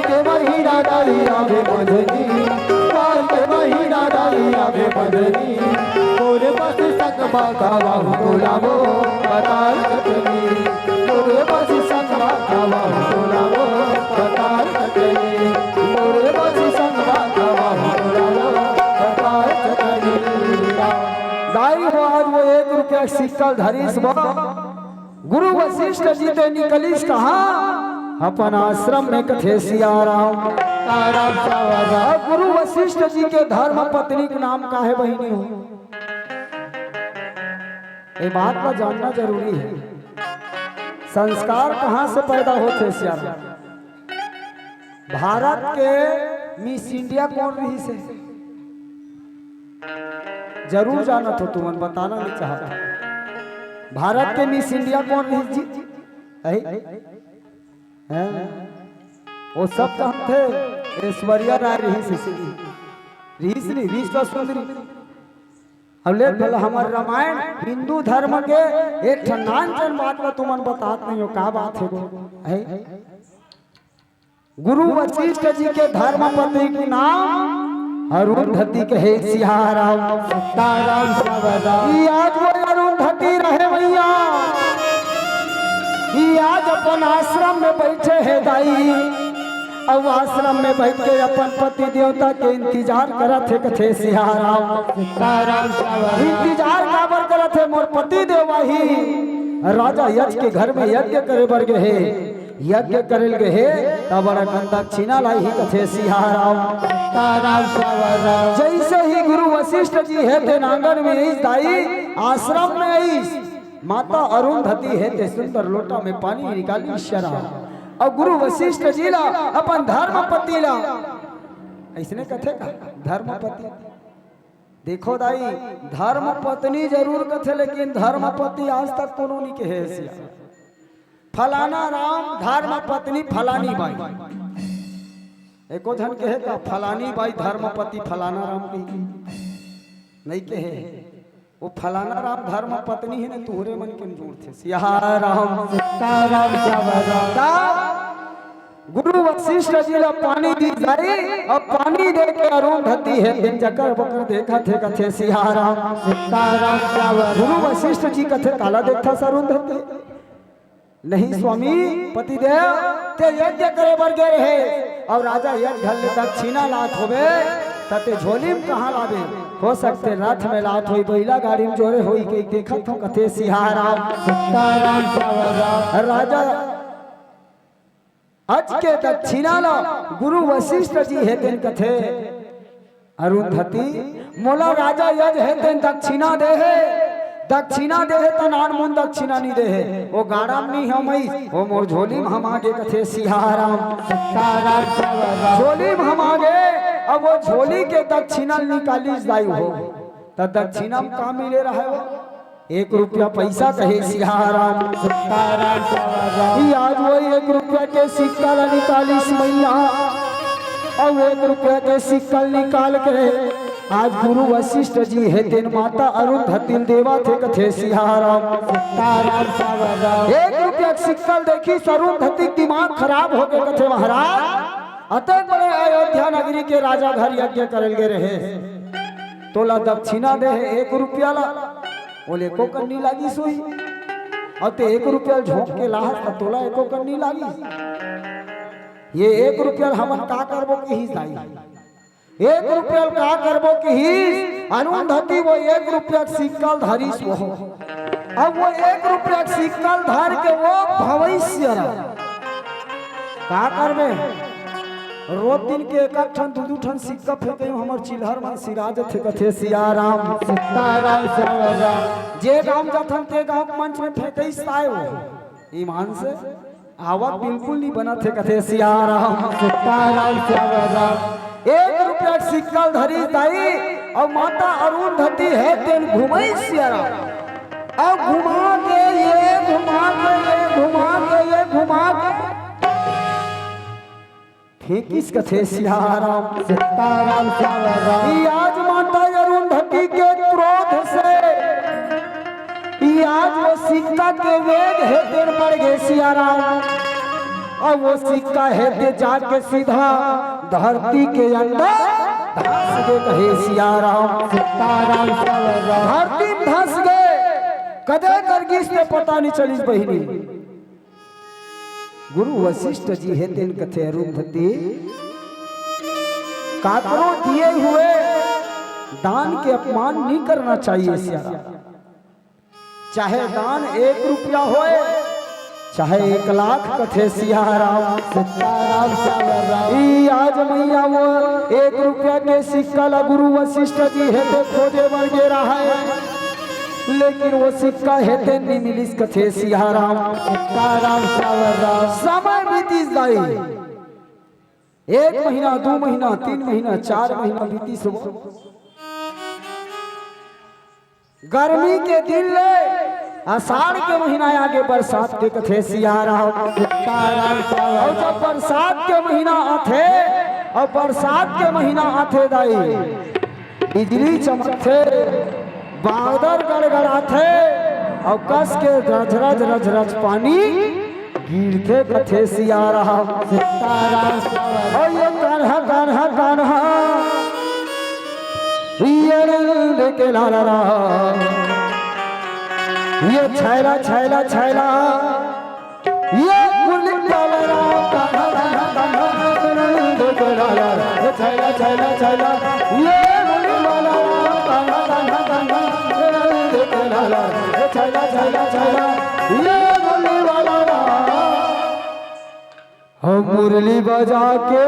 के महीना दाई आवे बंधनी के महीना दाई आवे बंधनी मोरे बस संग बाखवा बोलावो पताल चटनी मोरे बस संग बाखवा बोलावो पताल चटनी मोरे बस संग बाखवा बोलावो पताल चटनी दाई वो आज वो 1 रुपया सिक्का धरीस बा गुरु वशिष्ठ जी ते निकलिस कहा अपन आश्रम में कथे सियाराम ताराम सावरा गुरु वशिष्ठ जी के धर्म पत्नी का नाम का है बहिनी हो, ये बात का जानना जरूरी है। संस्कार कहाँ से पैदा होते सियाराम? भारत के मिस इंडिया कौन रही से जरूर जाना तो तुमन बताना नहीं चाहता। भारत के मिस इंडिया कौन रही जी? वो सब कहाँ थे? ऐश्वर्या राय रही से नहीं विश्व सुंदरी। अब ले भला हमारे रामायण हिंदू धर्म के एक ठंडान बात में तुमन बतात नहीं हो का बात है वो? गुरु वशिष्ठ जी के धर्म पति के नाम अरुंधति कहे सियाराम सीताराम सवराम। आज वो अरुंधति रहे भैया, आज अपन आश्रम में बैठे है दाई। अब आश्रम में बैठ के अपन पति देवता के इंतजार करत है कथे सियाराम सीताराम सवराम। इंतजार काबर करत है? मोर पति देवा ही राजा यज के घर में यज्ञ करे बर गए है। यज्ञ करल गए तब बड़ा दक्षिणा लाई ही कथे सियाराम सीताराम सवराम। जैसे ही गुरु वशिष्ठ जी है थे नांगन में इस दाई आश्रम में इस माता अरुंधति है थे सुंदर लोटा में पानी निकाली शराब। और गुरु वशिष्ठ जी ला अपन धर्म पति ला ऐसने कथे का धर्म पति। देखो दाई धर्म पत्नी जरूर कथे लेकिन धर्म पति आज तक कोनो नहीं कहे सिया। फलाना राम धर्म पत्नी फलानी बाई, एको जन कहे का फलानी बाई धर्म पति फलाना राम की नहीं कहे। वो फलाना राम धर्म पत्नी है ना तुहरे मन के जोड़ थे सियाराम सीताराम सवराम। गुरु वशिष्ठ जी ला पानी दी जाए और पानी दे के अरुंधति है दिन जकर बकर देखा थे कथे सियाराम सीताराम सवराम। गुरु वशिष्ठ जी कथे काला देखा अरुंधति नहीं स्वामी पति देव ते यज्ञ करे बर गए रहे और राजा यज्ञ ढल दक्षिणा लात होवे तते झोली में कहाँ लावे? हो सकते रथ में लात होई बैला गाड़ी में जोरे होई के देखा तो कथे सियाराम सीताराम सवराम। राजा आज के दक्षिणा ला गुरु वशिष्ठ जी है तेन कथे अरुंधति मोला राजा यज है तेन दक्षिणा दे है। दक्षिणा दे है तो नान मुन दक्षिणा नहीं दे है वो गाड़ाम नहीं हम वो मोर झोली में हम आगे कथे सियाराम सीताराम सवराम। झोली में हम आगे अब वो झोली के दक्षिणा निकाली जाई हो तो दक्षिणा में काम मिले रहा है वो 1 रुपया पैसा कहे सियाराम सीताराम सवराम। आज वो 1 रुपया के सिक्का ला निकाली मैया और 1 रुपया के सिक्का निकाल के आज गुरु वशिष्ठ जी है तेन माता अरुंधति देवा थे कथे सियाराम सीताराम सवराम। 1 रुपया सिक्का देखी अरुंधति दिमाग खराब हो गए कथे महाराज अतः बड़े अयोध्या नगरी के राजा घर यज्ञ करल गए रहे तोला दक्षिणा दे है 1 रुपया ला बोले को करनी लागी सोई और ते 1 रुपया झोंक के लाहत तोला एको करनी लागी। ये 1 रुपया हमन का करबो के ही जाई 1 रुपया का करबो कि ही अरुंधति वो 1 रुपया सिक्का धारी सो अब वो 1 रुपया सिक्का धार के वो भविष्य का करबे? रोज दिन के 1 ठन 2 ठन सिक्का फेंके हमर चिल्हर में सिराज थे कथे सियाराम सीताराम सवराम। जे गांव जथन ते गांव मंच में फेंके साय हो ईमान से आवक बिल्कुल नहीं बना थे कथे सियाराम सीताराम सवराम। 1 रुपया सिक्का धरी दाई और माता अरुंधति है तेन घुमाई सियाराम अब घुमा के ये घुमा के ये घुमा के ये घुमा के फेंकिस कथे सियाराम सीताराम सवराम। आज माता अरुंधति के क्रोध से आज वो सिक्का के वेग है तेर पड़ गए सियाराम और वो सिक्का है ते जाके सीधा धरती के अंदर धंस गए कहे सियाराम सीताराम सवराम। धरती में धंस गए कदे करगी से पता नहीं चली बहिनी। गुरु वशिष्ठ जी है तेन कथे अरुंधति काकरो दिए हुए दान के अपमान नहीं करना चाहिए सियाराम। चाहे दान 1 रुपया होए चाहे 1 लाख कथे सियाराम सीताराम सवराम। आज मैया वो 1 रुपया के सिक्का ला गुरु वशिष्ठ जी है तो खोजे बर गे रहा है लेकिन वो सिक्का हेते नहीं मिलिस कथे सियाराम सीताराम श्यावर राम समय बीतीस गई 1 महीना 2 महीना 3 महीना 4 महीना बीती सब गर्मी के दिन ले आषाढ़ के महीना आगे बरसात के कथे सियाराम सीताराम श्यावर और जब बरसात के महीना आथे और बरसात के महीना आथे दाई बिजली चमकथे बादल गड़गड़ाथे और कस के रज रज पानी गिरथे कथे सियाराम सीताराम श्यावर और ये कान्हा कान्हा कान्हा ये रंग के लाला रा ये छैला छैला छैला ये गुल्ली लाला रा कान्हा कान्हा कान्हा रंग के लाला रा ये छैला छैला छैला ये गुल्ली लाला रा कान्हा कान्हा कान्हा रंग के लाला रा ये छैला छैला छैला ये गुल्ली वाला रा हम मुरली बजा के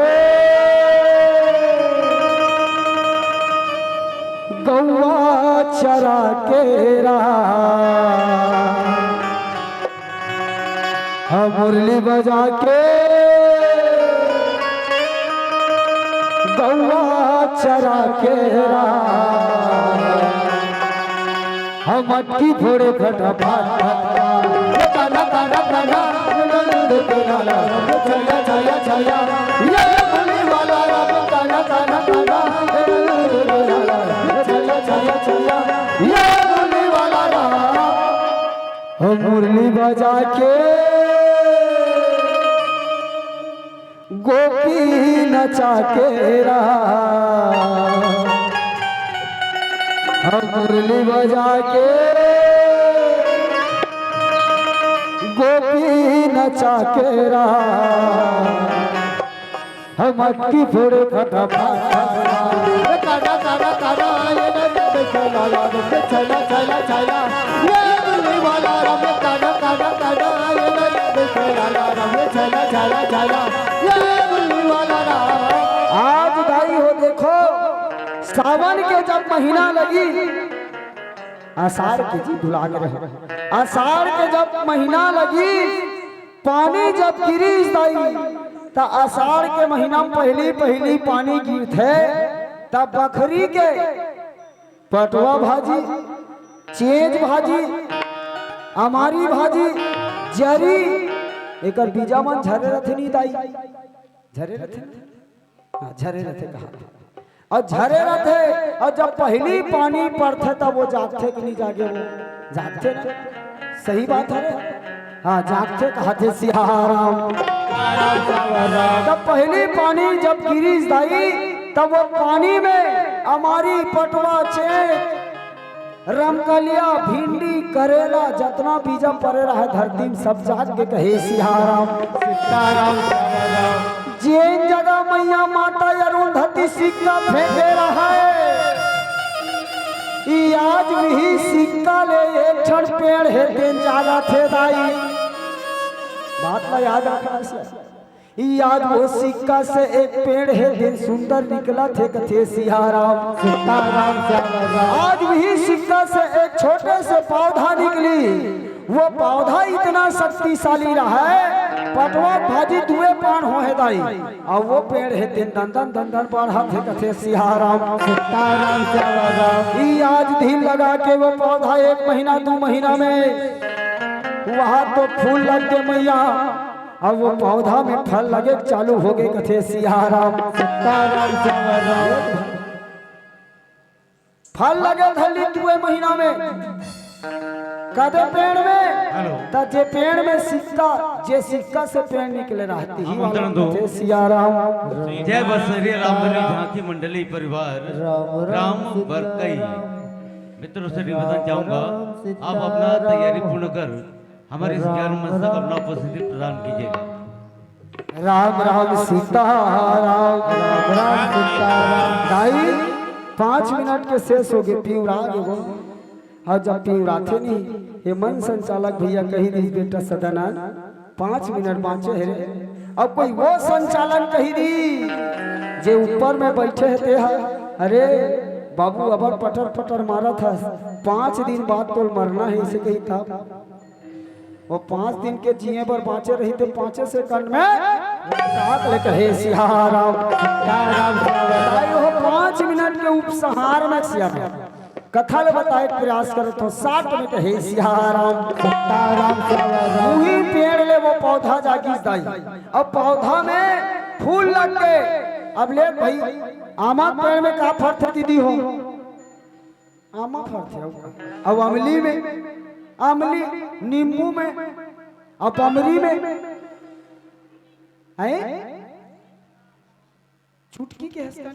गौवा चरा के हम मुरली बजा के गौवा चरा के हम मटकी फोड़े फटाफट काना काना काना छया छया छया ये मुरली वाला राम काना काना काना छया छया छया ये मुरली वाला राम हम मुरली बजा के गोपी नचा के हम मुरली बजा के गोपी नचा के हम मटकी फोड़े फटाफट काना काना काना ये नंद चला चला चला चला ये मुरली वाला राम काना काना काना ये नंद चला चला चला ये मुरली वाला राम आज भाई हो देखो सावन के जब महीना लगी आषाढ़ के जी भुला रहे आषाढ़ के जब महीना लगी पानी जब गिरी दाई तो आषाढ़ के महीना में पहली पानी गिरते तब बकरी के पटवा भाजी चेज भाजी हमारी भाजी जरी एक बीजा मन झरे रथे नहीं दाई झरे रथे हाँ झरे रथे कहा और झरे रथे और जब पहली पानी पड़ते तब वो जागते कि नहीं जागे वो जागते ना सही बात है हाँ जागते कहते सियाराम जब पहली पानी जब गिरी दाई तब वो पानी में हमारी पटवा चेक रमकलिया भिंडी करेला जितना बीजा पड़े रहा धरती में सब जाग के कहे सियाराम सीताराम जेन जगह मैया माता अरुंधति सिक्का फेंके रहा है आज भी सिक्का ले एक क्षण पेड़ है दिन जागा थे दाई बात ला याद रखना से आज वो सिक्का से एक पेड़ है दिन सुंदर निकला थे कथे सियाराम सीताराम आज भी सिक्का से एक छोटे से पौधा निकली वो पौधा इतना शक्तिशाली रहा है पटवा भाजी दुए पान हो है दाई और वो पेड़ है दिन दंदन दंदन बढ़ा थे कथे सियाराम सीताराम आज धील लगा के वो पौधा 1 महीना 2 महीना में वहां तो फूल लग के मैया अब वो पौधा में फल लगे चालू हो गए कथे सियाराम सीताराम फल लगे धली 2 महीना में कदे पेड़ में तो जे पेड़ में सिक्का जे सिक्का से पेड़ निकले रहती ही वाला कथे सियाराम जय बसरी रामबली झांकी मंडली परिवार राम बरकई मित्रों से निवेदन चाहूंगा आप अपना तैयारी पूर्ण कर हमारे इस ज्ञान मंच तक अपना उपस्थिति प्रदान कीजिएगा। राम राम सीताराम राम राम सीताराम दाई 5 मिनट के शेष हो गए पिउरा गो और जब पिउराथे नहीं ये मन संचालक भैया कही दी बेटा सदनान 5 मिनट बाँचे है अब कोई वो संचालन कही दी जे ऊपर में बैठे है अरे बाबू अबर पटर पटर मारा था 5 दिन बाद तो मरना है इसे कही था। वो 5 दिन के जिए पर बाँचे रही थे 5 सेकंड में कहे सियाराम हो 5 मिनट के उपसहार में सियाराम कथल बताए प्रयास करे तो 60 मिनट है सियाराम वही पेड़ ले वो पौधा जागी दाई। अब पौधा में फूल लग गए। अब ले भाई आमा पेड़ में का फर थे दीदी हो आमा फर थे। अब अमली में अमली नींबू में अब अमरी में है चुटकी के हंसता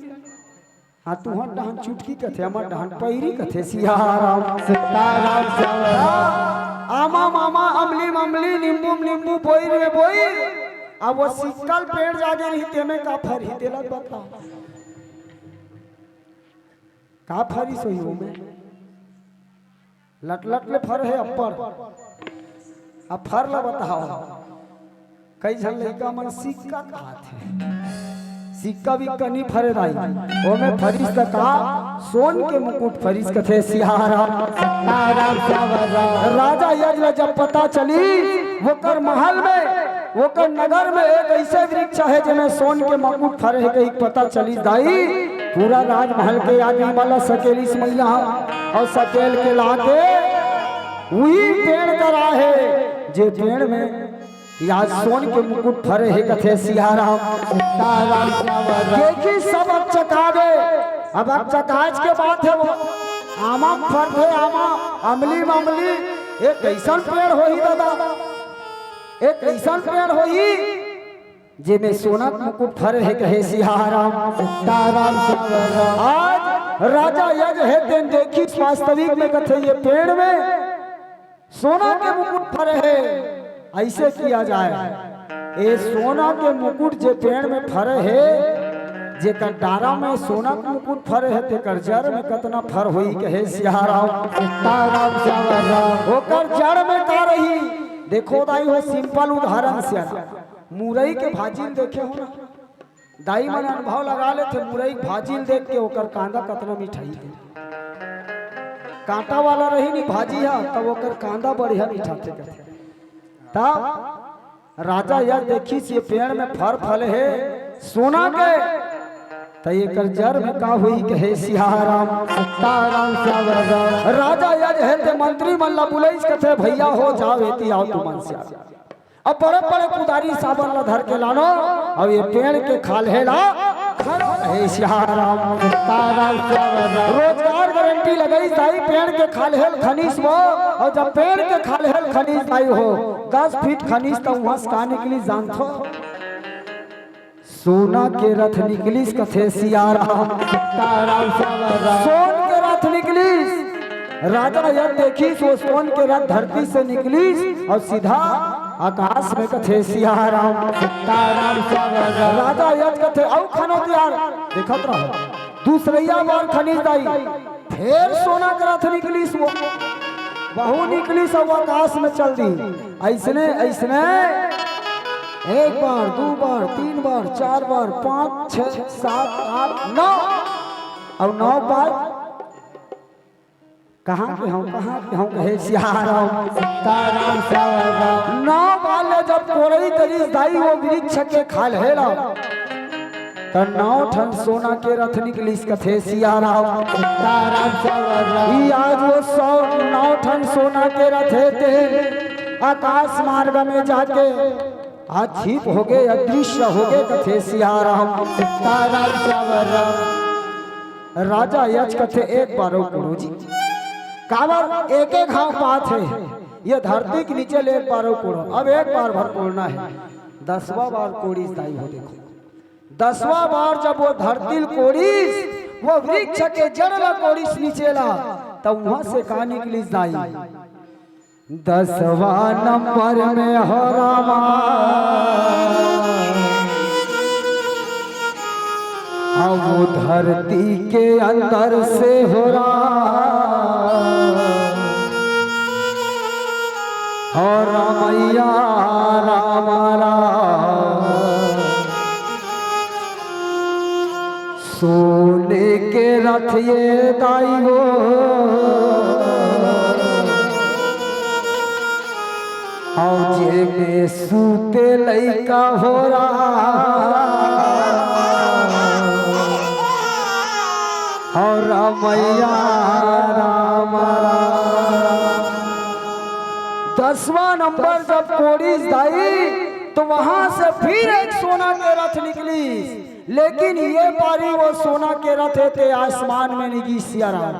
हाँ तू हाँ डहान चुटकी कथे हमार डहान पैरी कथे सियाराम आमा मामा अमली ममली नींबू नींबू बोई रे बोई। अब वो सिक्कल पेड़ जागे रही ते में का फर ही देला बता का फरी सोई हो में लट लट ले फर है अपर अब फर ला बताओ कई झन लड़का मन सिक्का कहा थे सिक्का भी कनी फरे दाई ओ में फरिस का सोन के मुकुट फरिस कथे सियाराम राजा यज्ञ जब पता चली वो कर महल में वो कर नगर में एक ऐसे वृक्ष है जिसमें सोन के मुकुट फरे है कहीं पता चली दाई पूरा राजमहल के आदमी वाला सकेली मैया और सकेल के लाके वही पेड़ करा है जे पेड़ में याद सोन के मुकुट फरे है कथे सियाराम देखी सब अब चका दे। अब चकाज के बात है वो आमा फर थे आमा अमली ममली एक ऐसा पेड़ होई दादा एक ऐसा पेड़ होई जे में सोना मुकुट फरे है कहे सियाराम आज राजा यज्ञ है तेन देखी वास्तविक में कथे ये पेड़ में सोना के मुकुट फरे है। ऐसे किया जाए ये सोना के मुकुट जे पेड़ में फरे है जे कर डारा में सोना के मुकुट फरे है ते कर जड़ में कितना फर हुई कहे सियाराम ओकर जड़ में का रही देखो दाई हो सिंपल उदाहरण से मुरई के भाजिल देखे हो ना दाई मन अनुभव लगा ले थे मुरई भाजिल देख के ओकर कांदा कितना मिठाई थे कांटा वाला रही नहीं भाजी है तब ओकर कांदा बढ़िया मीठा थे तब राजा यह देखी से पेड़ में फर फल है सोना के तो ये कर जड़ में का हुई कहे सियाराम राजा यज है ते मंत्री मल्ला बुलाइस कथे भैया हो जाओ एती आओ तू मन से अब बड़े बड़े पुदारी साबन ला धर के लानो अब ये पेड़ के खाल है ला हे सियाराम रोजगार गारंटी लगाई जाई पेड़ के खाल है खनीस वो और जब पेड़ के खाल है खनीस आई हो 10 फीट खनीस तो वहां से का निकली जानथो सोना के रथ निकलिस कथे सियाराम सोन के रथ निकलिस राजा यह देखी वो सोन के रथ धरती से निकलिस और सीधा आकाश में कथे सियाराम राजा यह कथे औ खनो यार देखत रहो दूसरैया बार खनीज दाई फिर सोना के रथ निकलिस वो बहु निकलिस और आकाश में चल दी ऐसने ऐसने 1 बार 2 बार 3 बार 4 बार 5 6 7 8 9 और 9 बार कहाँ के हम कहे सियाराम 9 वाले जब कोरई तरी दाई वो वृक्ष के खाल हेला तो 9 ठन सोना के रथ निकलिस कथे सियाराम आज वो 9 ठन सोना के रथ थे आकाश मार्ग में जाके आज छिप हो गए अदृश्य हो गए कथे सियाराम राजा यज कथे एक बार गुरु जी कावर एक एक घाव पात है ये धरती के नीचे ले एक बार कोड़ो अब एक बार भर कोड़ना है 10वां बार कोड़ीस दाई हो देखो 10वां बार जब वो धरती कोड़ीस वो वृक्ष के जड़ ला कोड़ीस नीचे ला तब वहां से कहा निकलिस दाई 10वां नंबर में हो रामा अब वो धरती के अंदर से हो रहा और रामैया रामारा सोने के रथ ये दाई हो और जे में सूते लइका हो रहा और मैया राम राम। 10वां नंबर जब कोड़ी दाई तो वहां से फिर एक सोना के रथ निकली, लेकिन ये बारी वो सोना के रथ थे आसमान में निगी सियाराम।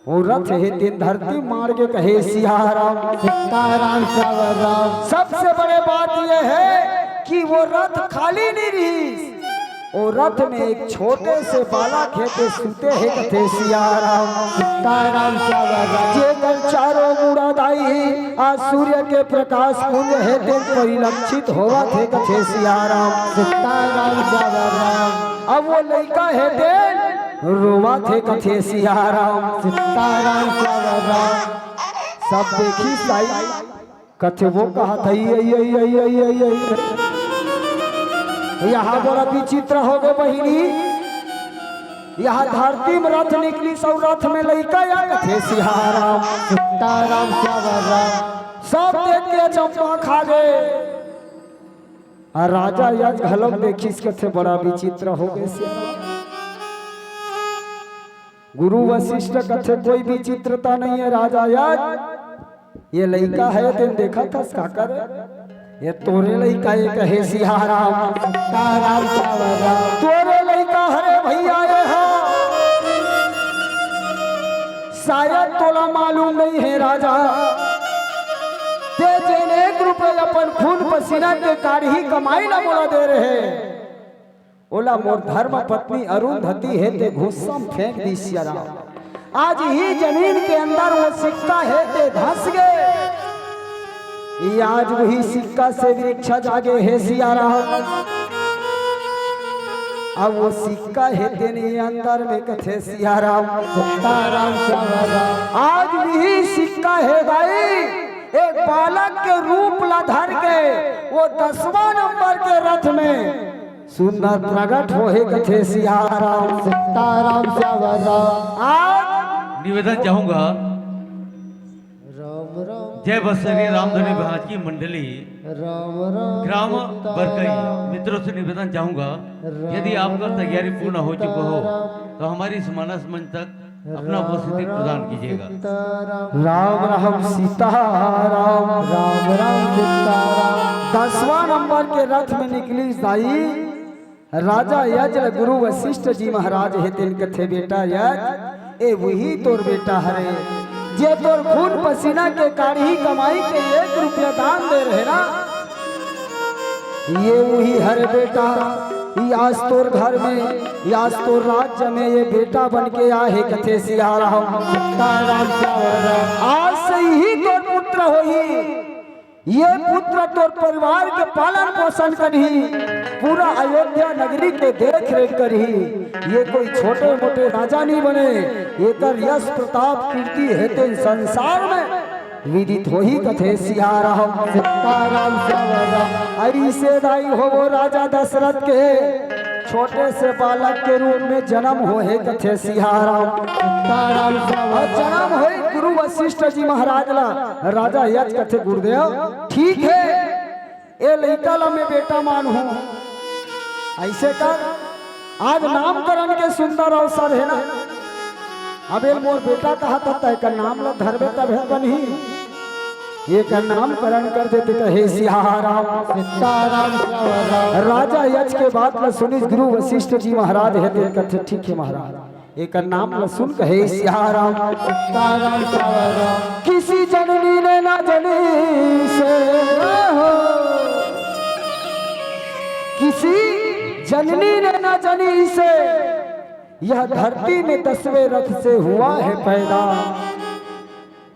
वो रथ है तीन धरती मार के कहे सियाराम सीताराम राम। सबसे बड़े बात ये है कि वो रथ खाली नहीं रही, वो रथ में एक छोटे से बालक है के सूते है कथे सियाराम सीताराम जेकर चारों मुड़ा दाई आज सूर्य के प्रकाश कुंज है ते परिलक्षित होवा थे कथे सियाराम सीताराम राम। अब वो लड़का है ते रोवा थे कथे सियाराम सीताराम राम। सब देखी साई कथे वो कहा था यहाँ बड़ा विचित्र हो गए बहिनी, यहाँ धरती में रथ निकली सौ रथ में लइका या कथे सियाराम सीताराम सब देख के चंपा खा गए। राजा यज घलक देखी कथे बड़ा विचित्र हो गए सियाराम। गुरु वशिष्ठ कथे कोई विचित्रता नहीं है राजा यज ये लइका है तेन देखा था का करे ये तोरे लइका ये कहे सियाराम सीताराम तोरे लइका हरे भैया ये है शायद तोला मालूम नहीं है राजा ते जेन 1 रुपये अपन खून पसीना के काढ़ी कमाई ना बोला दे रहे ओला मोर धर्म पत्नी अरुंधति है ते गुस्सा में फेंक दी सियाराम। आज ही जमीन के अंदर वो सिक्का है ते धंस गए, आज वही सिक्का से वृक्ष जागे है सियाराम। अब वो सिक्का है तेने अंदर में कथे सियाराम सीताराम आज वही सिक्का है भाई एक बालक के रूप ला धर के वो 10वां नंबर के रथ में सुंदर प्रकट हो है कथे सियाराम सीताराम आज निवेदन चाहूंगा जय बसरी रामधनी भाज की मंडली ग्राम बरकई मित्रों से निवेदन चाहूंगा यदि आपका तैयारी पूर्ण हो चुका हो तो हमारी इस मानस मंच तक अपना उपस्थिति प्रदान कीजिएगा। राम राम सीताराम राम राम सीताराम। 10वां नंबर के रथ में निकली साई राजा यज गुरु वशिष्ठ जी महाराज है तिन कथे बेटा यज ए वही तोर बेटा हरे जे तोर खून पसीना के काढ़ी कमाई के 1 रुपया दान दे रहे ना ये वही हरे बेटा ये आज तोर घर में ये आज तोर राज्य में ये बेटा बन के आए कथे सियाराम आज से ही तोर पुत्र होई ये पुत्र तोर परिवार के पालन पोषण करही पूरा अयोध्या नगरी के देख रेख करही ये कोई छोटे मोटे राजा नहीं बने ये कर यश प्रताप कीर्ति हेतु संसार में विदित हो ही कथे सियाराम सीताराम ऐसे दाई हो वो राजा दशरथ के छोटे से बालक के रूप में जन्म हो है कथे सियाराम सीताराम जन्म हो गुरु वशिष्ठ जी महाराज ला राजा यज कथे गुरुदेव ठीक है ये लइका ला मैं बेटा मान हूँ ऐसे कर आज नामकरण के सुंदर अवसर है ना अब ये मोर बेटा कहा था तय का नाम ला धरबे तब है बनी ये का नामकरण कर देते कहे सियाराम सीताराम राजा यज के बात ला सुनी गुरु वशिष्ठ जी महाराज है ते कथे ठीक है महाराज एक नाम ला सुन कहे सियाराम सीताराम किसी जननी ने ना जनी से किसी जननी ने ना जनी से यह धरती में 10वें रथ से हुआ है पैदा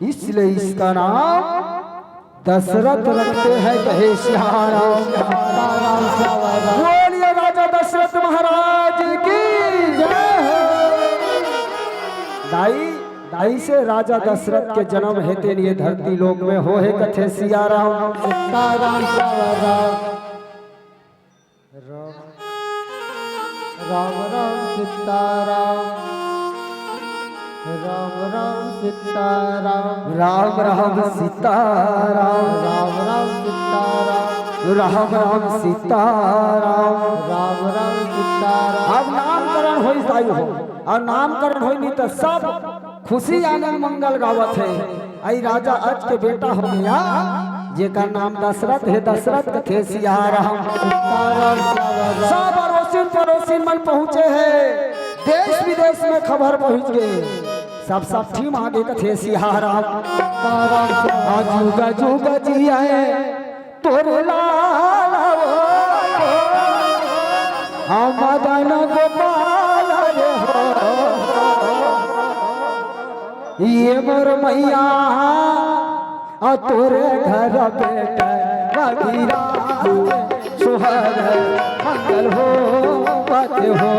इसलिए इसका नाम दशरथ रखते हैं कहे सियाराम बोलिए राजा दशरथ महाराज की जय दाई दाई से राजा दशरथ के जन्म हेते ये धरती लोक में हो है कथे सियाराम सीताराम राम राम सीताराम राम राम सीताराम राम राम सीताराम राम राम सीताराम राम राम सीताराम। राम राम सीताराम। अब नामकरण हो जाई हो और नामकरण हो नहीं तो सब खुशी आनंद मंगल गावत है। आई राजा अज के बेटा हो गया जेका नाम दशरथ है, दशरथ कथे सिया राम। सब अड़ोसिन पड़ोसिन मन पहुँचे है, देश विदेश में खबर पहुँच गए, सब ठीक आगे कथे सिया राम। जुग जुग जिया तोरे लाल मदन गोपाल रे हो ये मोर मैया तोरे घर बेटा बगीरा सुहर मंगल हो बात हो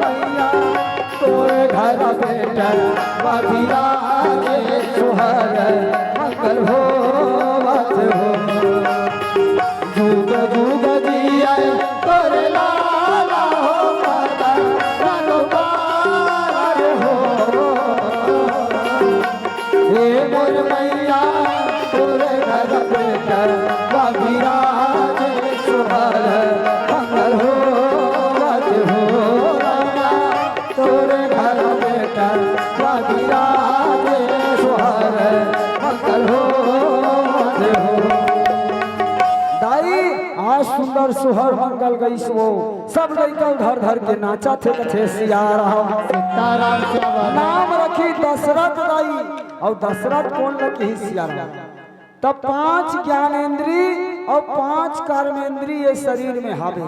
मैया तोरे घर बेटा बगीरा सुहर मंगल हो बात हो। जुग जुग जिया तोरे लाला हो मदन गोपाल हो हे मोर मैया तोरे घर बेटा बगीरा सुहर मंगल हो बात हो मैया तोरे घर बेटा बगीरा सुहर मंगल हो बात हो। दाई आज सुंदर सुहर मंगल गई सो सब लड़का धर धर के नाचा थे कथे सिया राम। सीताराम नाम रखी दशरथ दाई और दशरथ कौन रखी सिया राम। तब 5 ज्ञानेंद्री और 5 कर्मेंद्री ये शरीर में हावे।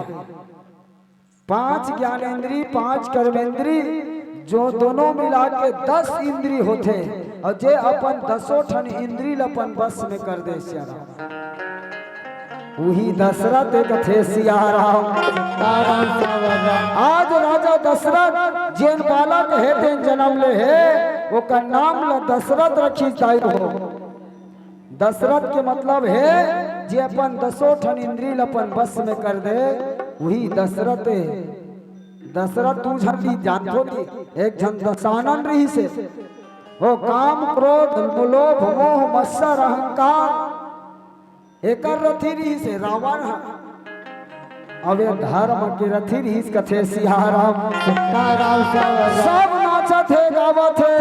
5 ज्ञानेंद्री 5 कर्मेंद्री जो दोनों मिला के 10 इंद्री होते और जे अपन 10 ठन इंद्री अपन बस में कर दे सिया राम। वही दशरथ कथे सिया राम। आज राजा दशरथ जेन बालक है तेन जन्म ले है वो का नाम ल दशरथ रखी जाई हो। दशरथ के मतलब है जे अपन 10 ठन इंद्री अपन बस में कर दे वही दशरथ है। दशरथ तू झंडी जानतो की एक झन दशानन रही से वो काम क्रोध लोभ मोह मत्सर अहंकार एकर रथी रही से रावण अब धर्म के रथी रही कथे सिया राम। सब नाचा थे गावा थे।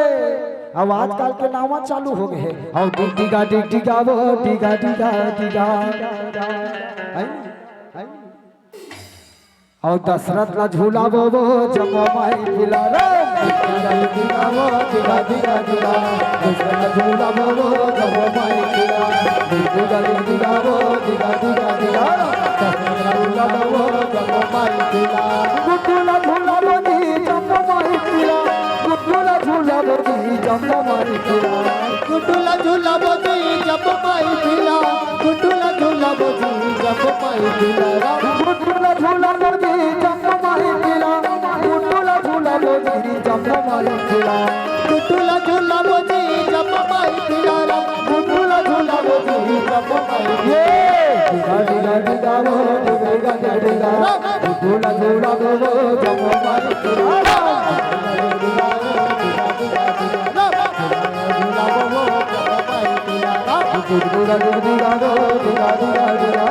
अब आजकल के नावा चालू हो गए और डिगा डिगा वो डिगा डिगा डिगा और दशरथ ला झूला वो जमो माई खिला डिगा वो डिगा डिगा डिगा दशरथ झूला वो जमो माई खिला डिगा डिगा वो डिगा डिगा डिगा दशरथ झूला वो जमो माई खिला गुड्डूला झूला वो जमो माई खिला गुड्डूला झूला वो जमो माई खिला गुड्डूला झूला बोझी जब माई खिला गुड्डूला झूला बोझी जब माई खिला गुड्डूला झूला बोझी जब माई खिला गुड्डूला झूला बोझी जब माई खिला गुड्डूला झूला बोझी जब माई खिला गुड्डूला झूला बोझी जब माई डिगा डिगा डिगा वो डिगा डिगा डिगा गुड्डूला झूला बोझो जब माई खिला गुड्डूला डिगा वो डिगा डिगा डिगा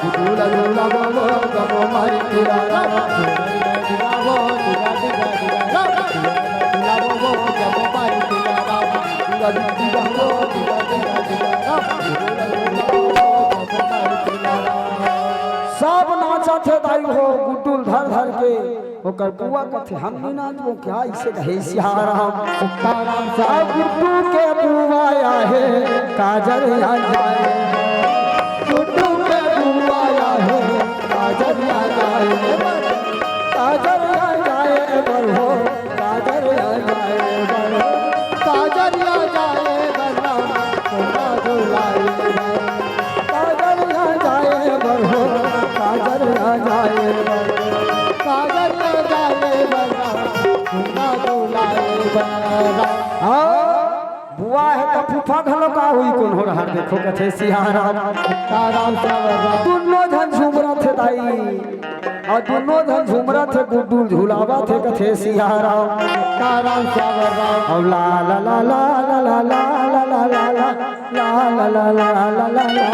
गुड्डूला झूला बोझो जब माई खिला डिगा वो डिगा डिगा डिगा डिगा वो जब माई खिला डिगा डिगा वो डिगा डिगा डिगा सब नाचा थे दाई हो गुड्डूल धर धर के ओकर बुआ कथे हम नहीं नाचबो क्या इसे कहे सिया राम। सीताराम सब गुड्डू के बुआ आए काजल आ जाए गुड्डू के बुआ आए काजल आ जाए काजल आ जाए बरहो काजल आ जाए बरहो काजल आ जाए बरना सोना झुलाए काजल आ जाए बरहो काजल आ जाए काजल आ जाए बरना सोना झुलाए बरना बुआ है का फूफा घलो का हुई कौन हो रहा देखो कथे सियाराम सीताराम श्याम दोनों धन झुमरा थे दाई और दोनों धन झुमरा थे गुड्डू झुलावा थे कथे सियाराम सीताराम श्याम और ला ला ला ला ला ला ला ला ला ला ला ला ला ला ला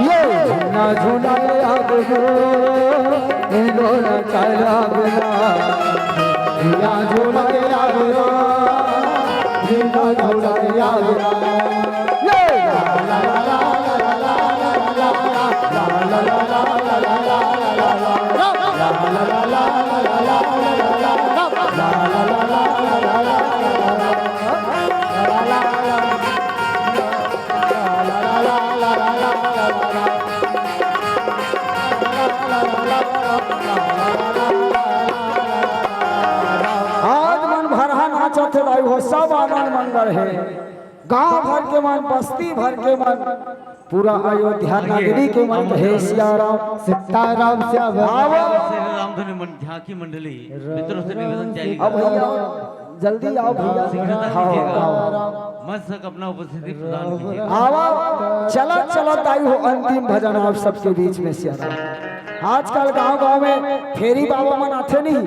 ये झूला झूला याद हो इन्होंने चला बिना या झूला याद हो झूला झूला याद हो ये ला ला ला ला ला ला ला ला ला ला ला हो सब आनंद मंगल है गांव भर के मन बस्ती भर के मन पूरा अयोध्या नगरी के मन है सियाराम सीताराम श्याम श्री रामधनु झांकी मंडली मित्रों से निवेदन चाहिए अब भैया जल्दी आओ भैया शीघ्रता कीजिएगा मत सक अपना उपस्थिति प्रदान कीजिएगा आओ चला चला ताई हो अंतिम भजन आप सबके बीच में सियाराम आजकल गांव गांव में फेरी बाबा मनाते नहीं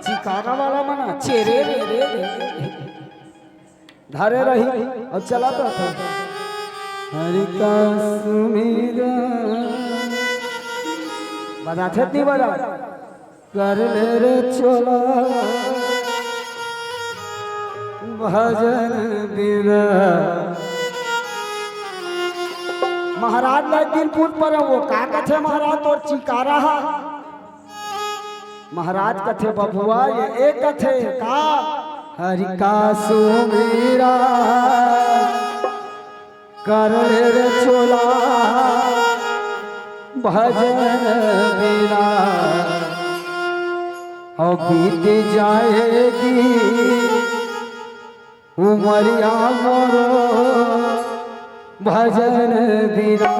चिकाना वाला मना चेरे रे रे रे धारे रही और चला तो हरि का सुमीरा बजाते नहीं बजा कर ले रे चोला भजन बिना महाराज ने दिन पूछ पर वो का कथे महाराज तो चिकारा महाराज कथे बबुआ ये एक कथे का हरि का सुमीरा कर रे चोला भजन बिना और बीत जाएगी उमरिया मोरो भजन बिना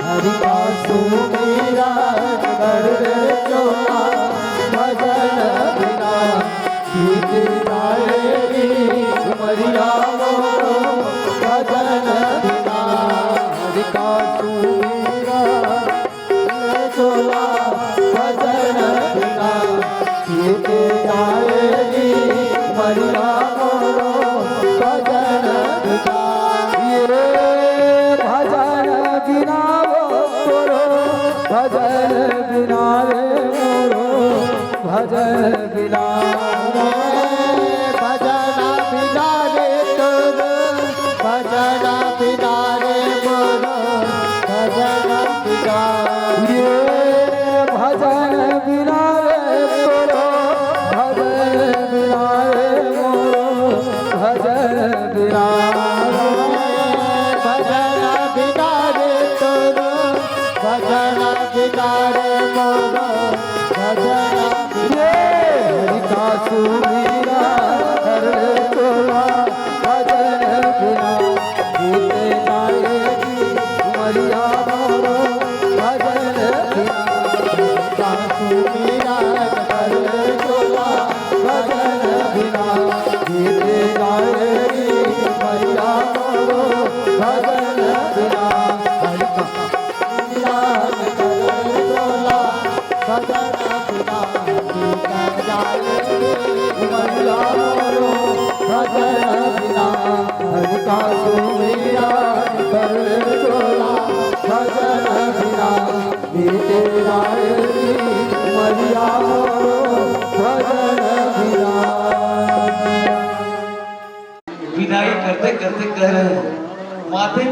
हरि का सुमीरा कर रे चोला भजन बिना बीत जाएगी उमरिया मोरो भजन बिना हरि का सुमीरा चोला भजन बिना बीत जाएगी उमरिया मोरो भजन बिना ये भजन बिना वो तोरो भजन बिना रे मोरो भजन बिना भजन बिना रे तोरो भजन बिना रे मोरो भजन बिना ये भजन बिना रे तोरो भजन बिना रे मोरो भजन बिना भजन बिना रे तोरो भजन बिना रे मोरो भजन ये हरि का सुमीरा कर तोरा भजन बिना बीते जाएगी उमरिया मोरो भजन बिना का सुमीरा कर तोरा भजन बिना बीते जाएगी उमरिया मोरो भजन बिना हरि का उमरिया मोरो भजन बिना हरि का सुमीरा कर चोला भजन बिना बीते जाएगी उमरिया मोरो भजन बिना विदाई करते करते कह रहे हैं माथे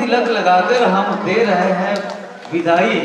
तिलक लगाकर हम दे रहे हैं विदाई।